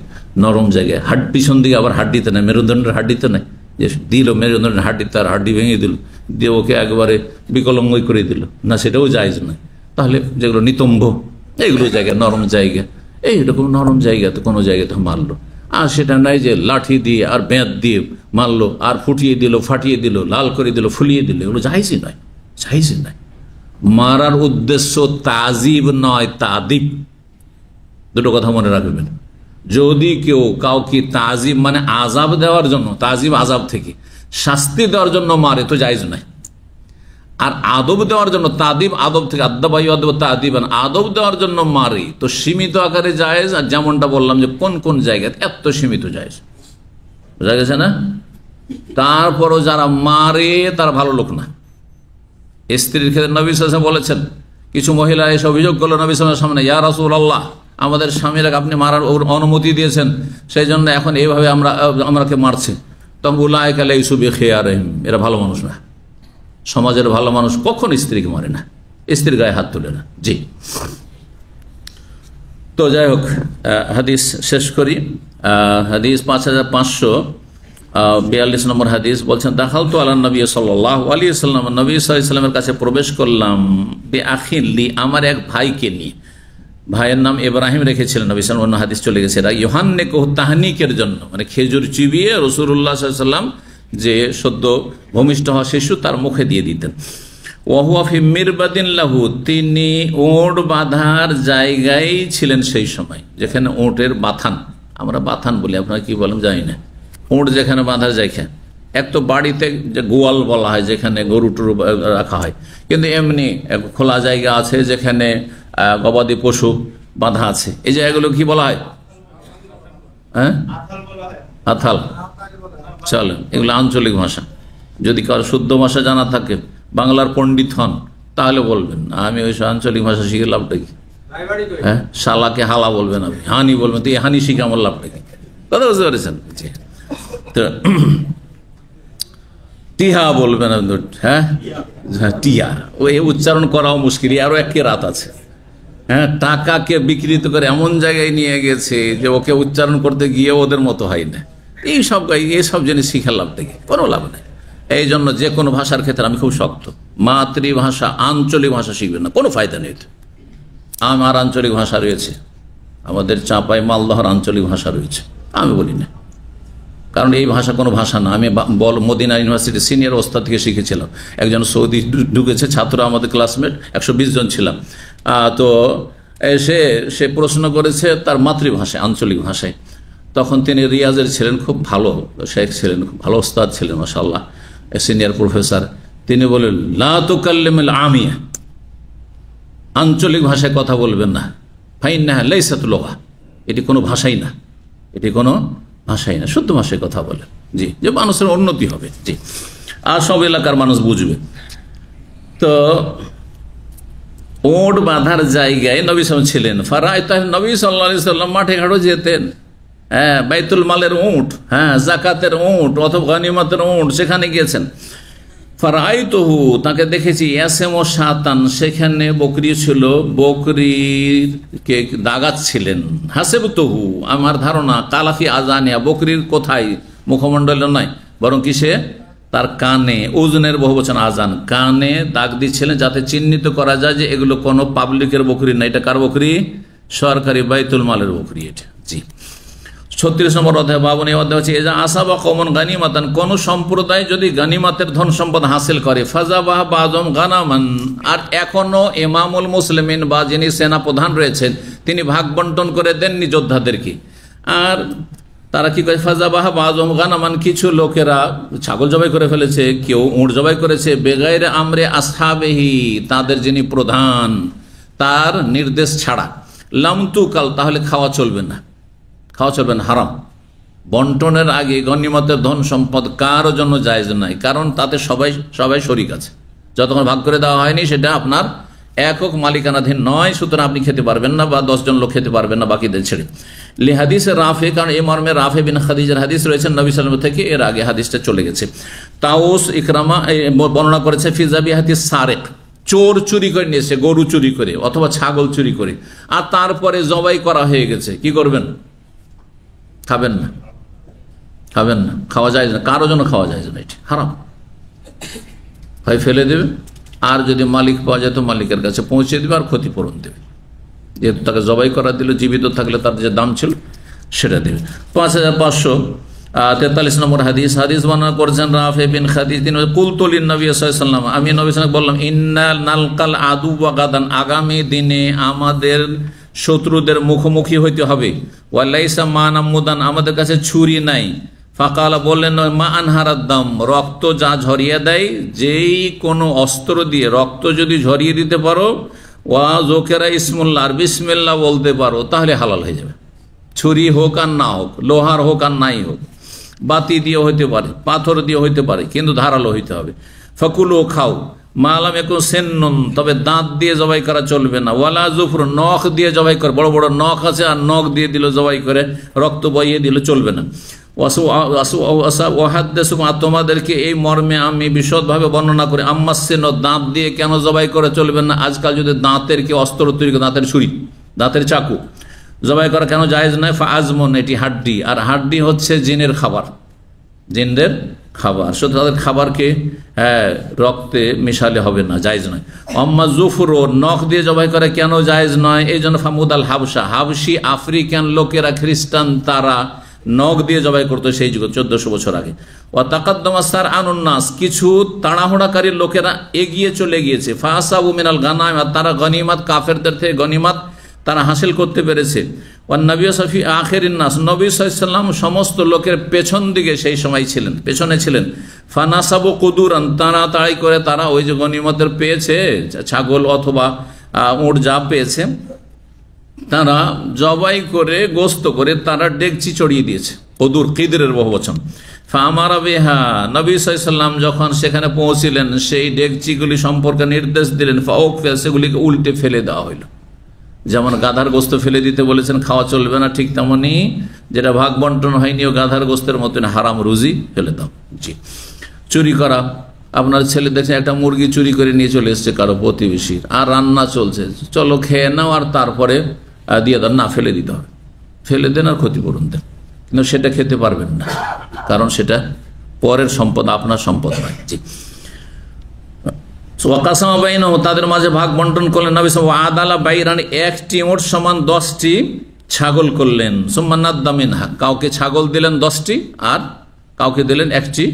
নরম জায়গায়, পিছন দিকে আবার হাড্ডিতে নাই, মেরুদণ্ডের হাড্ডিতে নাই, যে দিল মেরুদণ্ডের হাড্ডি, তার হাড্ডি ভেঙে দিল, দিয়ে ওকে একবারে বিকলঙ্গই করে দিল, না, সেটাও জায়েজ নয়। তাহলে যেগুলো নিতম্ব, এইগুলো জায়গা, নরম জায়গা, এইরকম নরম জায়গা তো কোনো জায়গাতে মারলো, আর সেটা নাই যে লাঠি দিয়ে আর বেঁত দিয়ে মারলো, আর ফুটিয়ে দিল, ফাটিয়ে দিল, লাল করে দিল, ফুলিয়ে দিল, এগুলো জায়েজই নয়, জায়েজই নয়। মারার উদ্দেশ্য তাজিব নয়, তাদিব, দুটো কথা মনে রাখবেন। যদি কেউ কাউকে তাজিব মানে আজাব দেওয়ার জন্য, তাজিব আজাব থেকে, শাস্তি দেওয়ার জন্য মারে তো জায়েজ নয়। আর আদব দেওয়ার জন্য, তাদিব আদব থেকে, আদাবাই আদব তাদিবান, আদব দেওয়ার জন্য মারে তো সীমিত আকারে জায়েজ। আর যেমনটা বললাম যে কোন কোন জায়গায় এত সীমিত জায়েজ, বোঝা গেছে না? তারপরও যারা মারে তারা ভালো লোক না। স্ত্রীর ক্ষেত্রে নবী সাল্লাল্লাহু আলাইহি ওয়াসাল্লাম বলেছেন, কিছু মহিলা এসে অভিযোগ করলো নবী সাল্লাল্লাহু আলাইহি ওয়াসাল্লামের সামনে, ইয়া রাসূলুল্লাহ, আমাদের স্বামীরা আপনি মারার অনুমতি দিয়েছেন, সেই জন্য এখন এইভাবে আমরাকে মারছে। তখন উলাইকা লাইসু বিখিয়ারিহিম, এরা ভালো মানুষ না। সমাজের ভালো মানুষ কখন স্ত্রীকে মারে না, স্ত্রীর গায়ে হাত তোলে না। জি, তো যাই হোক, হাদিস শেষ করি। হাদিস 5542 নম্বর হাদিস বলছেন, দাখালতু আলা নবী সাল্লাল্লাহু আলাইহি ওয়াসাল্লাম, নবী সাল্লাল্লাহু আলাইহি ওয়াসাল্লামের কাছে প্রবেশ করলাম, বিআখিন লি, আমার এক ভাইকে নিয়ে। ভাইয়ের নাম ইব্রাহিম রেখেছিলেন নবী সাল্লাল্লাহু আলাইহি ওয়াসাল্লাম, অন্য হাদিস চলে গেছে, এরা ইউহান্নিকু তাহনিকের জন্য, মানে খেজুর চিবিয়ে রাসূলুল্লাহ সাল্লাল্লাহু আলাইহি ওয়াসাল্লাম যে সদ্য ভূমিষ্ঠ হওয়া শিশু তার মুখে দিয়ে দিতেন। ওয়াহুয়া ফি মিরবাদিন লাহু, তিনি ওট বাঁধার জায়গায় ছিলেন সেই সময়, যেখানে ওটের বাথান, আমরা বাথান বলি, আপনারা কি বলেন জানি না, ওট যেখানে বাঁধার জায়গা। এক তো বাড়িতে যে গোয়াল বলা হয়, যেখানে গরু টরু রাখা হয়, কিন্তু এমনি খোলা জায়গা আছে যেখানে গবাদি পশু বাঁধা আছে, এই জায়গাগুলো কি বলা হয়? হ্যাঁ, আথাল। চলেন, এগুলো আঞ্চলিক ভাষা। যদি কারো শুদ্ধ ভাষা জানা থাকে, বাংলার পণ্ডিত হন, তাহলে বলবেন, আমি ওই আঞ্চলিক ভাষা শিখে লাভটা কি? হ্যাঁ, শালাকে হালা বলবেন, আপনি হানি বলবেন, তো এই হানি শিখে আমার লাভটা কি? কথা বুঝতে পেরেছেন? তো টিহা বলবেন, হ্যাঁ, টিয়া, ওই উচ্চারণ করাও মুশকিল, আরো এক রাত আছে, হ্যাঁ, টাকাকে বিকৃত করে এমন জায়গায় নিয়ে গেছে যে ওকে উচ্চারণ করতে গিয়ে ওদের মতো হয় না। এইসব জিনিস শিখার লাভ থেকে কোনো লাভ নেই। এই জন্য যে কোনো ভাষার ক্ষেত্রে আমি খুব শক্ত, মাতৃভাষা আঞ্চলিক ভাষা শিখবেন না, কোনো ফায়দা নেই। আমার আঞ্চলিক ভাষা রয়েছে, আমাদের চাঁপাই মালদহর আঞ্চলিক ভাষা রয়েছে, আমি বলি না, কারণ এই ভাষা কোনো ভাষা না। আমি মদিনা ইউনিভার্সিটি সিনিয়র ওস্তাদ থেকে শিখেছিলাম। একজন সৌদি ঢুকেছে, ছাত্র আমাদের ক্লাসমেট, 120 জন ছিলাম। তো সে প্রশ্ন করেছে তার মাতৃভাষায়, আঞ্চলিক ভাষায়। তখন তিনি রিয়াজের ছিলেন, খুব ভালো শেখ ছিলেন, খুব ভালো ওস্তাদ ছিলেন মাশাআল্লাহ, সিনিয়র প্রফেসর। তিনি বলেন, লা তুকাল্লিমুল আমিয়া, আঞ্চলিক ভাষায় কথা বলবেন না, ফাইন্নাহা লাইসাত লুগা, এটি কোনো ভাষাই না, এটি কোনো ভাষাই না, শুদ্ধ ভাষায় কথা বলেন। জি, যে মানুষের উন্নতি হবে। জি, আর সব এলাকার মানুষ বুঝবে। তো ওট বাঁধার জায়গায় নবী সাল্লাল্লাহু ছিলেন। নবী সাল্লাল্লাহু আলাইহি সাল্লাম মাঠে ঘাটও যেতেন, হ্যাঁ, বাইতুল মালের উট, হ্যাঁ, জাকাতের উট অথবা গনিমতের উট, সেখানে গিয়েছেন। ফারাইতুহু, তাকে দেখেছি, ইয়াসেমু শাতান, সেখানে বকরি ছিল, বকরিকে দাগাচ্ছিলেন। হাসিবতুহু, আমার ধারণা, কালাফি আজানিয়া, বকরির কোথায়, মুখমণ্ডলে নয়, বরং কিসে, তার কানে, ওজনের বহুবচন আজান, কানে দাগ দিচ্ছিলেন যাতে চিহ্নিত করা যায় যে এগুলো কোনো পাবলিকের বকরি না, এটা কার বকরি, সরকারি বাইতুল মালের বকরি এটা। জি, 36 নম্বর অধ্যায়, 52 অধ্যায় হচ্ছে, এজা আসাবা কমন গানিমাতান, কোন সম্প্রদায় যদি গানিমাতের ধন সম্পদ হাসিল করে, ফাজাবাহ বাযুম গানামান, আর এখনো ইমামুল মুসলিমিন বা যিনি সেনা প্রধান রয়েছেন তিনি ভাগ বন্টন করে দেননি যোদ্ধাদেরকে। আর তারা কি করে, ফাজাবাহ বাযুম গানামান, কিছু লোকেরা ছাগল জবাই করে ফেলেছে, কেউ উট জবাই করেছে, বেগাইরে আমরে আসহাবিহি, তাদের যিনি প্রধান তার নির্দেশ ছাড়া, লামতুকাল, তাহলে খাওয়া চলবে না, খাওয়া চলবে না, হারাম। বন্টনের আগে গনিমতের ধন সম্পদ কারো জন্য জায়েজ নাই, কারণ তাতে সবাই শরিক আছে। যতক্ষণ ভাগ করে দেওয়া হয়নি সেটা আপনার একক মালিকানাধীন নয়, সুতরাং আপনি খেতে পারবেন না বা 10 জন লোক খেতে পারবেন না বাকিদের ছেড়ে। লিহাদিসে রাফে, কারণ এই মর্মে রাফে বিন খাদিজার হাদিস রয়েছেন নবী সাল্লাল্লাহু আলাইহি ওয়াসাল্লাম থেকে, এর আগে হাদিসটা চলে গেছে। তাউস ইকরামা বর্ণনা করেছে, ফিজাবি হাদিস সারেক, চোর চুরি করে নিয়েছে, গরু চুরি করে অথবা ছাগল চুরি করে, আর তারপরে জবাই করা হয়ে গেছে, কি করবেন, খাবেন না, খাবেন না, খাওয়া যায় না, কারো জন্য খাওয়া যায় না, এটি হারাম। হয় ফেলে দেবে, আর যদি মালিক পাওয়া যায় তো মালিকের কাছে পৌঁছে দেবে আর ক্ষতিপূরণ দেবে, যেহেতু তাকে জবাই করা দিল, জীবিত থাকলে তার যে দাম ছিল সেটা দেবে। 5543 নম্বর হাদিস বর্ণনা করেছেন রাফে বিন খাদিজ, তিনি কুলতু লিন নবী সাল্লাল্লাহু আলাইহি ওয়াসাল্লাম, আমি নবী সাল্লাল্লাহু আলাইহি ওয়াসাল্লাম বললাম, ইন্না নালকাল আদু ওয়া গাদান, আগামী দিনে আমাদের শত্রুদের মুখোমুখি হইতে হবে, ওয়ালাইসা মানামুদান, আমাদের কাছে ছুরি নাই। ফাকালা, বললেন, মা আনহারাদ দাম, রক্ত যা ঝরিয়ে দেয়, যেই কোনো অস্ত্র দিয়ে রক্ত যদি ঝরিয়ে দিতে পারো, ওয়া জোকেরা ইসমুল্লাহ, আর বিসমিল্লাহ বলতে পারো, তাহলে হালাল হয়ে যাবে। ছুরি হোক আর না হোক, লোহার হোক আর নাই হোক, বাতি দিয়ে হইতে পারে, পাথর দিয়ে হইতে পারে, কিন্তু ধারালো হইতে হবে। ফকুলু, খাও, মালাম একটু সেন্নন, তবে দাঁত দিয়ে জবাই করা চলবে না, ওয়ালা জুফর, নখ দিয়ে জবাই করে, বড় বড় নখ আছে আর নখ দিয়ে দিল জবাই করে, রক্ত বইয়ে দিল, চলবে না। তোমাদেরকে এই মর্মে আমি বিশদভাবে বর্ণনা করি, আম্মাসেন, দাঁত দিয়ে কেন জবাই করে চলবে না। আজকাল যদি দাঁতের কি অস্ত্র তৈরি করে, দাঁতের ছুরি, দাঁতের চাকু জবাই করা কেন জায়েজ নয়, ফাজমন, এটি হাড্ডি, আর হাড্ডি হচ্ছে জিনের খাবার, জিনদের খাবার, শুধু তাদের খাবারকে রক্তে মিশালে হবে না, জায়েজ নয়। আম্মা জুফরো, নখ দিয়ে জবাই করে কেন জায়েজ নয়, এই জন্য ফামুদ আল হাবসা, হাবশি আফ্রিকান লোকেরা, খ্রিস্টান, তারা নখ দিয়ে জবাই করতো সেই যুগে, 1400 বছর আগে। ও তাকাদ্দমাসার আনুন্নাস, কিছু তাড়াহুড়াকারী লোকেরা এগিয়ে চলে গিয়েছে, ফাসাবু মিনাল গানাম, তারা গনিমাত, কাফেরদের থেকে গনিমাত তারা হাসিল করতে পেরেছে। ও নবী সফি আখিরিন নাস, নবী সাল্লাল্লাহু আলাইহি ওয়াসাল্লাম সমস্ত লোকের পেছন দিকে সেই সময় ছিলেন, পেছনে ছিলেন। ফানাসাবু কুদুরান, তাড়াতাড়ি করে তারা ওই যে গনিমতের পেয়েছে, ছাগল অথবা উট যা পেয়েছে, তারা জবাই করে গোস্ত করে তারা ডেকচি চড়িয়ে দিয়েছে, কদুর, কিদরের বহুবচন। ফামারা বিহা, নবী সাল্লাল্লাহু আলাইহি ওয়াসাল্লাম যখন সেখানে পৌঁছিলেন, সেই ডেকচিগুলি সম্পর্কে নির্দেশ দিলেন, ফাউকফিয়া, সেগুলিকে উল্টে ফেলে দেওয়া হইল। যেমন গাধার গোস্ত ফেলে দিতে বলেছেন, খাওয়া চলবে না, ঠিক তেমনি যেটা ভাগ বন্টন হয়নি ও গাধার গোস্তের মতন হারাম রুজি ফেলে দাও। জি, চুরি করা আপনার ছেলে দেখছেন একটা মুরগি চুরি করে নিয়ে চলে এসছে কারো প্রতিবেশীর, আর রান্না চলছে, চলো খেয়ে নাও আর তারপরে দিয়ে দেন, না ফেলে দিতে হবে, ফেলে দেন আর ক্ষতিপূরণ দেন, কিন্তু সেটা খেতে পারবেন না, কারণ সেটা পরের সম্পদ, আপনার সম্পদ নয়। জি, তাদের মাঝে ভাগ বন্টন করলেন নবী সাল্লাল্লাহু আলাইহি ওয়াসাল্লাম। আদালা বাইরান, একটি ওট সমান 10টি ছাগল করলেন। সুম্মা নাদ্দা মিনহা, কাউকে ছাগল দিলেন 10টি আর কাউকে দিলেন একটি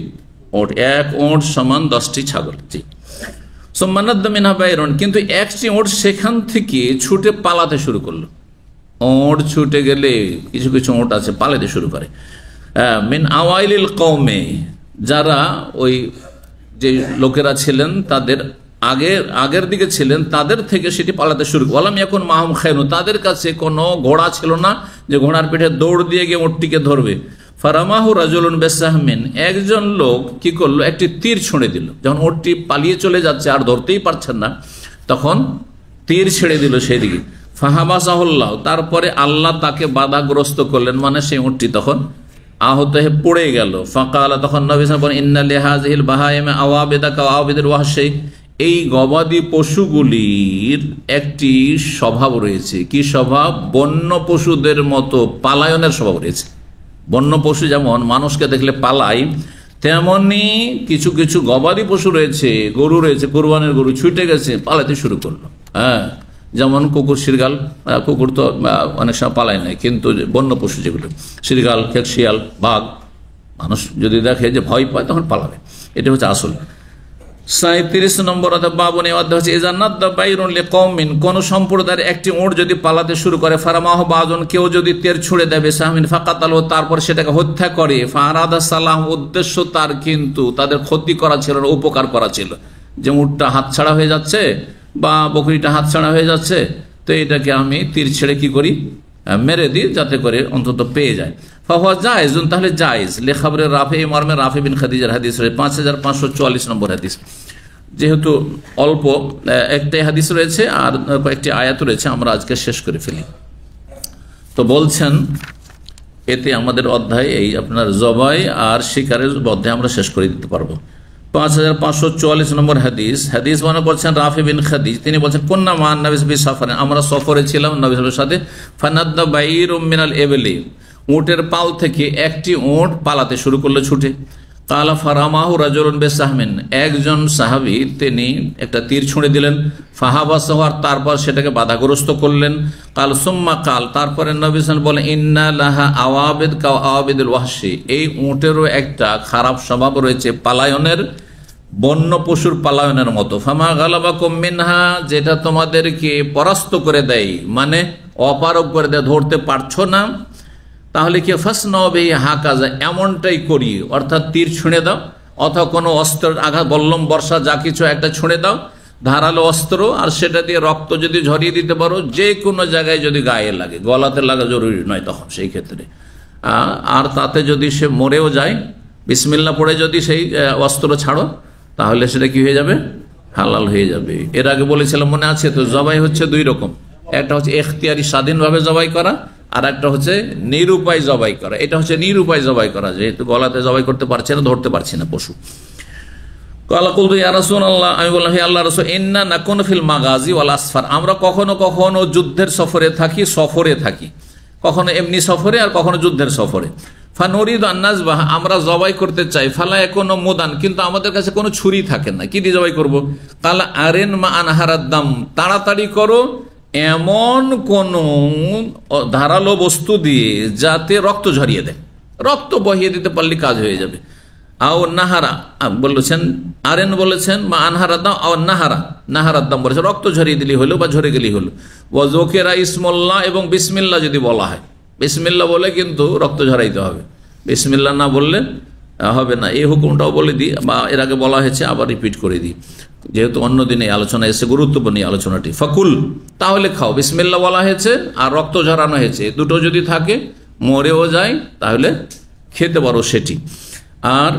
ওট, এক ওট সমান 10টি ছাগল। জি, সুম্মা নাদ্দা মিনহা বাইরান, কিন্তু একটি ওট সেখান থেকে ছুটে পালাতে শুরু করলো। ওট ছুটে গেলে কিছু কিছু ওট আছে পালাতে শুরু করে। মিন আওয়াইলিল কওমে, যারা ওই যে লোকেরা ছিলেন তাদের আগের দিকে ছিলেন, তাদের থেকে সেটি পালাতে শুরু করে। ওয়ালাম ইয়াকুন মাহুম খায়রুন, তাদের কাছে কোনো ঘোড়া ছিল না যে ঘোড়ার পিঠে দৌড় দিয়ে গিয়ে ওটটিকে ধরবে। ফারামাহু রাজুলুন বিসাহমিন, একজন লোক কি করলো, একটি তীর ছুঁড়ে দিল। যখন ওটটি পালিয়ে চলে যাচ্ছে আর ধরতেই পারছেন না, তখন তীর ছেড়ে দিল সেই দিকে। ফাহাবাসাহুল্লাহ, তারপরে আল্লাহ তাকে বাধাগ্রস্ত করলেন, মানে সেই ওটটি তখন আহত হয়ে পড়ে গেল। ফাকালা, তখন নবী সাল্লাল্লাহু আলাইহি ওয়াসাল্লাম বলেন, ইন্না লিহাযিহিল বাহাইমা আওয়াবিদা কাওয়াবিদিল ওয়াহশি, এই গবাদি পশুগুলির একটি স্বভাব রয়েছে। কি স্বভাব? বন্য পশুদের মতো পালায়নের স্বভাব রয়েছে। বন্য পশু যেমন মানুষকে দেখলে পালায়, তেমনি কিছু কিছু গবাদি পশু রয়েছে, গরু রয়েছে, কোরবানির গরু ছুটে গেছে, পালাতে শুরু করলো। হ্যাঁ, যেমন কুকুর, শিরগাল, কুকুর তো অনেক সময় পালায় নাই, কিন্তু বন্য পশু যেগুলো শিরগাল, শিয়াল, বাঘ, মানুষ যদি দেখে যে ভয় পায় তখন পালাবে। এটা হচ্ছে আসল। 37 নম্বর বাবনে হচ্ছে কোন সম্প্রদায়ের একটি ওট যদি পালাতে শুরু করে, ফারামাহ বাজন, কেউ যদি তের ছুড়ে দেবে, সাহমিন ফাকাতাল, তারপর সেটাকে হত্যা করে, ফারাদা সালাহ, উদ্দেশ্য তার কিন্তু তাদের ক্ষতি করা ছিল না, উপকার করা ছিল। যে উটটা হাতছাড়া হয়ে যাচ্ছে বা বকরিটা হাতছাড়া হয়ে যাচ্ছে, তো এটাকে আমি তীর ছেড়ে কি করি, মেরে দিই, যাতে করে অন্তত পেয়ে যায়। ফাহুয়া জায়েজ, তাহলে জায়েজ। লেখাবরে রাফি, মর্মে রাফি বিন খাদিজার হাদিস 5544 নম্বর হাদিস। যেহেতু অল্প একটাই হাদিস রয়েছে আর কয়েকটি আয়াত রয়েছে, আমরা আজকে শেষ করে ফেলি। তো বলছেন এতে আমাদের অধ্যায় এই আপনার জবাই আর শিকারের অধ্যায় আমরা শেষ করে দিতে পারবো। 5544 নম্বর হাদিস মনে করছেন রাফি বিন খাদিজ, তিনি বলছেন, কন্যা মান নবী সাফারে, আমরা সফরে ছিলাম নবীর সাথে। ফানাদ্দা বাইরুম মিনাল ইবলি, উটের পাল থেকে একটি উট পালাতে শুরু করলো ছুটে। কালা ফারামাহু রাজুলুন বিসাহমিন, একজন সাহাবী তিনি একটা তীর ছুঁড়ে দিলেন। ফাহাবাসাহু, তারপর সেটাকে বাধাগ্রস্ত করলেন। কাল সুম্মা কাল, তারপরে নবী সাল্লাল্লাহু আলাইহি ওয়াসাল্লাম বলেন, ইন্না লাহা আওয়াবিদ কা আওয়াবিদুল ওয়াহশি, এই উটেরও একটা খারাপ স্বভাব রয়েছে, পালায়নের, বন্য পশুর পালায়নের মতো। ফামা গালাবাকুম মিনহা, যেটা তোমাদেরকে পরাস্ত করে দেয়, মানে অপারগ করে দেয়, ধরতে পারছো না, তাহলে কি ফাসনাবে হাকাজা, এমনটাই করি, অর্থাৎ তীর ছুঁড়ে দাও অথবা কোনো অস্ত্রের আঘাত, বল্লম, বর্ষা, যা কিছু একটা ছুঁড়ে দাও, ধারালো অস্ত্র, আর সেটা দিয়ে রক্ত যদি ঝরিয়ে দিতে পারো, যে কোনো জায়গায় যদি গায়ে লাগে, গলাতে লাগা জরুরি নয় তখন সেই ক্ষেত্রে, আর তাতে যদি সে মরেও যায়, বিসমিল্লাহ পড়ে যদি সেই অস্ত্র ছাড়ো, তাহলে সেটা কি হয়ে যাবে, হালাল হয়ে যাবে। এর আগে বলেছিলাম মনে আছে তো, জবাই হচ্ছে দুই রকম, একটা হচ্ছে এখতিয়ারি স্বাধীনভাবে জবাই করা, আর একটা হচ্ছে নিরুপায় জবাই করা। এটা হচ্ছে নিরুপায় জবাই করা, যেহেতু গলাতে জবাই করতে পারছে না, ধরতে পারছি না পশু। আমি বললাম, হে আল্লাহ রাসূল, ইন্না নাকুনু ফিল মাগাজি ওয়াল আসফার, আমরা কখনো কখনো যুদ্ধের সফরে থাকি, কখনো এমনি সফরে আর কখনো যুদ্ধের সফরে। ফানুরিদু আন নাযবাহ, আমরা জবাই করতে চাই, ফালা ইয়াকুনু মুদান, কিন্তু আমাদের কাছে কোনো ছুরি থাকে না, কি দিয়ে জবাই করব? কালা আরেন মা আনহারাদ দাম, তাড়াতাড়ি করো এমন কোন ধারালো বস্তু দিয়ে যাতে রক্ত ঝরিয়ে দেয়, রক্ত বহিয়ে দিতে পারলে কাজ হয়ে যাবে। আও নাহারা বলেছেন, আরেন বলেছেন, মা আনহারা দাম, আও নাহারার দাম বলেছেন, রক্ত ঝরিয়ে দিলেই হলো বা ঝরে গেলেই হলো। ওয়া যুকিরা ইসমুল্লাহ, এবং বিসমিল্লাহ যদি বলা হয়, বিসমিল্লাহ বলে কিন্তু রক্ত ঝরাইতে হবে, বিসমিল্লাহ না বললে হবে না। এই হুকুমটাও বলে দিই, বা এর আগে বলা হয়েছে, আবার রিপিট করে দিই, যেহেতু অন্য দিনে আলোচনা এসে গুরুত্বপূর্ণ আলোচনাটি। ফাকুল, তাহলে খাও, বিসমিল্লাহ বলা হয়েছে আর রক্ত ঝরানো হয়েছে, দুটো যদি থাকে, মরেও যায়, তাহলে খেতে পারো সেটি। আর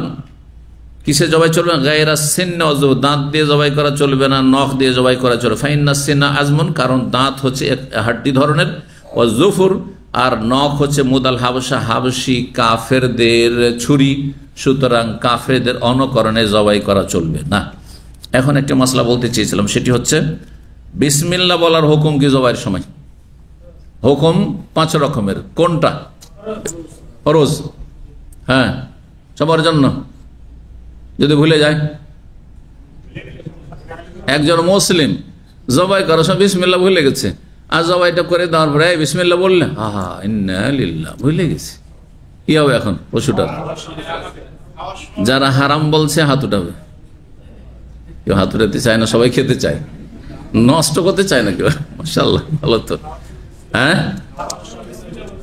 কিসে জবাই চলবে? গায়রা সিন্না, দাঁত দিয়ে জবাই করা চলবে না, নখ দিয়ে জবাই করা চলবে। ফাইন্না সিন্না আজমন, কারণ দাঁত হচ্ছে হাড্ডি ধরনের, ও জুফুর, আর নখ হচ্ছে মুদাল হাবশা, হাবশি কাফেরদের ছুরি, সুতরাং কাফেরদের অনুকরণে জবাই করা চলবে না। এখন একটা মশলা বলতে চেয়েছিলাম, সেটি হচ্ছে বিসমিল্লাহ বলার হুকুম কি জবাইয়ের সময়? হুকুম 5 রকমের। কোনটা? ফরজ, হ্যাঁ, সবার জন্য। যদি ভুলে যায় একজন মুসলিম জবাই করার সময় বিসমিল্লাহ ভুলে গেছে, আর জবাইটা করে দেওয়ার পরে বিসমিল্লাহ বললে আহা ইন্না লিল্লাহ, ভুলে গেছে, কি হবে এখন পশুটার? যারা হারাম বলছে হাত উঠাবে। কেউ হাত উঠাতে চায় না, সবাই খেতে চায়, নষ্ট করতে চায় না কেউ। মাশাআল্লাহ, ভালো তো। হ্যাঁ,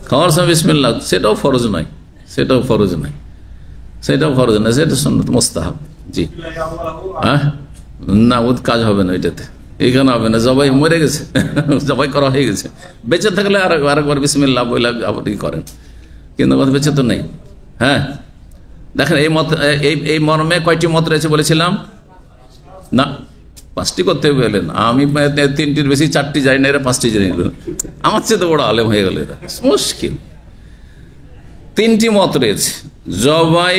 খাওয়ার সময় বিসমিল্লাহ, সেটাও ফরজ নয়, সেটাও ফরজ নয়, সেটাও ফরজ নয়, সেটা সুন্নাত মুস্তাহাব। জি, হ্যাঁ, না ওর কাজ হবে না এটাতে, এইখানে হবে না, জবাই মরে গেছে, জবাই করা হয়ে গেছে। বেঁচে থাকলে আরেকবার বিসমিল্লাহ বলে আপনি করেন, কিন্তু বেঁচে তো নেই। হ্যাঁ, দেখেন এই মত, এই মর্মে কয়টি মত রয়েছে বলেছিলাম না? 5টি করতে বললেন, আমি 3টির বেশি 4টি যাই না, এরা 5টি জানি। আমার চেয়ে তো বড় আলেম হয়ে গেল এরা, মুশকিল। 3টি মত রয়েছে জবাই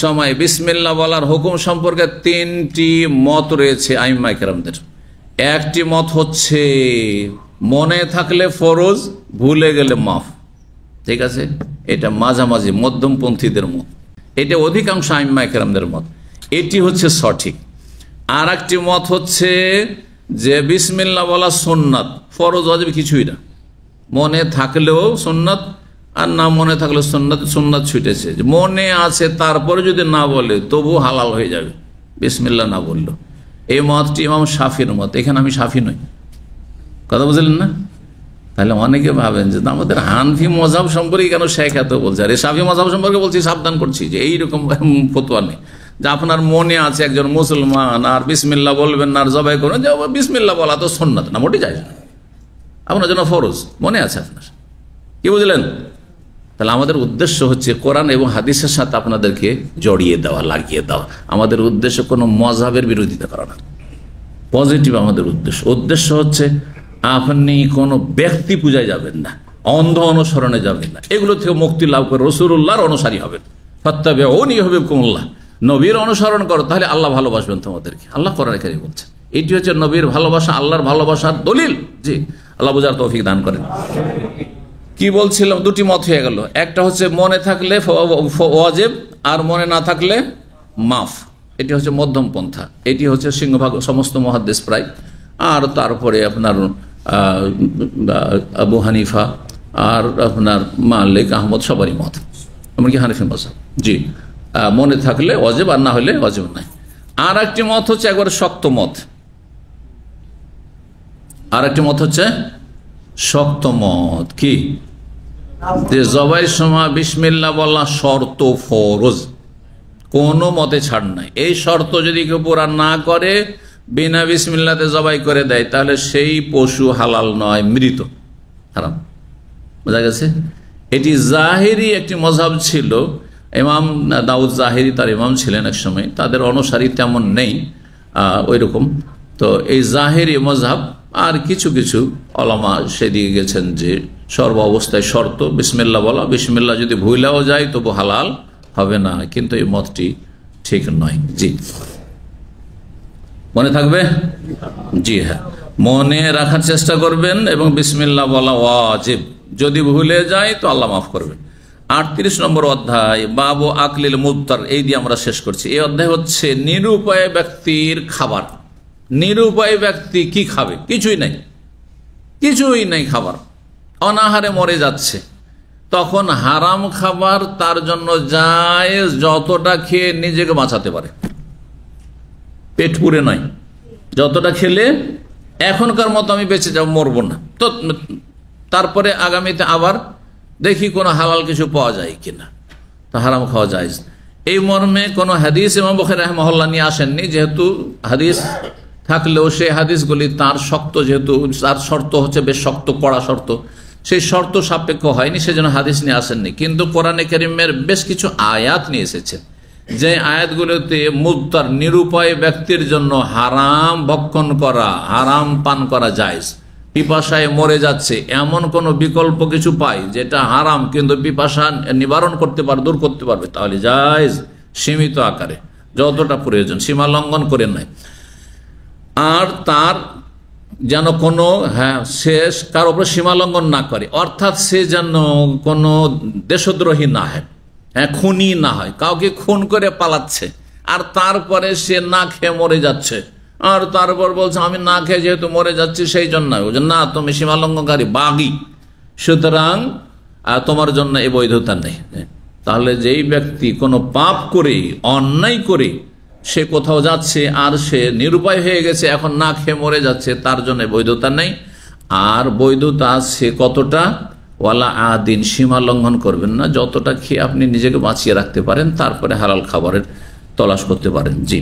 সময় বিসমিল্লাহ বলার হুকুম সম্পর্কে। 3টি মত রয়েছে আইম্মায়ে কেরামদের। একটি মত হচ্ছে মনে থাকলে ফরজ, ভুলে গেলে মাফ। ঠিক আছে, এটা মাঝামাঝি মধ্যমপন্থীদের মত, এটা অধিকাংশ আইম্মায়ে কেরামদের মত, এটি হচ্ছে সঠিক। আর একটি মত হচ্ছে যে বিসমিল্লাহ বলা সুন্নাত, ফরজ ওয়াজিব কিছুই না, মনে থাকলেও সুন্নাত আর না মনে থাকলেও সুন্নাত। সুন্নাত ছুটেছে, মনে আছে তারপরে যদি না বলে তবু হালাল হয়ে যাবে বিসমিল্লাহ না বললো। এই মতটি ইমাম শাফির মত। এখানে আমি শাফি নই, কথা বুঝলেন না? তাহলে অনেকে ভাবেন যে আমাদের হানফি মযহাব সম্পর্কে কেন শেখ এত বলছে, আর এই শাফি মযহাব সম্পর্কে বলছি, সাবধান করছি যে এইরকম ফতোয়া নেই যে আপনার মনে আছে একজন মুসলমান আর বিসমিল্লাহ বলবেন না আর জবাই করবেন, যে বিসমিল্লাহ বলা তো সুন্নাত না, মোটেই যায় না, আপনার জন্য ফরজ, মনে আছে আপনার। কি বুঝলেন? তাহলে আমাদের উদ্দেশ্য হচ্ছে কোরআন এবং হাদিসের সাথে আপনাদেরকে জড়িয়ে দেওয়া, লাগিয়ে দেওয়া। আমাদের উদ্দেশ্য কোনো মযহাবের বিরোধিতা করা না, পজিটিভ আমাদের উদ্দেশ্য হচ্ছে আপনি কোনো ব্যক্তি পূজায় যাবেন না, অন্ধ অনুসরণে যাবেন না, এগুলো থেকে মুক্তি লাভ করে রাসূলুল্লাহর অনুসারী হবেন। ফাত্তাবিউনি ইউহিব্বুকুমুল্লাহ, নবীর অনুসরণ করো, তাহলে আল্লাহ ভালোবাসবেন তোমাদেরকে। আল্লাহ কোরআনে কারীমে বলছেন, এটি হচ্ছে নবীর ভালোবাসা, আল্লাহর ভালোবাসার দলিল। জি, আল্লাহ বুঝার তৌফিক দান করেন। কি বলছিলাম, 2টি মত হয়ে গেল। একটা হচ্ছে মনে থাকলে ওয়াজিব আর মনে না থাকলে মাফ, এটি হচ্ছে মধ্যম পন্থা। এটি হচ্ছে সিংহভাগ সমস্ত মুহাদ্দিস প্রায়, আর তারপরে আপনার আবু হানিফা আর আপনার মালিক, আহমদ, সবারই মত, এমনকি হানিফি মাযহাব। জি, মনে থাকলে ওয়াজিব আর না হলে ওয়াজিব নাই। আর একটি মত হচ্ছে একবার শক্ত মত, আর একটি মত হচ্ছে শক্ত মত। কি? যে জবাইয়ের সময় বিসমিল্লাহ বলা শর্ত ফরজ, কোনো মতে ছাড় নাই। এই শর্ত যদি কেউ পুরা না করে, বিনা বিসমিল্লাতে জবাই করে দেয়, তাহলে সেই পশু হালাল নয়, মৃত, হারাম। বোঝা গেছে? এটি জাহেরি একটি মযহাব ছিল, ইমাম দাউদ জাহেরি তার ইমাম ছিলেন এক সময়, তাদের অনুসারী তেমন নেই ওই রকম। তো এই জাহেরি মযহাব আর কিছু কিছু ওলামা সেদিকে গেছেন যে সর্ব অবস্থায় শর্ত বিসমিল্লাহ বলা, বিসমিল্লাহ যদি ভুলেও যায় তবু হালাল হবে না, কিন্তু এই মতটি ঠিক নয়। জি, মনে থাকবে? জি হ্যাঁ, মনে রাখার চেষ্টা করবেন, এবং বিসমিল্লাহ বলা ওয়াজিব, যদি ভুলে যায় তো আল্লাহ মাফ করবেন। 38 নম্বর অধ্যায়, বাবু আকলিল মুদ্দার, এই দিয়ে আমরা শেষ করছি। এই অধ্যায় হচ্ছে নিরুপায় ব্যক্তির খাবার। নিরুপায় ব্যক্তি কি খাবে? কিছুই নাই, কিছুই নাই খাবার, অনাহারে মরে যাচ্ছে, তখন হারাম খাবার তার জন্য জায়েজ, যতটা খেয়ে নিজেকে বাঁচাতে পারে, পেট পুরে নয়, যতটা খেলে এখনকার মতো আমি বেঁচে যাব, মরবো না, তো তারপরে আগামীতে আবার দেখি কোনো হালাল কিছু পাওয়া যায় কিনা, তো হারাম খাওয়া যায়। এই মর্মে কোনো হাদিস ইমাম বুখারী রাহিমাহুল্লাহ নিয়ে আসেননি, যেহেতু হাদিস থাকলেও সেই হাদিসগুলি তার শক্ত, যেহেতু তার শর্ত হচ্ছে বেশ শক্ত কড়া শর্ত, সেই শর্ত সাপেক্ষ হয়নি, সেজন্য হাদিস নিয়ে আসেননি। কিন্তু কোরআনে কারীমের বেশ কিছু আয়াত নিয়ে এসেছে, যে আয়াতগুলোতে মুদ্দার নিরুপায় ব্যক্তির জন্য হারাম ভক্ষণ করা, হারাম পান করা জায়েজ। পিপাসায় মরে যাচ্ছে, এমন কোন বিকল্প কিছু পাই যেটা হারাম কিন্তু পিপাসা নিবারণ করতে পারে, দূর করতে পারবে, তাহলে জায়েজ। সীমিত আকারে, যতটা প্রয়োজন, সীমা লঙ্ঘন করে নাই। আর তার যেন কোনো সে কার উপরে সীমা লঙ্ঘন না করে, অর্থাৎ সে যেন কোনো দেশদ্রোহী না হয়, খুনি না হয়, কাউকে খুন করে পালাচ্ছে আর তারপরে সে না খেয়ে মরে যাচ্ছে, আর তারপর বলছে আমি না খেয়ে যেহেতু মরে যাচ্ছি সেই জন্য না, তুমি সীমা লঙ্ঘনকারী, বাগী, সুতরাং তোমার জন্য এই বৈধতা নেই। তাহলে যেই ব্যক্তি কোনো পাপ করে, অন্যায় করে সে কোথাও যাচ্ছে আর সে নিরুপায় হয়ে গেছে, এখন না খেয়ে মরে যাচ্ছে, তার জন্য বৈধতা নেই। আর বৈধতা সে কতটা, ওয়ালা আদিন, সীমা লঙ্ঘন করবেন না, যতটা খেয়ে আপনি নিজেকে বাঁচিয়ে রাখতে পারেন, তারপরে হালাল খাবারের তলাশ করতে পারেন। জি,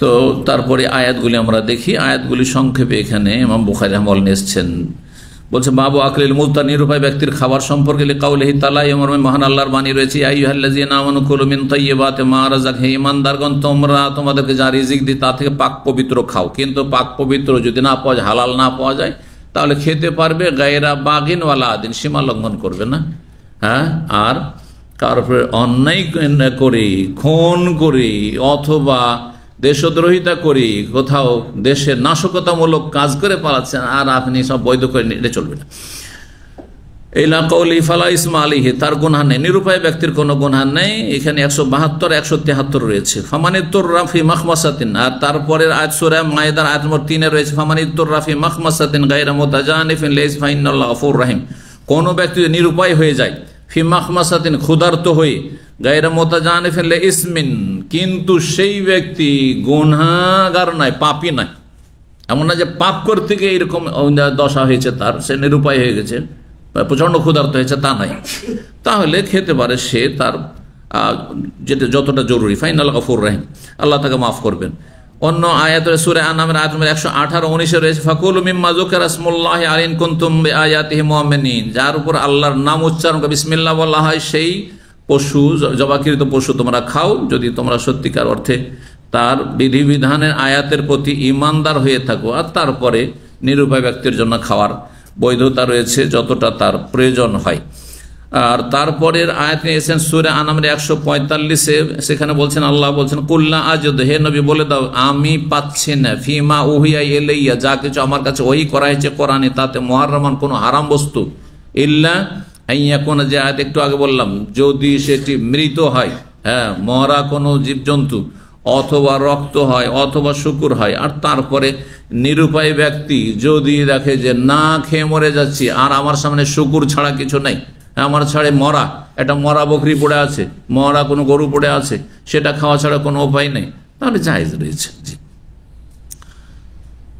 তো তারপরে আয়াতগুলি আমরা দেখি। আয়াতগুলি সংক্ষেপে এখানে ইমাম বুখারী রাহমাহুল্লাহ এসেছেন। বলছে বাবু আকলিল মুলতা, নিরুপায় ব্যক্তির খাবার সম্পর্কে কাউলিহি তাআলা, এই মর্মে মহান আল্লাহর বাণী রয়েছে, ইয়া আইয়ুহাল্লাযীনা আমানু কুলু মিন তাইয়্যিবাতি মা রাযাকনাকুম, হে ঈমানদারগণ তোমরা তোমাদেরকে যা রিজিক দিই তা থেকে পাক পবিত্র খাও, কিন্তু পাক পবিত্র যদি না পাওয়া যায়, হালাল না পাওয়া যায়, তাহলে খেতে পারবে গায়রা বাগিন ওয়ালা আদিন, সীমা লঙ্ঘন করবে না। আর কার উপরে অন্যায় করে, খুন করে অথবা দেশদ্রোহিতা করি, কোথাও দেশের নাশকতামূলক কাজ করে পালাচ্ছেন আর আপনি সব বৈধ করে নিলে চলবে না। ইলা কওলি ফালা ইসমা আলাইহি, তার গুনাহ নেই, নিরুপায় ব্যক্তির কোনো গুনাহ নেই। এখানে 172 173 রয়েছে। ফামানিতুর রাফি মাখমাসাতিন, আর তারপরের আয়াত সূরা মায়েদার আয়াত নম্বর 3 রয়েছে ফামানিতুর রাফি মাখমাসাতিন গায়রা মুতাজানিফিন লাইসা ফাইন্নাল্লাহু গফুরুর রহিম। কোন ব্যক্তি নিরুপায় হয়ে যায়, ফি মাখমাসাতিন, ক্ষুধার্ত হয়ে, গায়রা মুতাজানিফিন লিইসমিন, কিন্তু সেই ব্যক্তি গুনাহগার নয়, পাপী নয়। এমন না যে পাপ করতে গিয়ে এরকম দশা হয়েছে তার, সে নিরুপায় হয়ে গেছে, প্রচন্ড ক্ষুধার্ত হয়েছে, তা নাই, তাহলে খেতে পারে সে তার যেটা যতটা জরুরি। ফাইনাল্লাহু গফুরুর রহিম, আল্লাহ তাকে মাফ করবেন। অন্য আয়াতের সূরা আনামের আয়াত নম্বর 118 19 রয়েছে ফাকুলু মিম্মা যুকিরা ইসমুল্লাহি আলাইহি ইন কুনতুম বিআয়াতিহি মুমিনিন, যার উপর আল্লাহর নাম উচ্চারণ করে বিসমিল্লাহ বলা হয়, সেই পশু, জবাকৃত পশু তোমরা খাও যদি তোমরা সত্যিকার অর্থে তার বিধিবিধানের আয়াতের প্রতি ঈমানদার হয়ে থাকো। আর তারপরে নিরুপায় ব্যক্তির জন্য খাওয়ার বৈধতা রয়েছে যতটা তার প্রয়োজন হয়। আর তারপরের আয়াত নিয়ে এসেছেন সূরা আনামের 145-এ, সেখানে বলছেন, আল্লাহ বলছেন কুল্লা আজদ, হে নবী বলে দাও আমি পাচ্ছি না, ফিমা উহিয়া ইলাইয়া, যা কিছু আমার কাছে ওহী করা হয়েছে কোরআনে, তাতে মুহাররামান, কোনো হারাম বস্তু, ইল্লা আইয়া, কোন যে আয়াত একটু আগে বললাম, যদি সেটি মৃত হয়, মরা কোনো জীবজন্তু, অথবা রক্ত হয়, অথবা শুকুর হয়। আর তারপরে নিরুপায় ব্যক্তি যদি দেখে যে না খেয়ে মরে যাচ্ছি আর আমার সামনে শুকুর ছাড়া কিছু নেই, আমার ছাড়ে মরা, একটা মরা বকরি পড়ে আছে, মরা কোনো গরু পড়ে আছে, সেটা খাওয়া ছাড়া কোনো উপায় নেই, তাহলে জায়েজ রয়েছে। জি,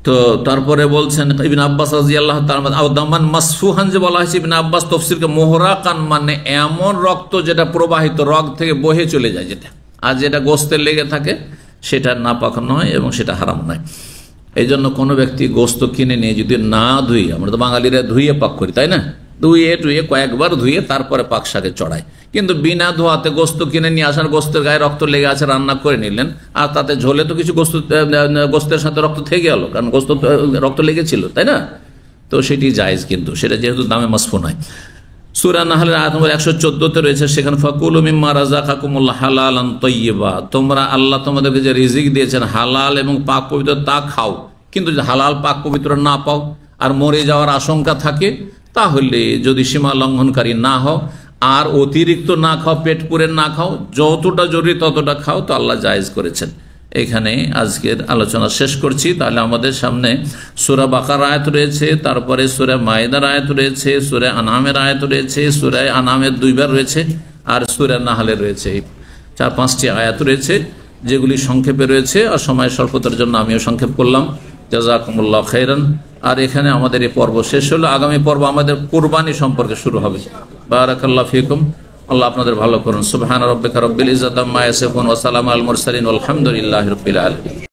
তো তারপরে বলছেন ইবনে আব্বাস রাদিয়াল্লাহু তাআলা, দামান মাসফুহান যে বলা হয়েছে, ইবনে আব্বাস তাফসীরকে মুহরাকান, মানে এমন রক্ত যেটা প্রবাহিত, রগ থেকে বহে চলে যায় যেটা, আর যেটা গোস্তে লেগে থাকে সেটা নাপাক নয় এবং সেটা হারাম নয়। এই জন্য কোনো ব্যক্তি গোস্ত কিনে নিয়ে যদি না ধুয়ে, আমরা তো বাঙালিরা ধুয়ে পাক করি, তাই না, ধুয়ে টুয়ে কয়েকবার ধুয়ে তারপরে পাক শাকে চড়ায়, কিন্তু বিনা ধোয়াতে গোস্ত কিনে নিয়ে আসার, গোস্তের গায়ে রক্ত লেগে আছে, রান্না করে নিলেন, আর তাতে ঝোলে তো কিছু গোস্তের সাথে রক্ত থেকে গেল, কারণ গোস্ত রক্ত লেগেছিল, তাই না, তো সেটি জায়েজ, কিন্তু সেটা যেহেতু দামে মাসফু নয়। সূরা নাহলের আয়াত নম্বর 114-তে রয়েছে, সেখানে ফাকুলু মিম্মা রাযাকাকুমুল্লাহু হালালান তাইয়্যিবা, তোমরা আল্লাহ তোমাদেরকে যে রিজিক দিয়েছেন হালাল এবং পাক পবিত্র তা খাও, কিন্তু যদি হালাল পাক পবিত্র না পাও আর মরে যাওয়ার আশঙ্কা থাকে, তাহলে যদি সীমা লঙ্ঘনকারী না হও আর অতিরিক্ত না খাও, পেট পুরে না খাও, যতটা জরুরি ততটা খাও, তো আল্লাহ জায়েজ করেছেন। এখানে আজকের আলোচনা শেষ করছি। তাহলে আমাদের সামনে সূরা বাকারা আয়াত রয়েছে, তারপরে সূরা মায়েদার আয়াত রয়েছে, সূরা আনামের আয়াত রয়েছে, সূরা আনামের 2বার রয়েছে, আর সূরা নাহলের রয়েছে, 4-5টি আয়াত রয়েছে যেগুলি সংক্ষেপে রয়েছে, আর সময় স্বল্পতার জন্য আমিও সংক্ষেপ করলাম। জাযাকুমুল্লাহ খাইরান। আর এখানে আমাদের এই পর্ব শেষ হলো। আগামী পর্ব আমাদের কুরবানি সম্পর্কে শুরু হবে। বারাকাল্লাহু ফিকুম। আল্লাহ আপনাদের ভালো করুন। সুবহান রাব্বিকা রাব্বিল ইজ্জাতি আম্মা ইয়াসিফুন ওয়া সালামুন আলাল মুরসালিন ওয়ালহামদুলিল্লাহি রাব্বিল আলামিন।